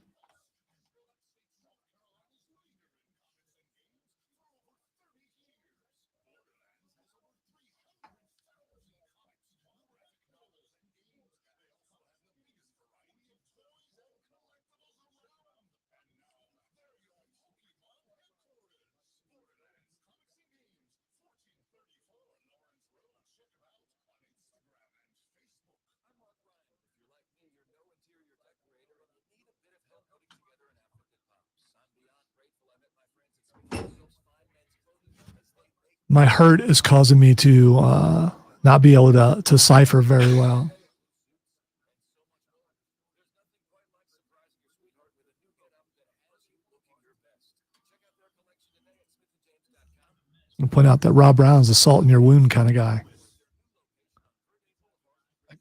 Speaker 2: My hurt is causing me to not be able to cipher very well. I'm point out that Rob Brown's a salt in your wound kind of guy.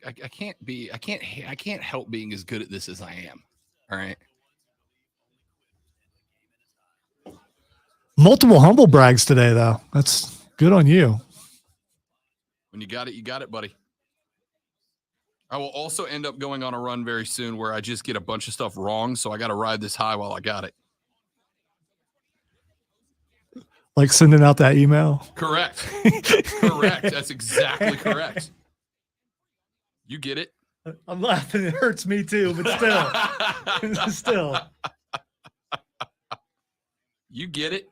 Speaker 1: I can't help being as good at this as I am. All right.
Speaker 2: Multiple humble brags today, though. That's good on you.
Speaker 1: When you got it, buddy. I will also end up going on a run very soon where I just get a bunch of stuff wrong, so I got to ride this high while I got it.
Speaker 2: Like sending out that email?
Speaker 1: Correct. Correct. That's exactly correct. You get it?
Speaker 2: I'm laughing. It hurts me too, but still. Still.
Speaker 1: You get it?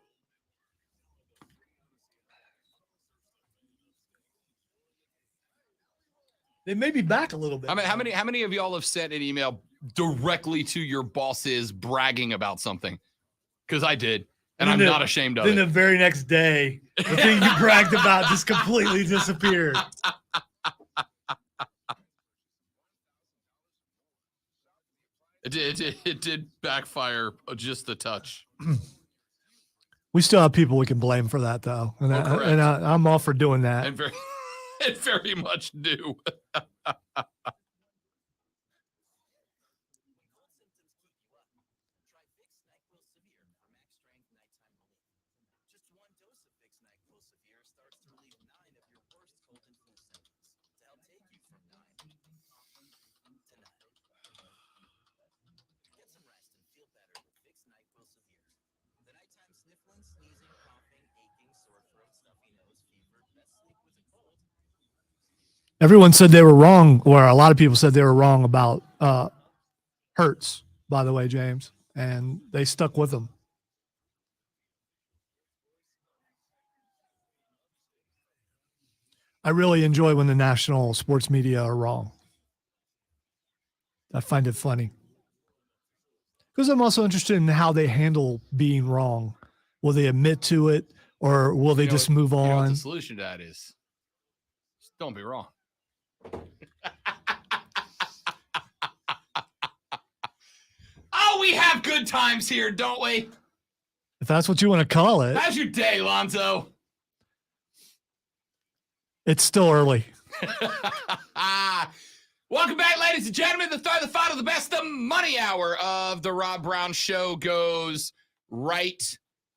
Speaker 2: They may be back a little bit.
Speaker 1: I mean, how many of y'all have sent an email directly to your bosses bragging about something? Because I did. And I'm not ashamed of it.
Speaker 2: Then the very next day, the thing you bragged about just completely disappeared.
Speaker 1: It did backfire just a touch.
Speaker 2: We still have people we can blame for that, though. And, I'm all for doing that.
Speaker 1: And very much do.
Speaker 2: Everyone said they were wrong, or a lot of people said they were wrong about Hurts, by the way, James, and they stuck with them. I really enjoy when the national sports media are wrong. I find it funny. Because I'm also interested in how they handle being wrong. Will they admit to it, or will they just move on?
Speaker 1: You know what the solution to that is? Just don't be wrong. Oh, we have good times here, don't we?
Speaker 2: If that's what you want to call it.
Speaker 1: How's your day, Lonzo?
Speaker 2: It's still early.
Speaker 1: Welcome back, ladies and gentlemen. The third, the final, the best, the money hour of the Rob Brown Show goes right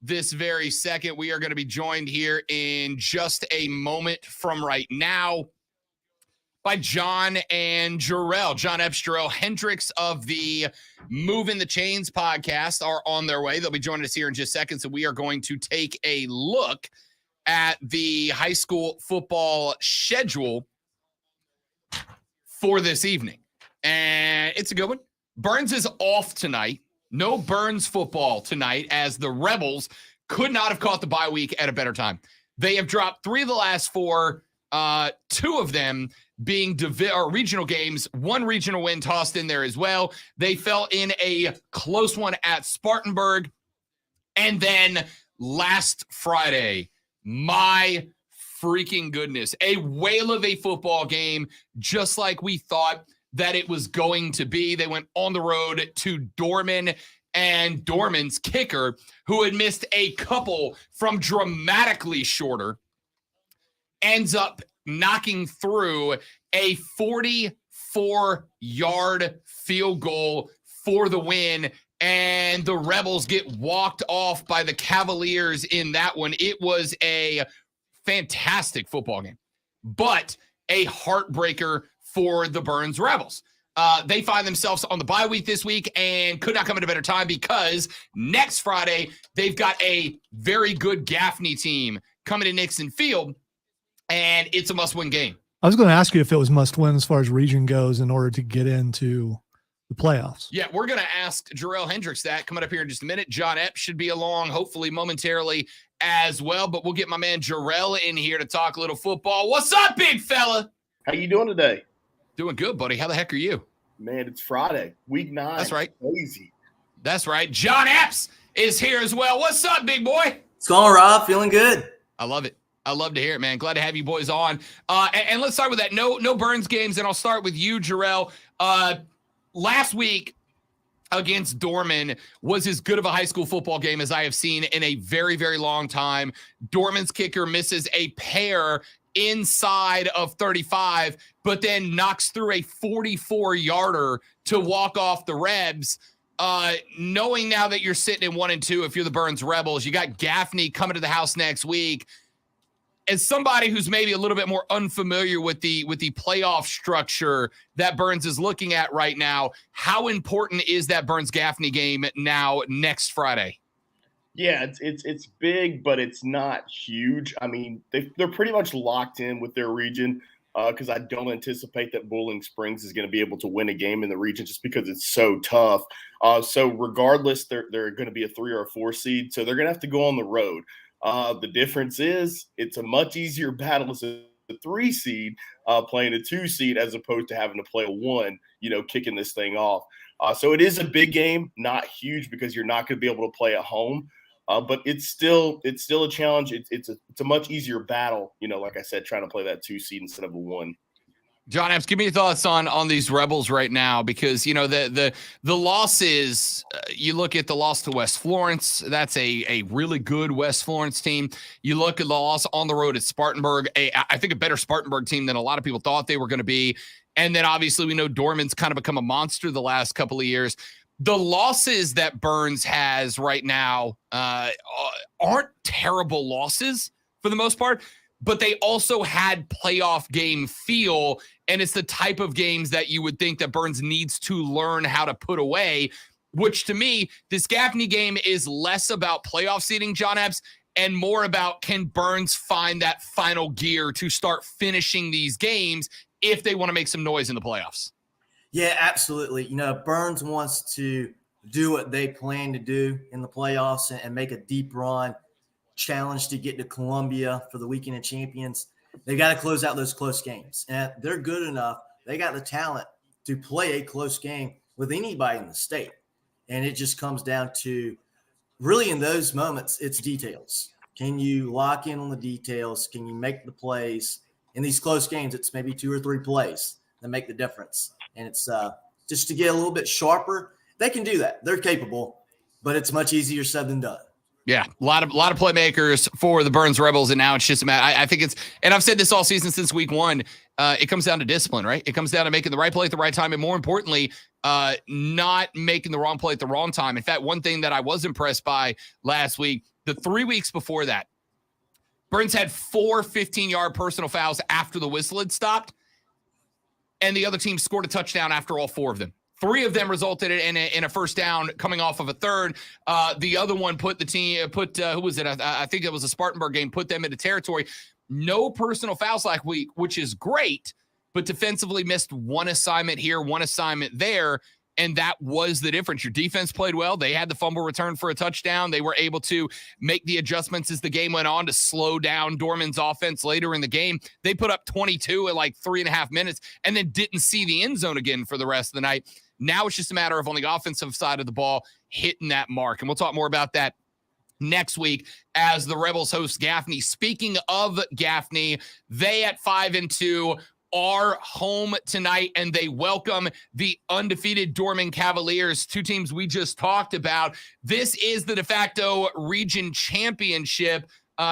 Speaker 1: this very second. We are going to be joined here in just a moment from right now by John and Jarrell. John Epps, Jarrell Hendricks of the Moving the Chains podcast are on their way. They'll be joining us here in just seconds, and we are going to take a look at the high school football schedule for this evening. And it's a good one. Burns is off tonight. No Burns football tonight, as the Rebels could not have caught the bye week at a better time. They have dropped 3 of the last 4, 2 of them being regional games, 1 regional win tossed in there as well. They fell in a close one at Spartanburg. And then last Friday, my freaking goodness, a whale of a football game, just like we thought that it was going to be. They went on the road to Dorman, and Dorman's kicker, who had missed a couple from dramatically shorter, ends up knocking through a 44-yard field goal for the win, and the Rebels get walked off by the Cavaliers in that one. It was a fantastic football game, but a heartbreaker for the Burns Rebels. They find themselves on the bye week this week and could not come at a better time, because next Friday, they've got a very good Gaffney team coming to Nixon Field, and it's a must-win game.
Speaker 2: I was going to ask you if it was must-win as far as region goes in order to get into the playoffs.
Speaker 1: Yeah, we're going to ask Jarrell Hendricks that coming up here in just a minute. John Epps should be along, hopefully momentarily as well, but we'll get my man Jarrell in here to talk a little football. What's up, big fella?
Speaker 9: How you doing today?
Speaker 1: Doing good, buddy. How the heck are you?
Speaker 9: Man, it's Friday, week 9.
Speaker 1: That's right.
Speaker 9: Crazy.
Speaker 1: That's right. John Epps is here as well. What's up, big boy?
Speaker 10: What's going on, Rob? Feeling good.
Speaker 1: I love it. I love to hear it, man. Glad to have you boys on. And let's start with that. No Burns games, and I'll start with you, Jarrell. Last week against Dorman was as good of a high school football game as I have seen in a very, very long time. Dorman's kicker misses a pair inside of 35, but then knocks through a 44-yarder to walk off the Rebs. Knowing now that you're sitting in 1-2, if you're the Burns Rebels, you got Gaffney coming to the house next week. As somebody who's maybe a little bit more unfamiliar with the playoff structure that Burns is looking at right now, how important is that Burns Gaffney game now next Friday?
Speaker 9: Yeah, it's big, but it's not huge. I mean, they're pretty much locked in with their region because I don't anticipate that Bowling Springs is going to be able to win a game in the region just because it's so tough. So regardless, they're going to be a 3 or a 4 seed, so they're going to have to go on the road. The difference is it's a much easier battle as a 3 seed playing a 2 seed as opposed to having to play a 1, kicking this thing off. So it is a big game, not huge because you're not going to be able to play at home. But it's still a challenge. It's a much easier battle, like I said, trying to play that 2 seed instead of a 1.
Speaker 1: John Epps, give me your thoughts on these Rebels right now, because the losses. You look at the loss to West Florence. That's a really good West Florence team. You look at the loss on the road at Spartanburg. I think a better Spartanburg team than a lot of people thought they were going to be. And then obviously we know Dorman's kind of become a monster the last couple of years. The losses that Burns has right now aren't terrible losses for the most part, but they also had playoff game feel, and it's the type of games that you would think that Burns needs to learn how to put away, which to me, this Gaffney game is less about playoff seeding, John Epps, and more about can Burns find that final gear to start finishing these games if they want to make some noise in the playoffs.
Speaker 10: Yeah, absolutely. Burns wants to do what they plan to do in the playoffs and make a deep run, challenge to get to Columbia for the Weekend of Champions. They got to close out those close games. And they're good enough. They got the talent to play a close game with anybody in the state. And it just comes down to really in those moments, it's details. Can you lock in on the details? Can you make the plays? In these close games, it's maybe 2 or 3 plays that make the difference. And it's just to get a little bit sharper. They can do that. They're capable, but it's much easier said than done.
Speaker 1: Yeah, a lot of playmakers for the Burns Rebels, and now it's just a matter. I think it's, and I've said this all season since week 1. It comes down to discipline, right? It comes down to making the right play at the right time, and more importantly, not making the wrong play at the wrong time. In fact, one thing that I was impressed by last week, the 3 weeks before that, Burns had 4 15-yard personal fouls after the whistle had stopped, and the other team scored a touchdown after all 4 of them. 3 of them resulted in a first down coming off of a third. The other one put the team, who was it? I think it was a Spartanburg game, put them into territory. No personal fouls last week, which is great, but defensively missed 1 assignment here, 1 assignment there, and that was the difference. Your defense played well. They had the fumble return for a touchdown. They were able to make the adjustments as the game went on to slow down Dorman's offense later in the game. They put up 22 at like 3.5 minutes and then didn't see the end zone again for the rest of the night. Now it's just a matter of on the offensive side of the ball hitting that mark. And we'll talk more about that next week as the Rebels host Gaffney. Speaking of Gaffney, they at 5-2 are home tonight, and they welcome the undefeated Dorman Cavaliers, 2 teams we just talked about. This is the de facto region championship.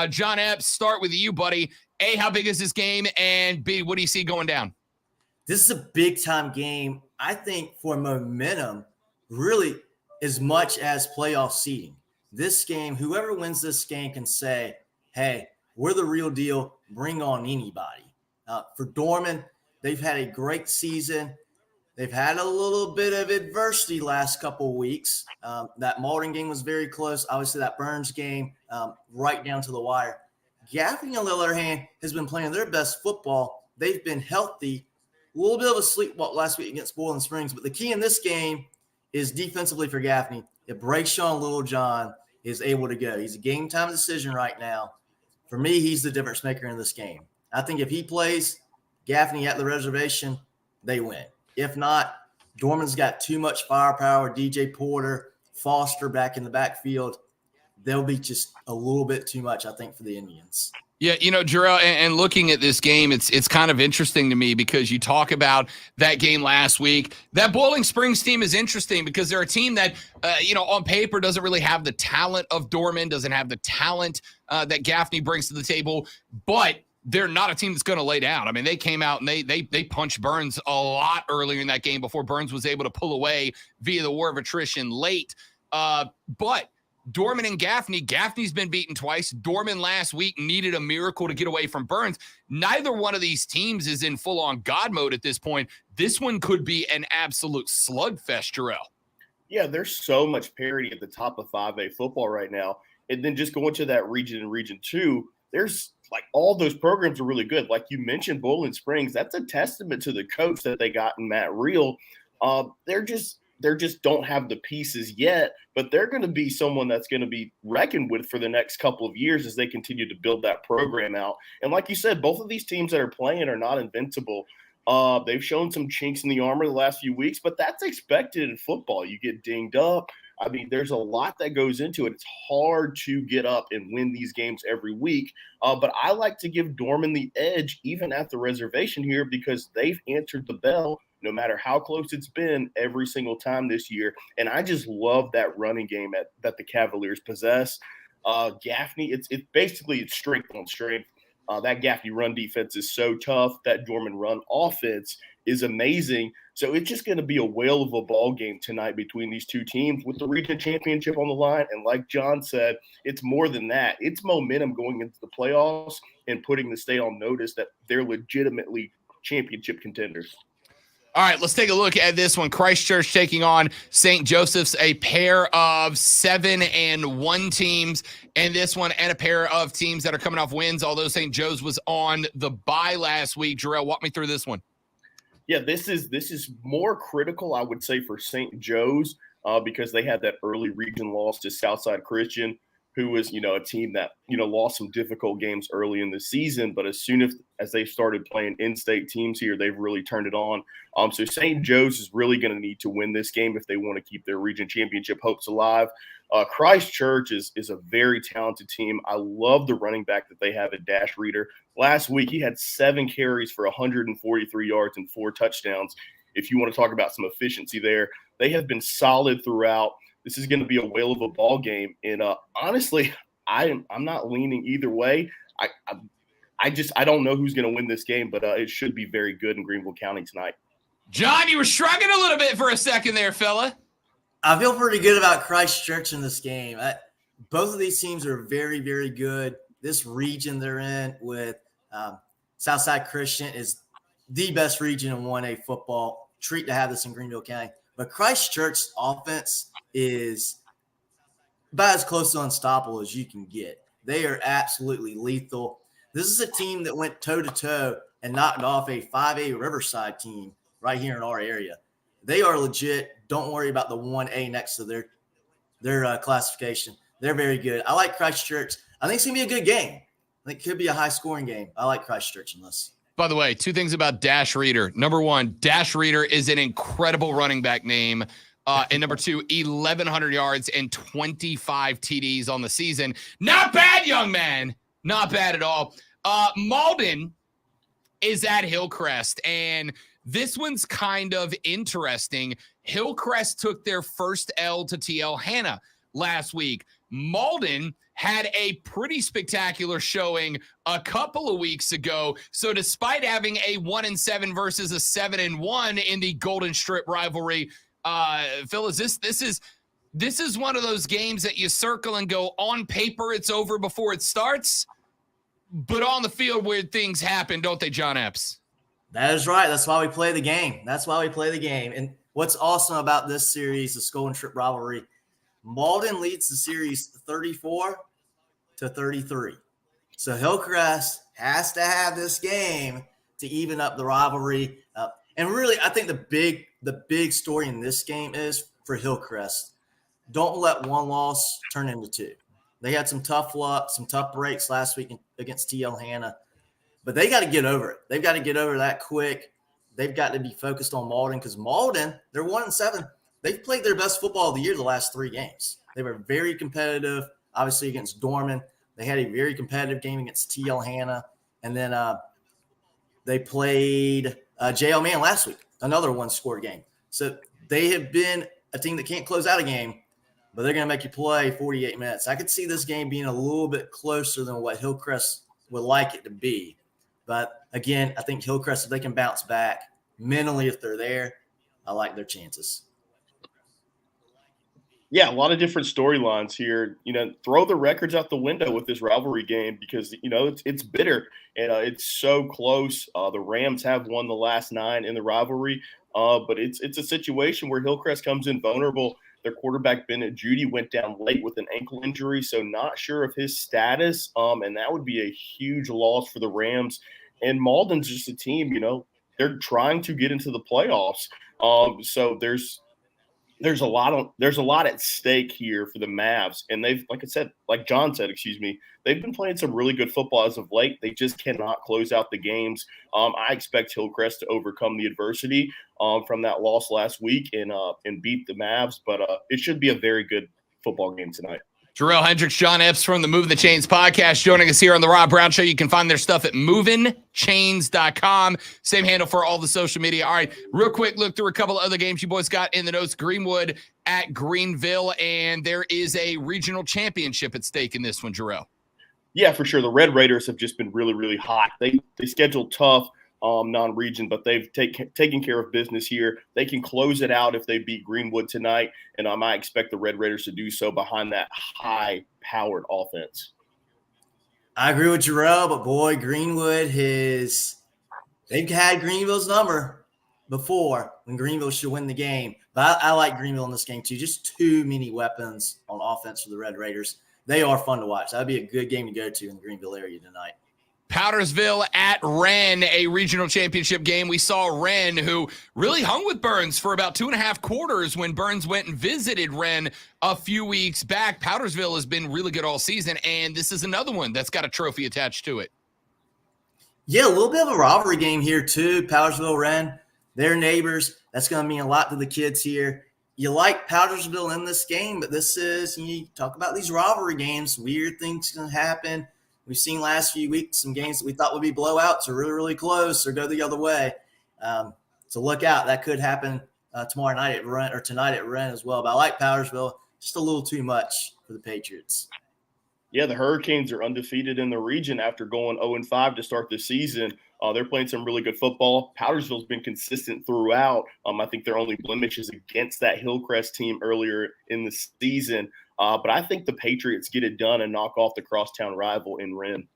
Speaker 1: John Epps, start with you, buddy. A, how big is this game? And B, what do you see going down?
Speaker 10: This is a big-time game, I think, for momentum, really as much as playoff seeding. This game, whoever wins this game can say, hey, we're the real deal. Bring on anybody. For Dorman, they've had a great season. They've had a little bit of adversity last couple of weeks. That Malden game was very close. Obviously, that Burns game, right down to the wire. Gaffney, on the other hand, has been playing their best football. They've been healthy. A little bit of a sleepwalk last week against Bowling Springs. But the key in this game is defensively for Gaffney. If Brayshawn Littlejohn is able to go, he's a game-time decision right now. For me, he's the difference maker in this game. I think if he plays Gaffney at the reservation, they win. If not, Dorman's got too much firepower. DJ Porter, Foster back in the backfield. they'll be just a little bit too much, I think, for the Indians.
Speaker 1: Yeah, Jarrell, and looking at this game, it's kind of interesting to me because you talk about that game last week. That Bowling Springs team is interesting because they're a team that, on paper doesn't really have the talent of Dorman, doesn't have the talent that Gaffney brings to the table, but they're not a team that's going to lay down. I mean, they came out and they punched Burns a lot earlier in that game before Burns was able to pull away via the war of attrition late. But Dorman and Gaffney's been beaten twice. Dorman last week needed a miracle to get away from Burns. Neither one of these teams is in full-on God mode at this point. This one could be an absolute slugfest, Jarrell.
Speaker 9: Yeah, there's so much parity at the top of 5A football right now. And then just going to that region and Region 2, there's like all those programs are really good. Like you mentioned, Bowling Springs, that's a testament to the coach that they got in Matt Reel. They're just don't have the pieces yet, but they're going to be someone that's going to be reckoned with for the next couple of years as they continue to build that program out. And like you said, both of these teams that are playing are not invincible. They've shown some chinks in the armor the last few weeks, but that's expected in football. You get dinged up. I mean, there's a lot that goes into it. It's hard to get up and win these games every week. But I like to give Dorman the edge even at the reservation here because they've answered the bell no matter how close it's been every single time this year. And I just love that running game that the Cavaliers possess. Gaffney, it's basically strength on strength. That Gaffney run defense is so tough. That Dorman run offense is amazing. So it's just going to be a whale of a ball game tonight between these two teams with the region championship on the line. And like John said, it's more than that. It's momentum going into the playoffs and putting the state on notice that they're legitimately championship contenders.
Speaker 1: All right, let's take a look at this one. Christchurch taking on St. Joseph's, a pair of 7-1 teams, and this one and a pair of teams that are coming off wins, although St. Joe's was on the bye last week. Jarrell, walk me through this one.
Speaker 9: Yeah, this is more critical, I would say, for St. Joe's because they had that early region loss to Southside Christian, who was, a team that, lost some difficult games early in the season. But as soon as they started playing in-state teams here, they've really turned it on. So St. Joe's is really going to need to win this game if they want to keep their region championship hopes alive. Christchurch is a very talented team. I love the running back that they have at Dash Reader. Last week, he had 7 carries for 143 yards and 4 touchdowns. If you want to talk about some efficiency there, they have been solid throughout. This is going to be a whale of a ball game. And honestly, I'm not leaning either way. I don't know who's going to win this game, but it should be very good in Greenville County tonight.
Speaker 1: John, you were shrugging a little bit for a second there, fella.
Speaker 10: I feel pretty good about Christchurch in this game. Both of these teams are very, very good. This region they're in with Southside Christian is the best region in 1A football. Treat to have this in Greenville County. But Christchurch's offense is about as close to unstoppable as you can get. They are absolutely lethal. This is a team that went toe-to-toe and knocked off a 5A Riverside team right here in our area. They are legit. Don't worry about the 1A next to their classification. They're very good. I like Christchurch. I think it's going to be a good game. I think it could be a high-scoring game. I like Christchurch in this.
Speaker 1: By the way, 2 things about Dash Reader. Number 1, Dash Reader is an incredible running back name. And number 2, 1,100 yards and 25 TDs on the season. Not bad, young man. Not bad at all. Malden is at Hillcrest, and this one's kind of interesting. Hillcrest took their first L to TL Hanna last week. Malden had a pretty spectacular showing a couple of weeks ago. So despite having a 1-7 versus a 7-1 in the Golden Strip rivalry, Phyllis, this is one of those games that you circle and go, on paper it's over before it starts, but on the field where things happen, don't they, John Epps?
Speaker 10: That is right. That's why we play the game. And what's awesome about this series, the Golden Strip rivalry, Malden leads the series 34-33. So Hillcrest has to have this game to even up the rivalry. And really, I think the big story in this game is for Hillcrest. Don't let one loss turn into 2. They had some tough luck, some tough breaks last week against TL Hanna, but they got to get over it. They've got to get over that quick. They've got to be focused on Malden because Malden, they're 1-7. They've played their best football of the year the last 3 games. They were very competitive. obviously against Dorman. They had a very competitive game against T.L. Hanna. And then they played J.L. Mann last week, another one-score game. So they have been a team that can't close out a game, but they're going to make you play 48 minutes. I could see this game being a little bit closer than what Hillcrest would like it to be. But, again, I think Hillcrest, if they can bounce back mentally if they're there, I like their chances.
Speaker 9: Yeah, a lot of different storylines here. Throw the records out the window with this rivalry game because, it's bitter and it's so close. The Rams have won the last 9 in the rivalry, but it's a situation where Hillcrest comes in vulnerable. Their quarterback, Bennett Judy, went down late with an ankle injury, so not sure of his status, and that would be a huge loss for the Rams. And Malden's just a team, they're trying to get into the playoffs. So there's a lot at stake here for the Mavs, and like John said, they've been playing some really good football as of late. They just cannot close out the games. I expect Hillcrest to overcome the adversity from that loss last week and beat the Mavs, but it should be a very good football game tonight.
Speaker 1: Jarrell Hendricks, John Epps from the Moving the Chains podcast joining us here on the Rob Brown Show. You can find their stuff at movingchains.com. Same handle for all the social media. All right, real quick look through a couple of other games you boys got in the notes. Greenwood at Greenville, and there is a regional championship at stake in this one, Jarrell.
Speaker 9: Yeah, for sure. The Red Raiders have just been really, really hot. They scheduled tough non-region, but they've taken care of business here. They can close it out if they beat Greenwood tonight, and I might expect the Red Raiders to do so behind that high-powered offense.
Speaker 10: I agree with Jarrell, but boy, Greenwood they've had Greenville's number before when Greenville should win the game. But I like Greenville in this game too. Just too many weapons on offense for the Red Raiders. They are fun to watch. That'd be a good game to go to in the Greenville area tonight.
Speaker 1: Powdersville at Wren, a regional championship game. We saw Wren, who really hung with Burns for about 2.5 quarters when Burns went and visited Wren a few weeks back. Powdersville has been really good all season, and this is another one that's got a trophy attached to it.
Speaker 10: Yeah, a little bit of a rivalry game here too. Powdersville, Wren, they're neighbors. That's going to mean a lot to the kids here. You like Powdersville in this game, but you talk about these rivalry games, weird things can happen. We've seen last few weeks some games that we thought would be blowouts are really, really close or go the other way. So look out. That could happen tomorrow night at Wren or tonight at Wren as well. But I like Powdersville just a little too much for the Patriots.
Speaker 9: Yeah, the Hurricanes are undefeated in the region after going 0-5 to start the season. They're playing some really good football. Powdersville's been consistent throughout. I think their only blemish is against that Hillcrest team earlier in the season. But I think the Patriots get it done and knock off the crosstown rival in Wren.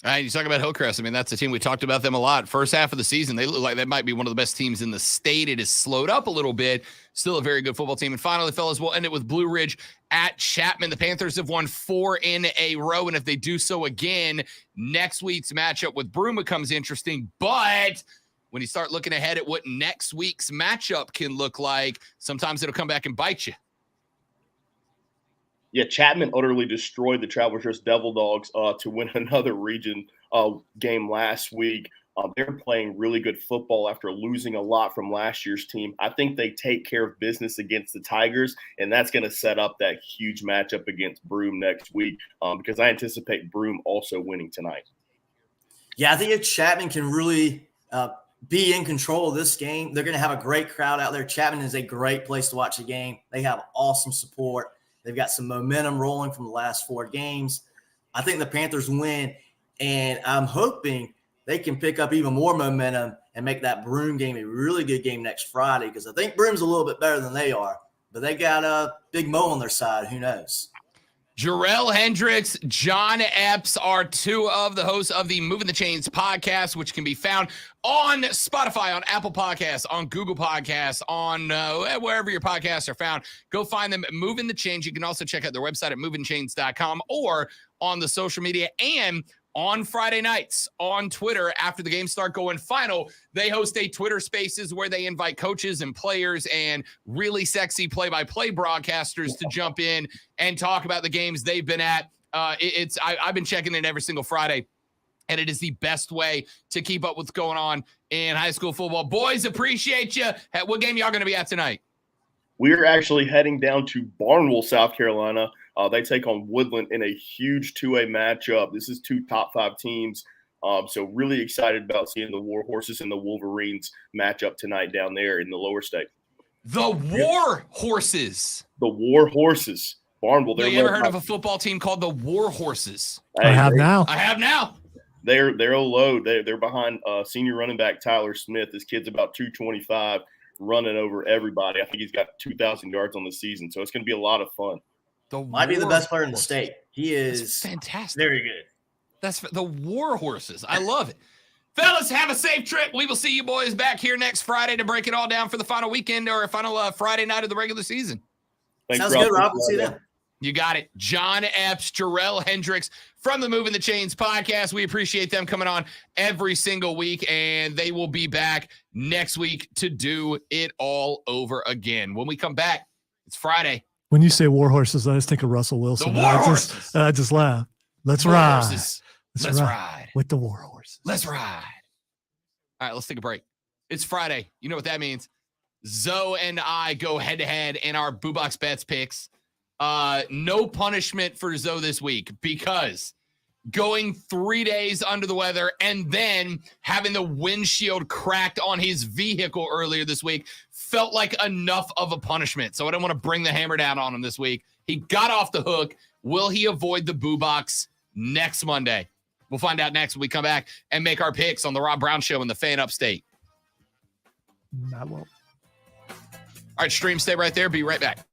Speaker 1: All right, you talk about Hillcrest. I mean, that's a team we talked about them a lot. First half of the season, they look like they might be one of the best teams in the state. It has slowed up a little bit. Still a very good football team. And finally, fellas, we'll end it with Blue Ridge at Chapman. The Panthers have won 4 in a row, and if they do so again, next week's matchup with Broome becomes interesting. But when you start looking ahead at what next week's matchup can look like, sometimes it'll come back and bite you.
Speaker 9: Yeah, Chapman utterly destroyed the Travelers Devil Dogs to win another region game last week. They're playing really good football after losing a lot from last year's team. I think they take care of business against the Tigers, and that's going to set up that huge matchup against Broome next week because I anticipate Broome also winning tonight.
Speaker 10: Yeah, I think if Chapman can really be in control of this game, they're going to have a great crowd out there. Chapman is a great place to watch a game. They have awesome support. They've got some momentum rolling from the last 4 games. I think the Panthers win, and I'm hoping they can pick up even more momentum and make that Broome game a really good game next Friday because I think Broome's a little bit better than they are, but they got a Big Mo on their side. Who knows?
Speaker 1: Jarrell Hendricks, John Epps are 2 of the hosts of the Moving the Chains podcast, which can be found on Spotify, on Apple Podcasts, on Google Podcasts, on wherever your podcasts are found. Go find them at Moving the Chains. You can also check out their website at movingchains.com or on the social media. And on Friday nights on Twitter, after the games start going final, they host a Twitter Spaces where they invite coaches and players and really sexy play-by-play broadcasters to jump in and talk about the games they've been at. I've been checking in every single Friday, and it is the best way to keep up with what's going on in high school football. Boys, appreciate you. What game y'all going to be at tonight?
Speaker 9: We're actually heading down to Barnwell, South Carolina. They take on Woodland in a huge 2A matchup. This is 2 top 5 teams. So really excited about seeing the War Horses and the Wolverines match up tonight down there in the lower state.
Speaker 1: The War Horses.
Speaker 9: The War Horses. Barnwell.
Speaker 1: Have you ever heard of a football team called the War Horses?
Speaker 2: I have now.
Speaker 1: I have now.
Speaker 9: They're a load. They're behind senior running back Tyler Smith. This kid's about 225, running over everybody. I think he's got 2,000 yards on the season, so it's going to be a lot of fun.
Speaker 10: Might be the best player in the state. He is
Speaker 1: That's fantastic.
Speaker 10: Very good.
Speaker 1: That's the War Horses. I love it. Fellas, have a safe trip. We will see you boys back here next Friday to break it all down for the final weekend or final Friday night of the regular season.
Speaker 9: Thanks,
Speaker 10: Sounds good, Rob. We'll see you then.
Speaker 1: You got it. John Epps, Jarrell Hendricks from the Moving the Chains podcast. We appreciate them coming on every single week, and they will be back next week to do it all over again. When we come back, it's Friday.
Speaker 2: When you say War Horses, I just think of Russell Wilson.
Speaker 1: The War Horses.
Speaker 2: I just laugh. Let's
Speaker 1: War
Speaker 2: ride.
Speaker 1: Horses.
Speaker 2: Let's
Speaker 1: ride.
Speaker 2: ride with the War Horses.
Speaker 1: Let's ride. All right, let's take a break. It's Friday. You know what that means. Zoe and I go head-to-head in our Boo Box Bets picks. No punishment for Zoe this week because going 3 days under the weather and then having the windshield cracked on his vehicle earlier this week felt like enough of a punishment. So I don't want to bring the hammer down on him this week. He got off the hook. Will he avoid the Boo Box next Monday? We'll find out next when we come back and make our picks on the Rob Brown Show in the Fan Upstate.
Speaker 2: I won't.
Speaker 1: All right, stream, stay right there. Be right back.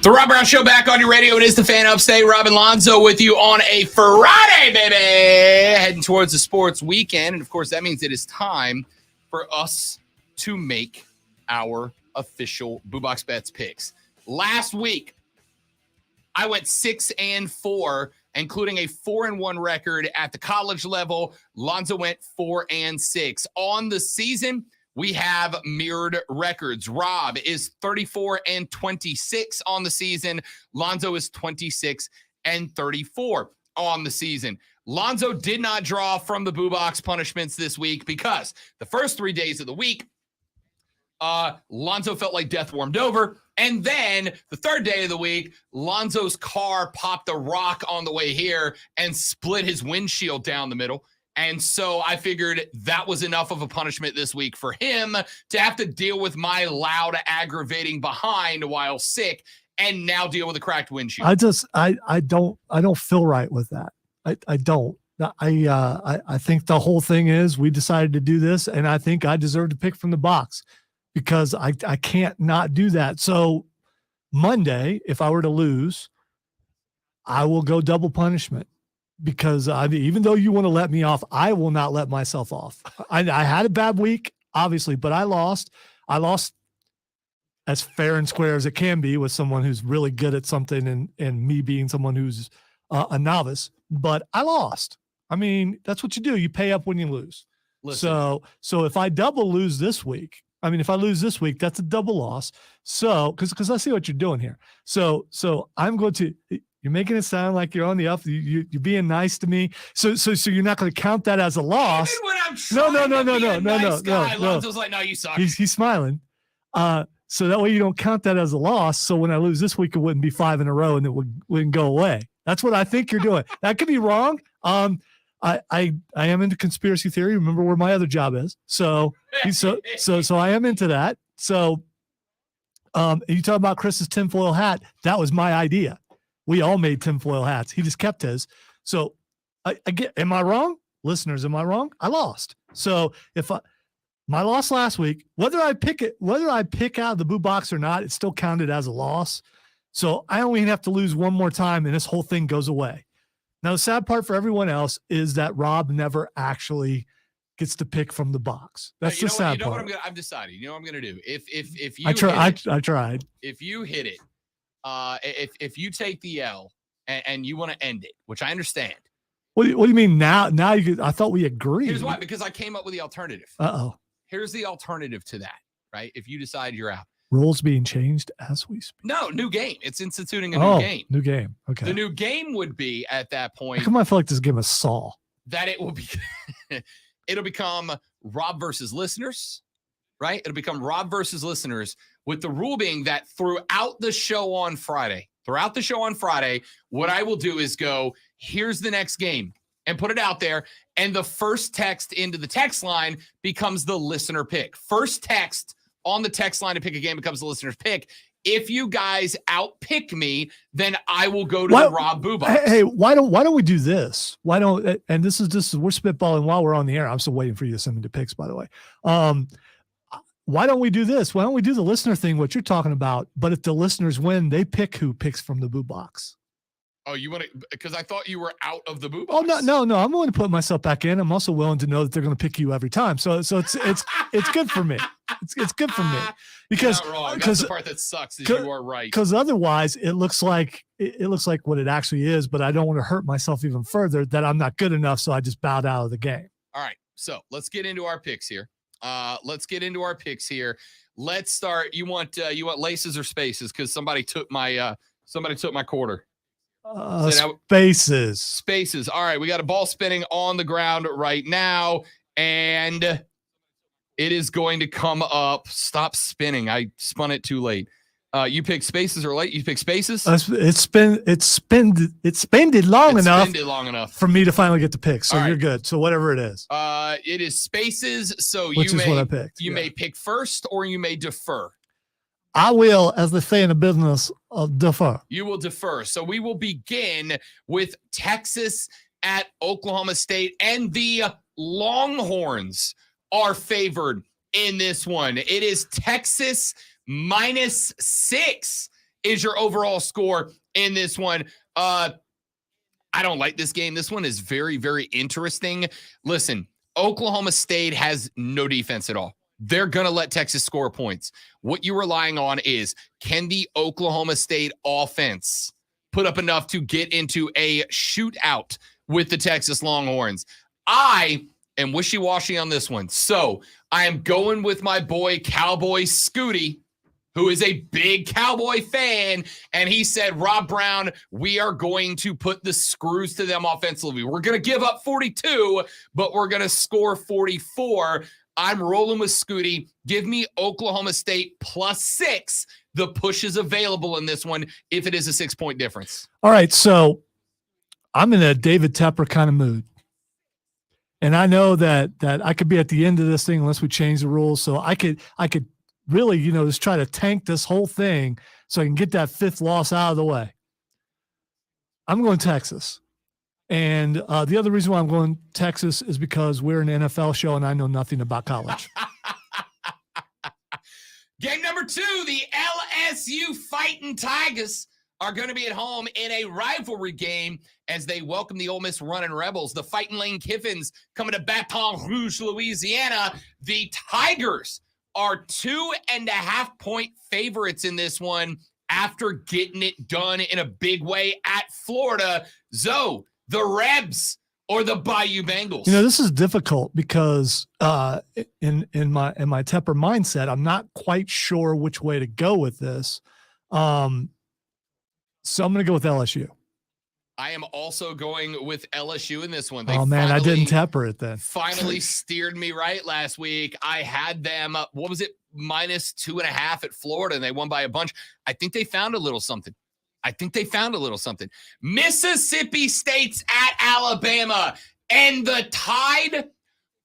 Speaker 1: The Rob Brown Show back on your radio. It is the Fan Upstate. Robin Lonzo with you on a Friday, baby. Heading towards the sports weekend. And, of course, that means it is time for us to make our official BooBox Bets picks. Last week, I went 6-4, including a 4-1 record at the college level. Lonzo went 4-6. On the season, we have mirrored records. Rob is 34-26 on the season. Lonzo is 26-34 on the season. Lonzo did not draw from the BooBox punishments this week because the first 3 days of the week, Lonzo felt like death warmed over. And then the third day of the week, Lonzo's car popped a rock on the way here and split his windshield down the middle. And so I figured that was enough of a punishment this week for him to have to deal with my loud, aggravating behind while sick and now deal with a cracked windshield.
Speaker 2: I don't feel right with that. I don't. I think the whole thing is we decided to do this, and I think I deserve to pick from the box because I can't not do that. So Monday, if I were to lose, I will go double punishment. Because even though you want to let me off, I will not let myself off. I had a bad week, obviously, but I lost. I lost as fair and square as it can be with someone who's really good at something and me being someone who's a novice. But I lost. I mean, that's what you do. You pay up when you lose. Listen. So if I double lose this week, if I lose this week, that's a double loss. So because I see what you're doing here. So I'm going to. You're making it sound like you're on the up. You're being nice to me. So you're not going to count that as a loss.
Speaker 1: Even when I'm trying
Speaker 2: No.
Speaker 1: Lonzo's like, no, you suck.
Speaker 2: He's smiling. So that way you don't count that as a loss. So when I lose this week, it wouldn't be 5 in a row and it wouldn't go away. That's what I think you're doing. That could be wrong. I am into conspiracy theory. Remember where my other job is. So I am into that. So you talk about Chris's tinfoil hat. That was my idea. We all made tinfoil hats. He just kept his. So I get, am I wrong? Listeners, am I wrong? I lost. So my loss last week, whether I pick out the BooBox or not, it's still counted as a loss. So I only have to lose one more time and this whole thing goes away. Now, the sad part for everyone else is that Rob never actually gets to pick from the box. That's the sad part.
Speaker 1: I've decided. You know what I'm going to do? If you
Speaker 2: I tried.
Speaker 1: If you hit it, if you take the L and you want to end it, which I understand.
Speaker 2: What do you mean now? Now I thought we agreed.
Speaker 1: Here's why, because I came up with the alternative. Here's the alternative to that, right? If you decide you're out.
Speaker 2: Rules being changed as we speak.
Speaker 1: No, new game. It's instituting a new game.
Speaker 2: New game. Okay.
Speaker 1: The new game would be at that point.
Speaker 2: How come I feel like this game is Saul?
Speaker 1: That it will be it'll become Rob versus listeners, right? It'll become Rob versus listeners, with the rule being that throughout the show on Friday, what I will do is go, here's the next game, and put it out there. And the first text into the text line becomes the listener pick. First text on the text line to pick a game becomes the listener's pick. If you guys outpick me, then I will go to the Rob BooBox.
Speaker 2: Hey, why don't we do this? Why don't, and this is we're spitballing while we're on the air. I'm still waiting for you to send me the picks, by the way. Why don't we do this? Why don't we do the listener thing, what you're talking about? But if the listeners win, they pick who picks from the BooBox.
Speaker 1: Oh, you want to, because I thought you were out of the BooBox.
Speaker 2: Oh, no. I'm willing to put myself back in. I'm also willing to know that they're going to pick you every time. So it's good for me. It's good for me because
Speaker 1: you're not wrong. That's the part that sucks is you are right.
Speaker 2: Because otherwise it looks like what it actually is, but I don't want to hurt myself even further that I'm not good enough. So I just bowed out of the game.
Speaker 1: All right. So let's get into our picks here. Let's start. You want laces or spaces? Because somebody took my quarter.
Speaker 2: Spaces.
Speaker 1: All right, we got a ball spinning on the ground right now, and it is going to come up. Stop spinning. I spun it too late. You pick spaces or late? You pick spaces?
Speaker 2: It's spended long enough for me to finally get the pick. So you're good. So whatever it is.
Speaker 1: It is spaces. So
Speaker 2: which is what I picked.
Speaker 1: You may pick first or you may defer.
Speaker 2: I will, as they say in the business, defer.
Speaker 1: You will defer. So we will begin with Texas at Oklahoma State, and the Longhorns are favored in this one. It is Texas -6 is your overall score in this one. I don't like this game. This one is very, very interesting. Listen, Oklahoma State has no defense at all. They're going to let Texas score points. What you're relying on is, can the Oklahoma State offense put up enough to get into a shootout with the Texas Longhorns? I am wishy-washy on this one. So I am going with my boy Cowboy Scooty, who is a big Cowboy fan, and he said, Rob Brown, we are going to put the screws to them offensively. We're going to give up 42, but we're going to score 44. I'm rolling with Scooty. Give me Oklahoma State +6. The push is available in this one if it is a 6-point difference.
Speaker 2: All right, so I'm in a David Tepper kind of mood. And I know that I could be at the end of this thing unless we change the rules. So I could really, just try to tank this whole thing so I can get that 5th loss out of the way. I'm going Texas. And the other reason why I'm going Texas is because we're an NFL show and I know nothing about college.
Speaker 1: Game number 2, the LSU Fighting Tigers are going to be at home in a rivalry game as they welcome the Ole Miss Running Rebels. The Fighting Lane Kiffins coming to Baton Rouge, Louisiana. The Tigers are 2.5-point favorites in this one after getting it done in a big way at Florida. Zoe, the Rebs or the Bayou Bengals?
Speaker 2: This is difficult because in my Tepper mindset, I'm not quite sure which way to go with this. So I'm going to go with LSU.
Speaker 1: I am also going with LSU in this one.
Speaker 2: Oh, man, I didn't Tepper it then.
Speaker 1: Finally steered me right last week. I had them, -2.5 at Florida, and they won by a bunch. I think they found a little something. Mississippi State's at Alabama, and the Tide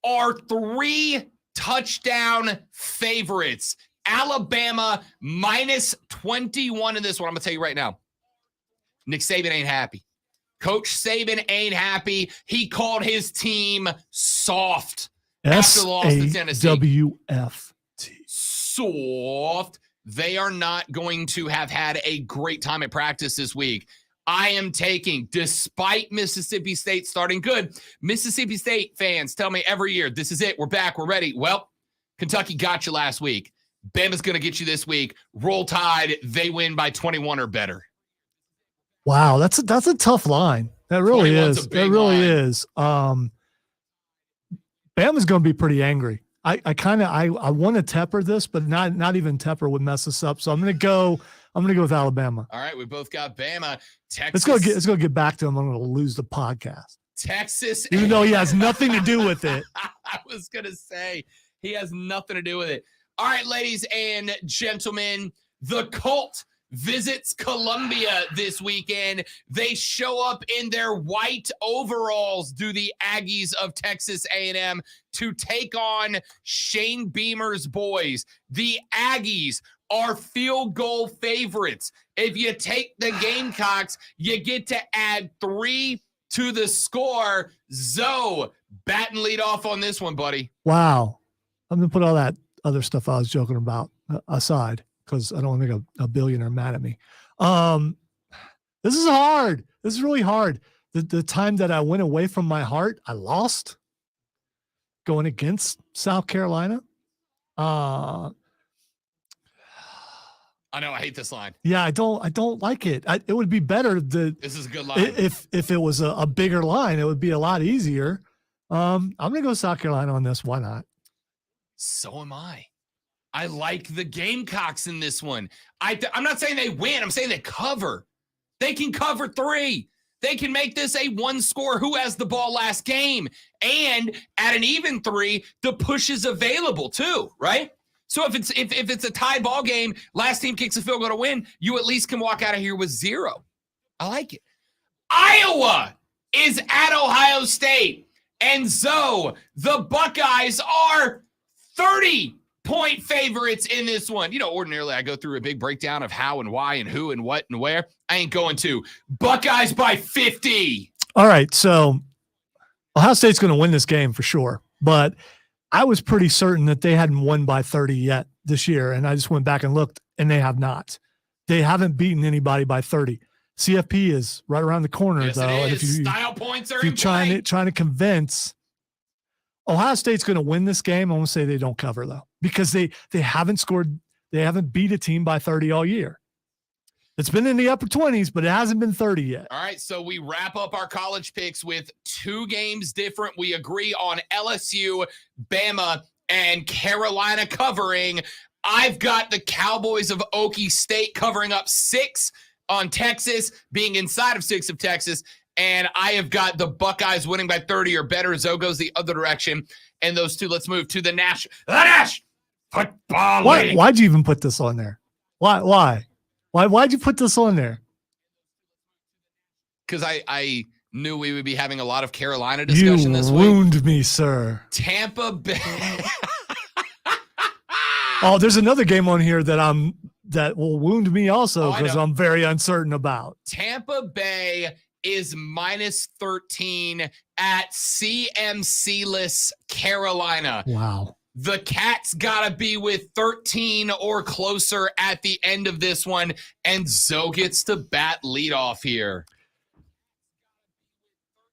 Speaker 1: are 3-touchdown favorites. Alabama -21 in this one. I'm going to tell you right now, Nick Saban ain't happy. Coach Saban ain't happy. He called his team soft after the loss to Tennessee.
Speaker 2: SAWFT.
Speaker 1: Soft. They are not going to have had a great time at practice this week. I am taking, despite Mississippi State starting good, Mississippi State fans tell me every year, this is it. We're back. We're ready. Well, Kentucky got you last week. Bama's going to get you this week. Roll Tide. They win by 21 or better.
Speaker 2: Wow, that's a tough line. That really is. That really is. Bama's going to be pretty angry. I want to Tepper this, but not even Tepper would mess us up. So I'm going to go with Alabama.
Speaker 1: All right, we both got Bama. Texas.
Speaker 2: Let's go get back to him. I'm going to lose the podcast.
Speaker 1: Texas,
Speaker 2: even though he has nothing to do with it.
Speaker 1: I was going to say he has nothing to do with it. All right, ladies and gentlemen, the Colt visits Columbia this weekend. They show up in their white overalls, do the Aggies of Texas A&M, to take on Shane Beamer's boys. The Aggies are field goal favorites. If you take the Gamecocks, you get to add 3 to the score. Zoe, bat and lead off on this one, buddy.
Speaker 2: Wow. I'm going to put all that other stuff I was joking about aside, because I don't want to make a billionaire mad at me. This is hard. This is really hard. The time that I went away from my heart, I lost going against South Carolina.
Speaker 1: I know, I hate this line.
Speaker 2: Yeah, I don't like it. It would be better.
Speaker 1: This is a good line.
Speaker 2: If it was a bigger line, it would be a lot easier. I'm going to go South Carolina on this. Why not?
Speaker 1: So am I. I like the Gamecocks in this one. I'm not saying they win. I'm saying they cover. They can cover 3. They can make this a 1-score who has the ball last game. And at an even 3, the push is available too, right? So if it's a tie ball game, last team kicks a field goal to win, you at least can walk out of here with 0. I like it. Iowa is at Ohio State. And so the Buckeyes are 30-point favorites in this one. Ordinarily I go through a big breakdown of how and why and who and what and where. I ain't going to. Buckeyes by 50.
Speaker 2: All right, so Ohio State's going to win this game for sure, but I was pretty certain that they hadn't won by 30 yet this year, and I just went back and looked, and they have not. They haven't beaten anybody by 30. CFP is right around the corner,
Speaker 1: Yes,
Speaker 2: though.
Speaker 1: it
Speaker 2: And
Speaker 1: is. Style points are
Speaker 2: if you're
Speaker 1: in play.
Speaker 2: trying to convince Ohio State's going to win this game, I'm going to say they don't cover though, because they haven't scored. They haven't beat a team by 30 all year. It's been in the upper 20s, but it hasn't been 30 yet.
Speaker 1: All right, so we wrap up our college picks with 2 games different. We agree on LSU, Bama, and Carolina covering. I've got the Cowboys of Okie State covering up 6 on Texas, being inside of 6 of Texas. And I have got the Buckeyes winning by 30 or better. Zoe goes the other direction. And those 2, let's move to the Nash Football League.
Speaker 2: Why'd you even put this on there? Why'd you put this on there?
Speaker 1: Because I knew we would be having a lot of Carolina discussion this
Speaker 2: You
Speaker 1: week.
Speaker 2: wound me, sir.
Speaker 1: Tampa Bay.
Speaker 2: Oh, there's another game on here that will wound me also
Speaker 1: I
Speaker 2: because
Speaker 1: know.
Speaker 2: I'm very uncertain about.
Speaker 1: Tampa Bay is minus 13 at CMC-less Carolina.
Speaker 2: Wow.
Speaker 1: The Cats got to be with 13 or closer at the end of this one, and Zoe gets to bat leadoff here.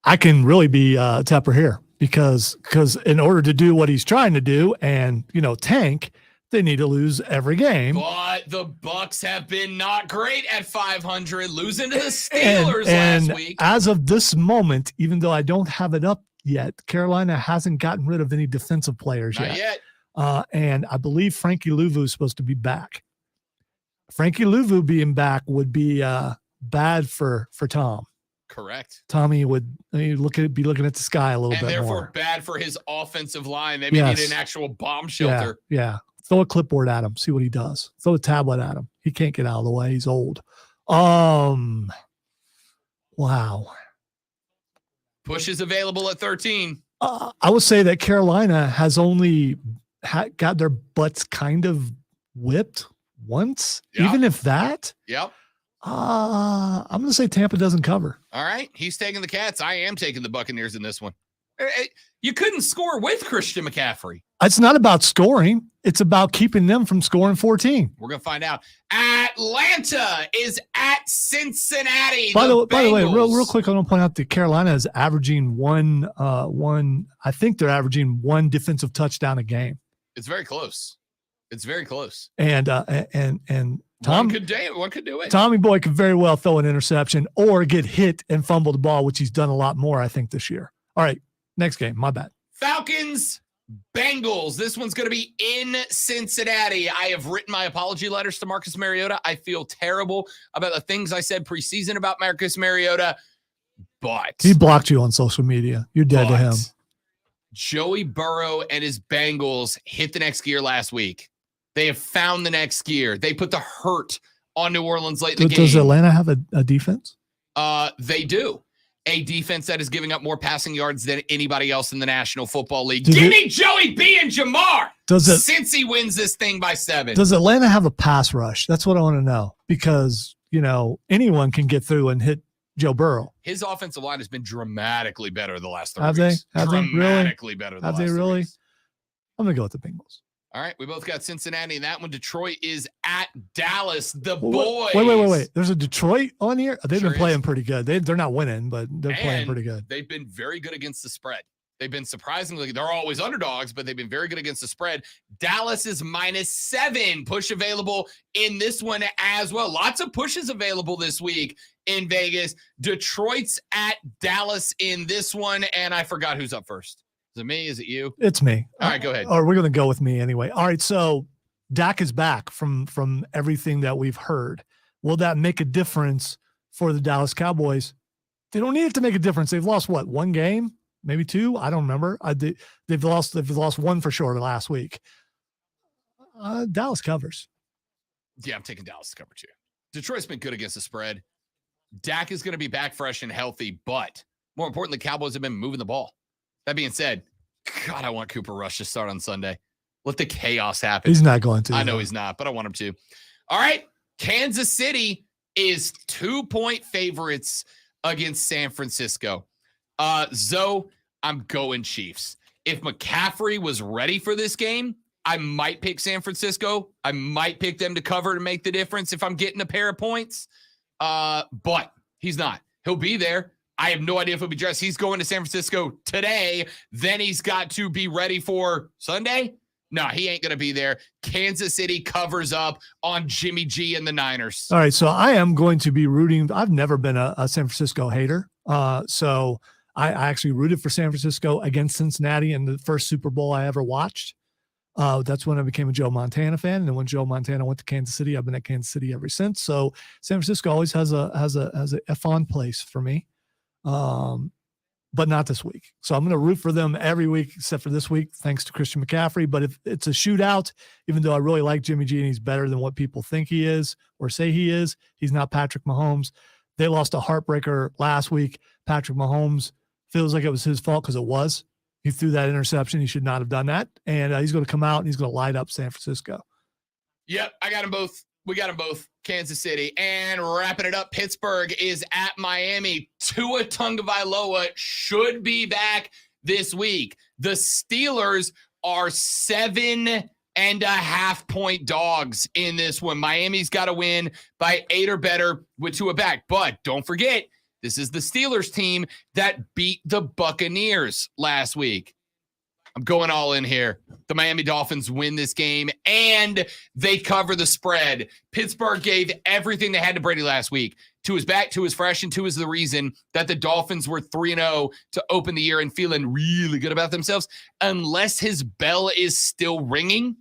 Speaker 2: I can really be Tepper here because in order to do what he's trying to do and, tank, they need to lose every game.
Speaker 1: But the Bucks have been not great at 500, losing to the Steelers last week.
Speaker 2: As of this moment, even though I don't have it up yet, Carolina hasn't gotten rid of any defensive players
Speaker 1: Not yet.
Speaker 2: And I believe Frankie Louvu is supposed to be back. Frankie Louvu being back would be bad for Tom.
Speaker 1: Correct.
Speaker 2: Tommy would be looking at the sky a little
Speaker 1: And
Speaker 2: bit
Speaker 1: therefore
Speaker 2: more.
Speaker 1: bad for his offensive line. They may
Speaker 2: Yes.
Speaker 1: need an actual bomb shelter.
Speaker 2: Yeah. Throw a clipboard at him. See what he does. Throw a tablet at him. He can't get out of the way. He's old. Wow.
Speaker 1: Push is available at 13.
Speaker 2: I would say that Carolina has only got their butts kind of whipped once,
Speaker 1: Yeah.
Speaker 2: even if that.
Speaker 1: Yep.
Speaker 2: I'm going to say Tampa doesn't cover.
Speaker 1: All right. He's taking the Cats. I am taking the Buccaneers in this one. You couldn't score with Christian McCaffrey.
Speaker 2: It's not about scoring. It's about keeping them from scoring 14.
Speaker 1: We're going to find out. Atlanta is at Cincinnati.
Speaker 2: By the way,
Speaker 1: Bengals.
Speaker 2: real quick, I want to point out that Carolina is averaging one. I think they're averaging 1 defensive touchdown a game.
Speaker 1: It's very close. It's very close.
Speaker 2: And Tom
Speaker 1: One could do it.
Speaker 2: Tommy Boy could very well throw an interception or get hit and fumble the ball, which he's done a lot more, I think, this year. All right, next game. My bad.
Speaker 1: Falcons, Bengals. This one's going to be in Cincinnati. I have written my apology letters to Marcus Mariota. I feel terrible about the things I said preseason about Marcus Mariota, but
Speaker 2: He blocked you on social media. You're dead to him.
Speaker 1: Joey Burrow and his Bengals hit the next gear last week. They have found the next gear. They put the hurt on New Orleans late in the game.
Speaker 2: Does Atlanta have a defense?
Speaker 1: They do. A defense that is giving up more passing yards than anybody else in the National Football League.
Speaker 2: Does
Speaker 1: Give
Speaker 2: it-
Speaker 1: me Joey B and Jamar.
Speaker 2: Does it-
Speaker 1: Since he wins this thing by 7.
Speaker 2: Does Atlanta have a pass rush? That's what I want to know because, anyone can get through and hit Joe Burrow.
Speaker 1: His offensive line has been dramatically better the last 3
Speaker 2: Have they?
Speaker 1: weeks.
Speaker 2: Have they? Really?
Speaker 1: Dramatically better the
Speaker 2: Have
Speaker 1: last
Speaker 2: they
Speaker 1: 3
Speaker 2: really?
Speaker 1: weeks.
Speaker 2: I'm going to go with the Bengals.
Speaker 1: All right, we both got Cincinnati in that one. Detroit is at Dallas. The
Speaker 2: Wait.
Speaker 1: boys.
Speaker 2: There's a Detroit on here. They've
Speaker 1: Sure
Speaker 2: been playing pretty good. They're not winning, but they're playing
Speaker 1: And
Speaker 2: pretty good.
Speaker 1: They've been very good against the spread. They've been surprisingly, they're always underdogs, but they've been very good against the spread. Dallas is -7. Push available in this one as well. Lots of pushes available this week in Vegas. Detroit's at Dallas in this one, and I forgot who's up first. Is it me? Is it you?
Speaker 2: It's me.
Speaker 1: All right, go ahead.
Speaker 2: Or we're going to go with me anyway. All right, so Dak is back from everything that we've heard. Will that make a difference for the Dallas Cowboys? They don't need it to make a difference. They've lost what, 1 game, maybe 2? I don't remember. They've lost 1 for sure last week. Dallas covers.
Speaker 1: Yeah, I'm taking Dallas to cover 2. Detroit's been good against the spread. Dak is going to be back fresh and healthy, but more importantly, Cowboys have been moving the ball. That being said, God, I want Cooper Rush to start on Sunday. Let the chaos happen.
Speaker 2: He's not going to.
Speaker 1: I know he's not, but I want him to. All right. Kansas City is 2-point favorites against San Francisco. Zoe, I'm going Chiefs. If McCaffrey was ready for this game, I might pick San Francisco. I might pick them to cover to make the difference if I'm getting a pair of points. But he's not. He'll be there. I have no idea if he'll be dressed. He's going to San Francisco today. Then he's got to be ready for Sunday. No, he ain't going to be there. Kansas City covers up on Jimmy G and the Niners.
Speaker 2: All right, so I am going to be rooting. I've never been a San Francisco hater. So I actually rooted for San Francisco against Cincinnati in the first Super Bowl I ever watched. That's when I became a Joe Montana fan. And then when Joe Montana went to Kansas City, I've been at Kansas City ever since. So San Francisco always has a fond place for me. But not this week. So I'm going to root for them every week except for this week, thanks to Christian McCaffrey. But if it's a shootout, even though I really like Jimmy G and he's better than what people think he is or say he is, he's not Patrick Mahomes. They lost a heartbreaker last week. Patrick Mahomes feels like it was his fault because it was. He threw that interception. He should not have done that. And he's going to come out and he's going to light up San Francisco.
Speaker 1: Yep, I got them both. We got them both. Kansas City. And wrapping it up, Pittsburgh is at Miami. Tua Tagovailoa should be back this week. The Steelers are 7.5-point dogs in this one. Miami's got to win by 8 or better with Tua back. But don't forget, this is the Steelers team that beat the Buccaneers last week. I'm going all in here. The Miami Dolphins win this game, and they cover the spread. Pittsburgh gave everything they had to Brady last week. Tua's back, Tua's fresh, and Tua is the reason that the Dolphins were 3-0 to open the year and feeling really good about themselves. Unless his bell is still ringing,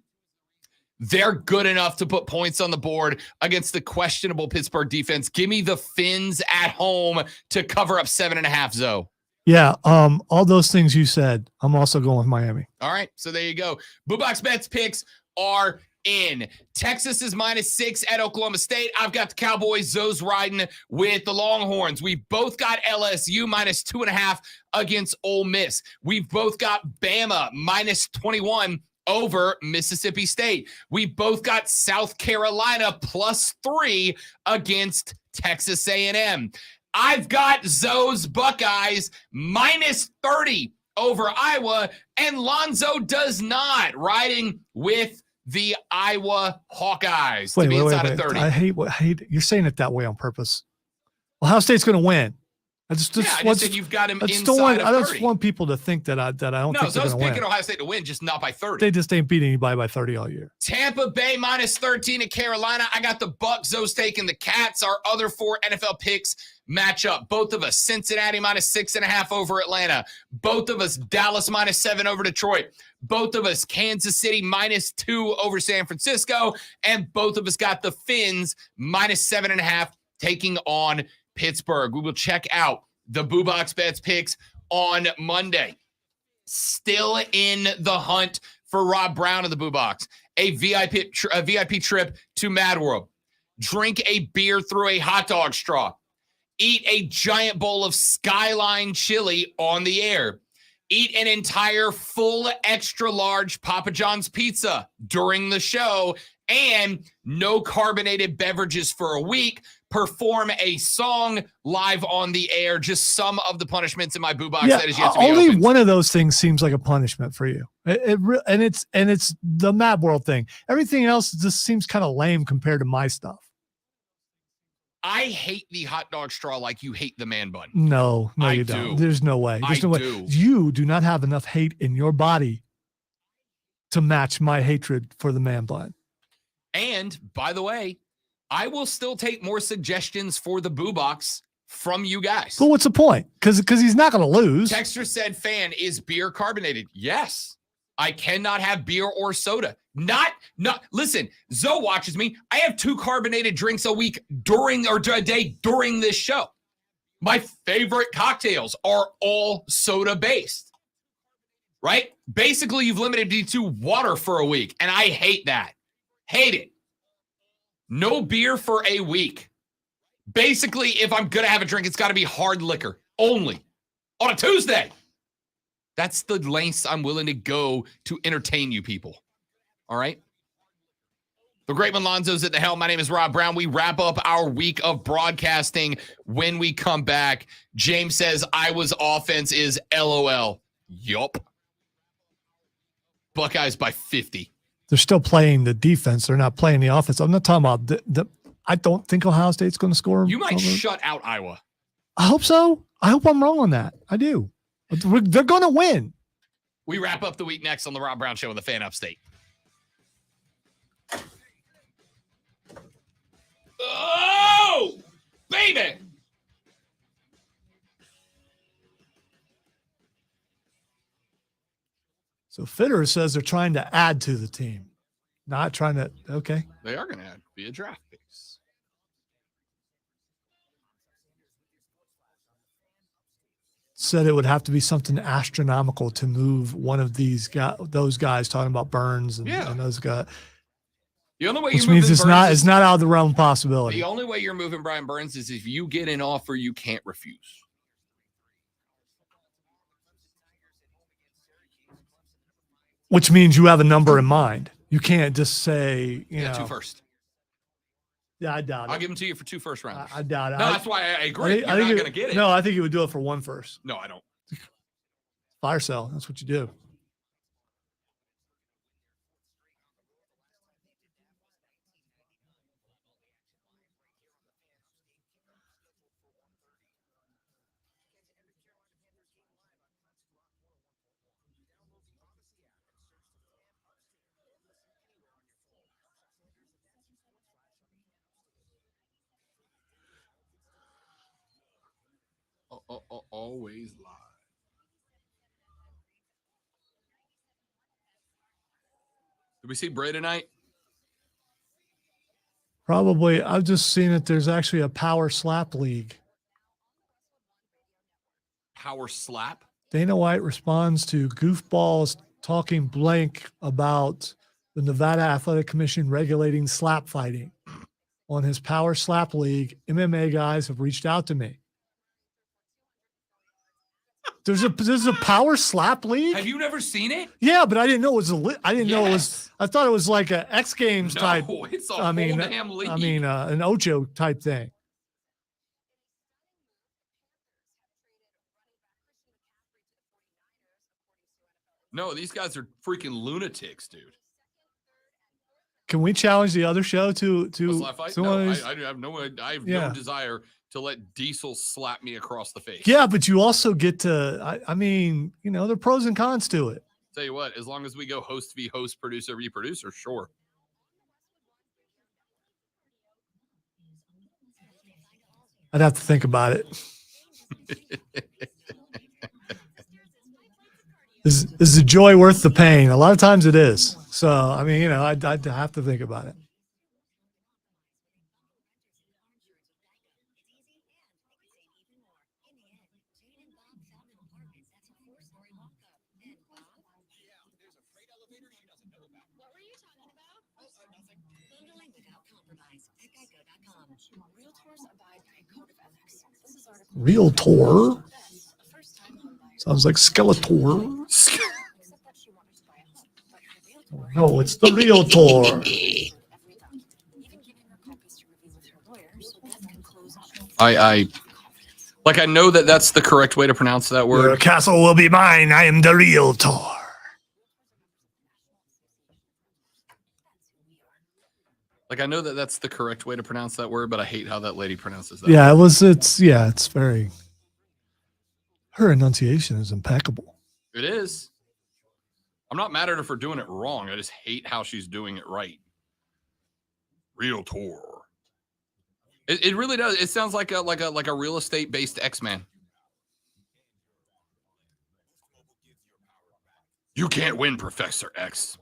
Speaker 1: they're good enough to put points on the board against the questionable Pittsburgh defense. Give me the Fins at home to cover up 7.5, Zoe.
Speaker 2: Yeah, all those things you said, I'm also going with Miami.
Speaker 1: All right, so there you go. BooBox Bets picks are in. Texas is -6 at Oklahoma State. I've got the Cowboys. Zoe's riding with the Longhorns. We both got LSU -2.5 against Ole Miss. We've both got Bama -21 over Mississippi State. We both got South Carolina +3 against Texas A&M. I've got Zoe's Buckeyes -30 over Iowa, and Lonzo does not, riding with the Iowa Hawkeyes to be inside of 30.
Speaker 2: I hate you're saying it that way on purpose. Ohio State's going to win. I just
Speaker 1: said you've got him inside of 30.
Speaker 2: I just want people to think that I don't think they're going to win.
Speaker 1: No, Zoe's picking Ohio State to win, just not by 30.
Speaker 2: They just ain't beat anybody by 30 all year.
Speaker 1: Tampa Bay -13 at Carolina. I got the Bucs. Zoe's taking the Cats. Our other 4 NFL picks match up. Both of us, Cincinnati -6.5 over Atlanta. Both of us, Dallas -7 over Detroit. Both of us, Kansas City -2 over San Francisco. And both of us got the Fins -7.5 taking on Pittsburgh. We will check out the BooBox Bets picks on Monday. Still in the hunt for Rob Brown of the BooBox. A VIP trip to Mad World. Drink a beer through a hot dog straw. Eat a giant bowl of Skyline chili on the air. Eat an entire full extra large Papa John's pizza during the show. And no carbonated beverages for a week. Perform a song live on the air. Just some of the punishments in my BooBox that is yet to be
Speaker 2: only
Speaker 1: opened.
Speaker 2: one of those things seems like a punishment for you. It's the Mad World thing. Everything else just seems kind of lame compared to my stuff.
Speaker 1: I hate the hot dog straw like you hate the man bun.
Speaker 2: No,
Speaker 1: I
Speaker 2: you
Speaker 1: do.
Speaker 2: don't. There's no way. There's no way.
Speaker 1: do.
Speaker 2: You do not have enough hate in your body to match my hatred for the man bun.
Speaker 1: And by the way, I will still take more suggestions for the BooBox from you guys.
Speaker 2: But what's the point? Because he's not going to lose.
Speaker 1: Texter said, "Fan, is beer carbonated?" Yes. I cannot have beer or soda. Listen, Zoe watches me. I have 2 carbonated drinks a week a day during this show. My favorite cocktails are all soda based, right? Basically, you've limited me to water for a week, and I hate that. Hate it. No beer for a week. Basically, if I'm going to have a drink, it's got to be hard liquor only on a Tuesday. That's the lengths I'm willing to go to entertain you people. All right? The great one, Lonzo's at the helm. My name is Rob Brown. We wrap up our week of broadcasting when we come back. James says Iowa's offense is LOL. Yup. Buckeyes by 50.
Speaker 2: they're still playing the defense. They're not playing the offense. I'm not talking about I don't think Ohio State's going to score.
Speaker 1: You might
Speaker 2: over.
Speaker 1: shut out Iowa.
Speaker 2: I hope so. I hope I'm wrong on that. I do. They're going to win.
Speaker 1: We wrap up the week next on the Rob Brown Show with a fan upstate. Oh, baby.
Speaker 2: So Fitter says they're trying to add to the team, not trying to. Okay.
Speaker 1: They are going to add via draft picks.
Speaker 2: Said it would have to be something astronomical to move one of those guys, talking about Burns and those guys.
Speaker 1: The only way
Speaker 2: Which
Speaker 1: you're
Speaker 2: means
Speaker 1: moving
Speaker 2: it's not out of the realm of possibility.
Speaker 1: The only way you're moving Brian Burns is if you get an offer you can't refuse.
Speaker 2: Which means you have a number in mind. You can't just say, you know.
Speaker 1: 2 first.
Speaker 2: Yeah, I doubt it.
Speaker 1: I'll give them to you for 2 first rounders.
Speaker 2: I doubt it.
Speaker 1: No, that's why I agree. You're not going to get it.
Speaker 2: No, I think you would do it for 1 first.
Speaker 1: No, I don't.
Speaker 2: Fire sale. That's what you do.
Speaker 1: Always live. Did we see Bray tonight?
Speaker 2: Probably. I've just seen it. There's actually a power slap league.
Speaker 1: Power slap?
Speaker 2: Dana White responds to goofballs talking blank about the Nevada Athletic Commission regulating slap fighting. On his power slap league, MMA guys have reached out to me. There's a power slap league.
Speaker 1: Have you never seen it?
Speaker 2: Yeah, but I didn't know it was I didn't know it was. I thought it was like a X Games type.
Speaker 1: No, it's a whole damn league.
Speaker 2: I mean, an Ocho type thing.
Speaker 1: No, these guys are freaking lunatics, dude.
Speaker 2: Can we challenge the other show to
Speaker 1: A slap fight?
Speaker 2: one
Speaker 1: No,
Speaker 2: of these-
Speaker 1: I have no
Speaker 2: Yeah.
Speaker 1: desire to let Diesel slap me across the face.
Speaker 2: Yeah, but you also get to. I mean, you know, there are pros and cons to it.
Speaker 1: Tell you what, as long as we go host v host, producer v producer, sure.
Speaker 2: I'd have to think about it. Is the joy worth the pain? A lot of times it is. So, I mean, you know, I'd have to think about it. Realtor. Sounds like Skeletor. No, it's the Realtor.
Speaker 1: I know that that's the correct way to pronounce that word.
Speaker 2: Your castle will be mine. I am the Realtor.
Speaker 1: Like, I know that that's the correct way to pronounce that word, but I hate how that lady pronounces that.
Speaker 2: Yeah, it's very. Her enunciation is impeccable.
Speaker 1: It is. I'm not mad at her for doing it wrong. I just hate how she's doing it right. Realtor. It really does. It sounds like a real estate based X-Man. You can't win, Professor X.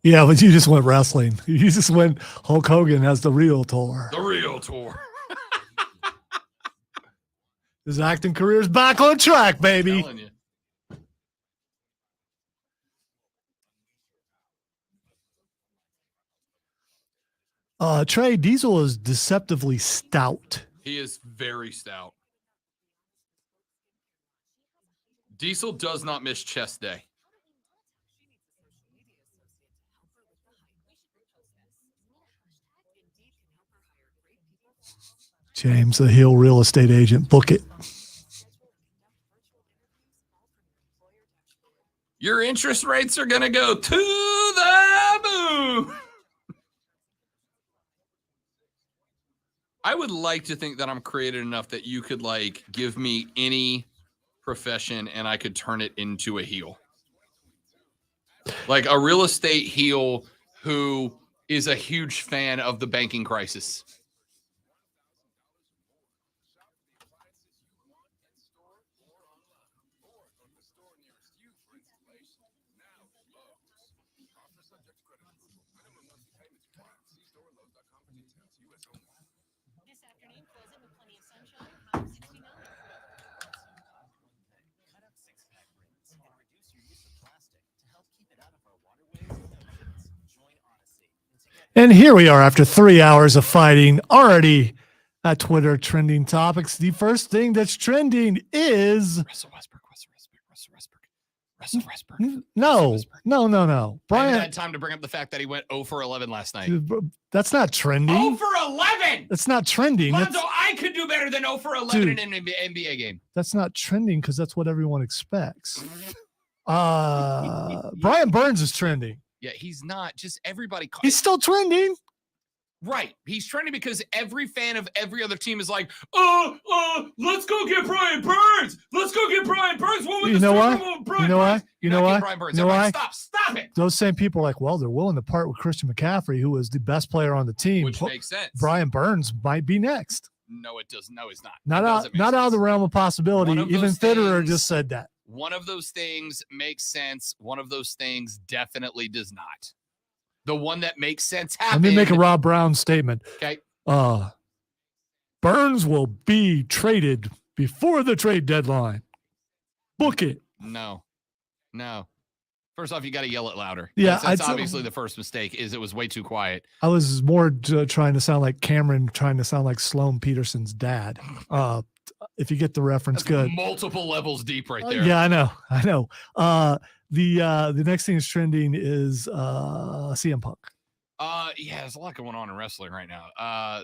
Speaker 2: Yeah, but you just went wrestling. You just went Hulk Hogan as the Realtor.
Speaker 1: The Realtor.
Speaker 2: His acting career is back on track, baby.
Speaker 1: I'm telling you.
Speaker 2: Trey, Diesel is deceptively stout.
Speaker 1: He is very stout. Diesel does not miss chest day.
Speaker 2: James, the Hill real estate agent. Book it.
Speaker 1: Your interest rates are going to go to the I would like to think that I'm creative enough that you could like give me any profession and I could turn it into a heel. Like a real estate heel who is a huge fan of the banking crisis.
Speaker 3: This afternoon, closing with plenty of sunshine, high of 69.
Speaker 8: Cut up six-pack rings and reduce your use of plastic to help keep it out of our waterways and oceans. Join Odyssey.
Speaker 2: And here we are after 3 hours of fighting, already at Twitter trending topics. The first thing that's trending is
Speaker 1: Russell Westbrook.
Speaker 2: no.
Speaker 1: I
Speaker 2: Brian,
Speaker 1: haven't had time to bring up the fact that he went 0 for 11 last night.
Speaker 2: that's not trending.
Speaker 1: 0 for 11.
Speaker 2: That's not trending.
Speaker 1: Lonzo, I could do better than 0 for 11
Speaker 2: Dude.
Speaker 1: in an NBA game.
Speaker 2: That's not trending because that's what everyone expects. Brian Burns is trending.
Speaker 1: Yeah, he's not. Just everybody.
Speaker 2: He's still trending.
Speaker 1: Right. He's trending because every fan of every other team is like, let's go get Brian Burns. Let's go get Brian Burns. What was
Speaker 2: You know why?
Speaker 1: Brian
Speaker 2: You know why?
Speaker 1: Burns?
Speaker 2: You
Speaker 1: You're
Speaker 2: know
Speaker 1: not
Speaker 2: why?
Speaker 1: getting Brian Burns.
Speaker 2: You know
Speaker 1: Everybody,
Speaker 2: why?
Speaker 1: Stop it.
Speaker 2: Those same people are like, well, they're willing to part with Christian McCaffrey, who was the best player on the team.
Speaker 1: Which makes sense.
Speaker 2: Brian Burns might be next.
Speaker 1: No, it does. No, it's not.
Speaker 2: Not
Speaker 1: It
Speaker 2: out,
Speaker 1: doesn't make
Speaker 2: not out of the
Speaker 1: sense.
Speaker 2: realm of possibility.
Speaker 1: One of
Speaker 2: Even
Speaker 1: those
Speaker 2: Fitterer
Speaker 1: things-
Speaker 2: just said that.
Speaker 1: One of those things makes sense. One of those things definitely does not. The one that makes sense
Speaker 2: Let
Speaker 1: happened.
Speaker 2: me make a Rob Brown statement.
Speaker 1: Okay.
Speaker 2: Burns will be traded before the trade deadline. Book it.
Speaker 1: No. First off, you got to yell it louder.
Speaker 2: Yeah,
Speaker 1: that's
Speaker 2: I'd-
Speaker 1: obviously the first mistake. Is it was way too quiet.
Speaker 2: I was more trying to sound like Cameron, trying to sound like Sloan Peterson's dad. If you get the reference,
Speaker 1: That's
Speaker 2: good.
Speaker 1: multiple levels deep right there.
Speaker 2: Yeah, I know. The next thing that's trending is CM Punk.
Speaker 1: Yeah, there's a lot going on in wrestling right now.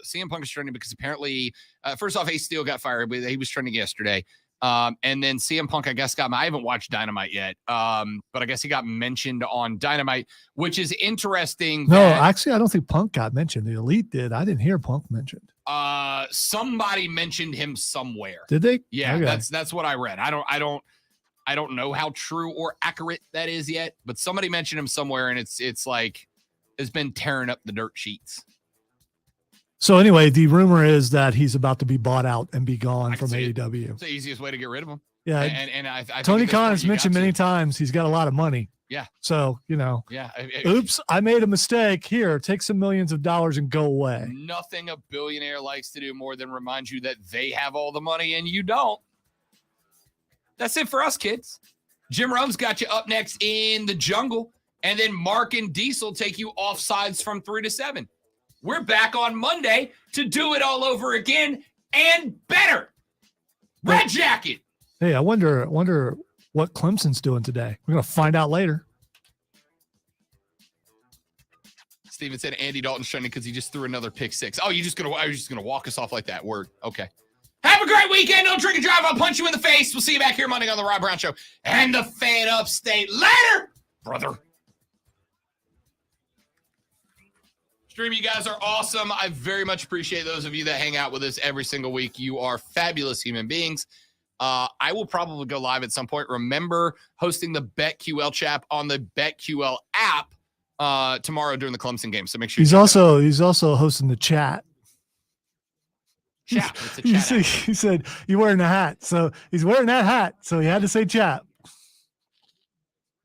Speaker 1: CM Punk is trending because apparently, first off, Ace Steel got fired, but he was trending yesterday. And then CM Punk, I guess, I haven't watched Dynamite yet, but I guess he got mentioned on Dynamite, which is interesting.
Speaker 2: No,
Speaker 1: that,
Speaker 2: actually, I don't think Punk got mentioned. The Elite did. I didn't hear Punk mentioned.
Speaker 1: somebody mentioned him somewhere.
Speaker 2: Did they?
Speaker 1: Yeah,
Speaker 2: Okay.
Speaker 1: that's what I read. I don't know how true or accurate that is yet, but somebody mentioned him somewhere, and it's like has been tearing up the dirt sheets.
Speaker 2: So anyway, the rumor is that he's about to be bought out and be gone
Speaker 1: I can
Speaker 2: from
Speaker 1: see it.
Speaker 2: AEW.
Speaker 1: It's the easiest way to get rid of him.
Speaker 2: Yeah,
Speaker 1: and I think
Speaker 2: Tony
Speaker 1: at this
Speaker 2: Khan
Speaker 1: point
Speaker 2: has
Speaker 1: you
Speaker 2: mentioned
Speaker 1: got
Speaker 2: many
Speaker 1: to.
Speaker 2: times he's got a lot of money.
Speaker 1: Yeah.
Speaker 2: So
Speaker 1: Yeah.
Speaker 2: oops, I made a mistake. Here, take some millions of dollars and go away.
Speaker 1: Nothing a billionaire likes to do more than remind you that they have all the money and you don't. That's it for us, kids. Jim Rome's got you up next in the jungle, and then Mark and Diesel take you off sides from 3 to 7. We're back on Monday to do it all over again and better. Red Jacket.
Speaker 2: Hey, I wonder what Clemson's doing today. We're gonna find out later.
Speaker 1: Steven said Andy Dalton's trending because he just threw another pick six. Oh, I was just gonna walk us off like that. Word. Okay. Have a great weekend. Don't drink and drive. I'll punch you in the face. We'll see you back here Monday on the Rob Brown Show and the Fan Upstate. Later, brother. Stream, you guys are awesome. I very much appreciate those of you that hang out with us every single week. You are fabulous human beings. I will probably go live at some point. Remember hosting the BetQL chat on the BetQL app tomorrow during the Clemson game. So make sure
Speaker 2: He's also hosting the chat.
Speaker 1: chat. It's a chat app.
Speaker 2: He said you're wearing a hat, so he's wearing that hat. So he had to say chat.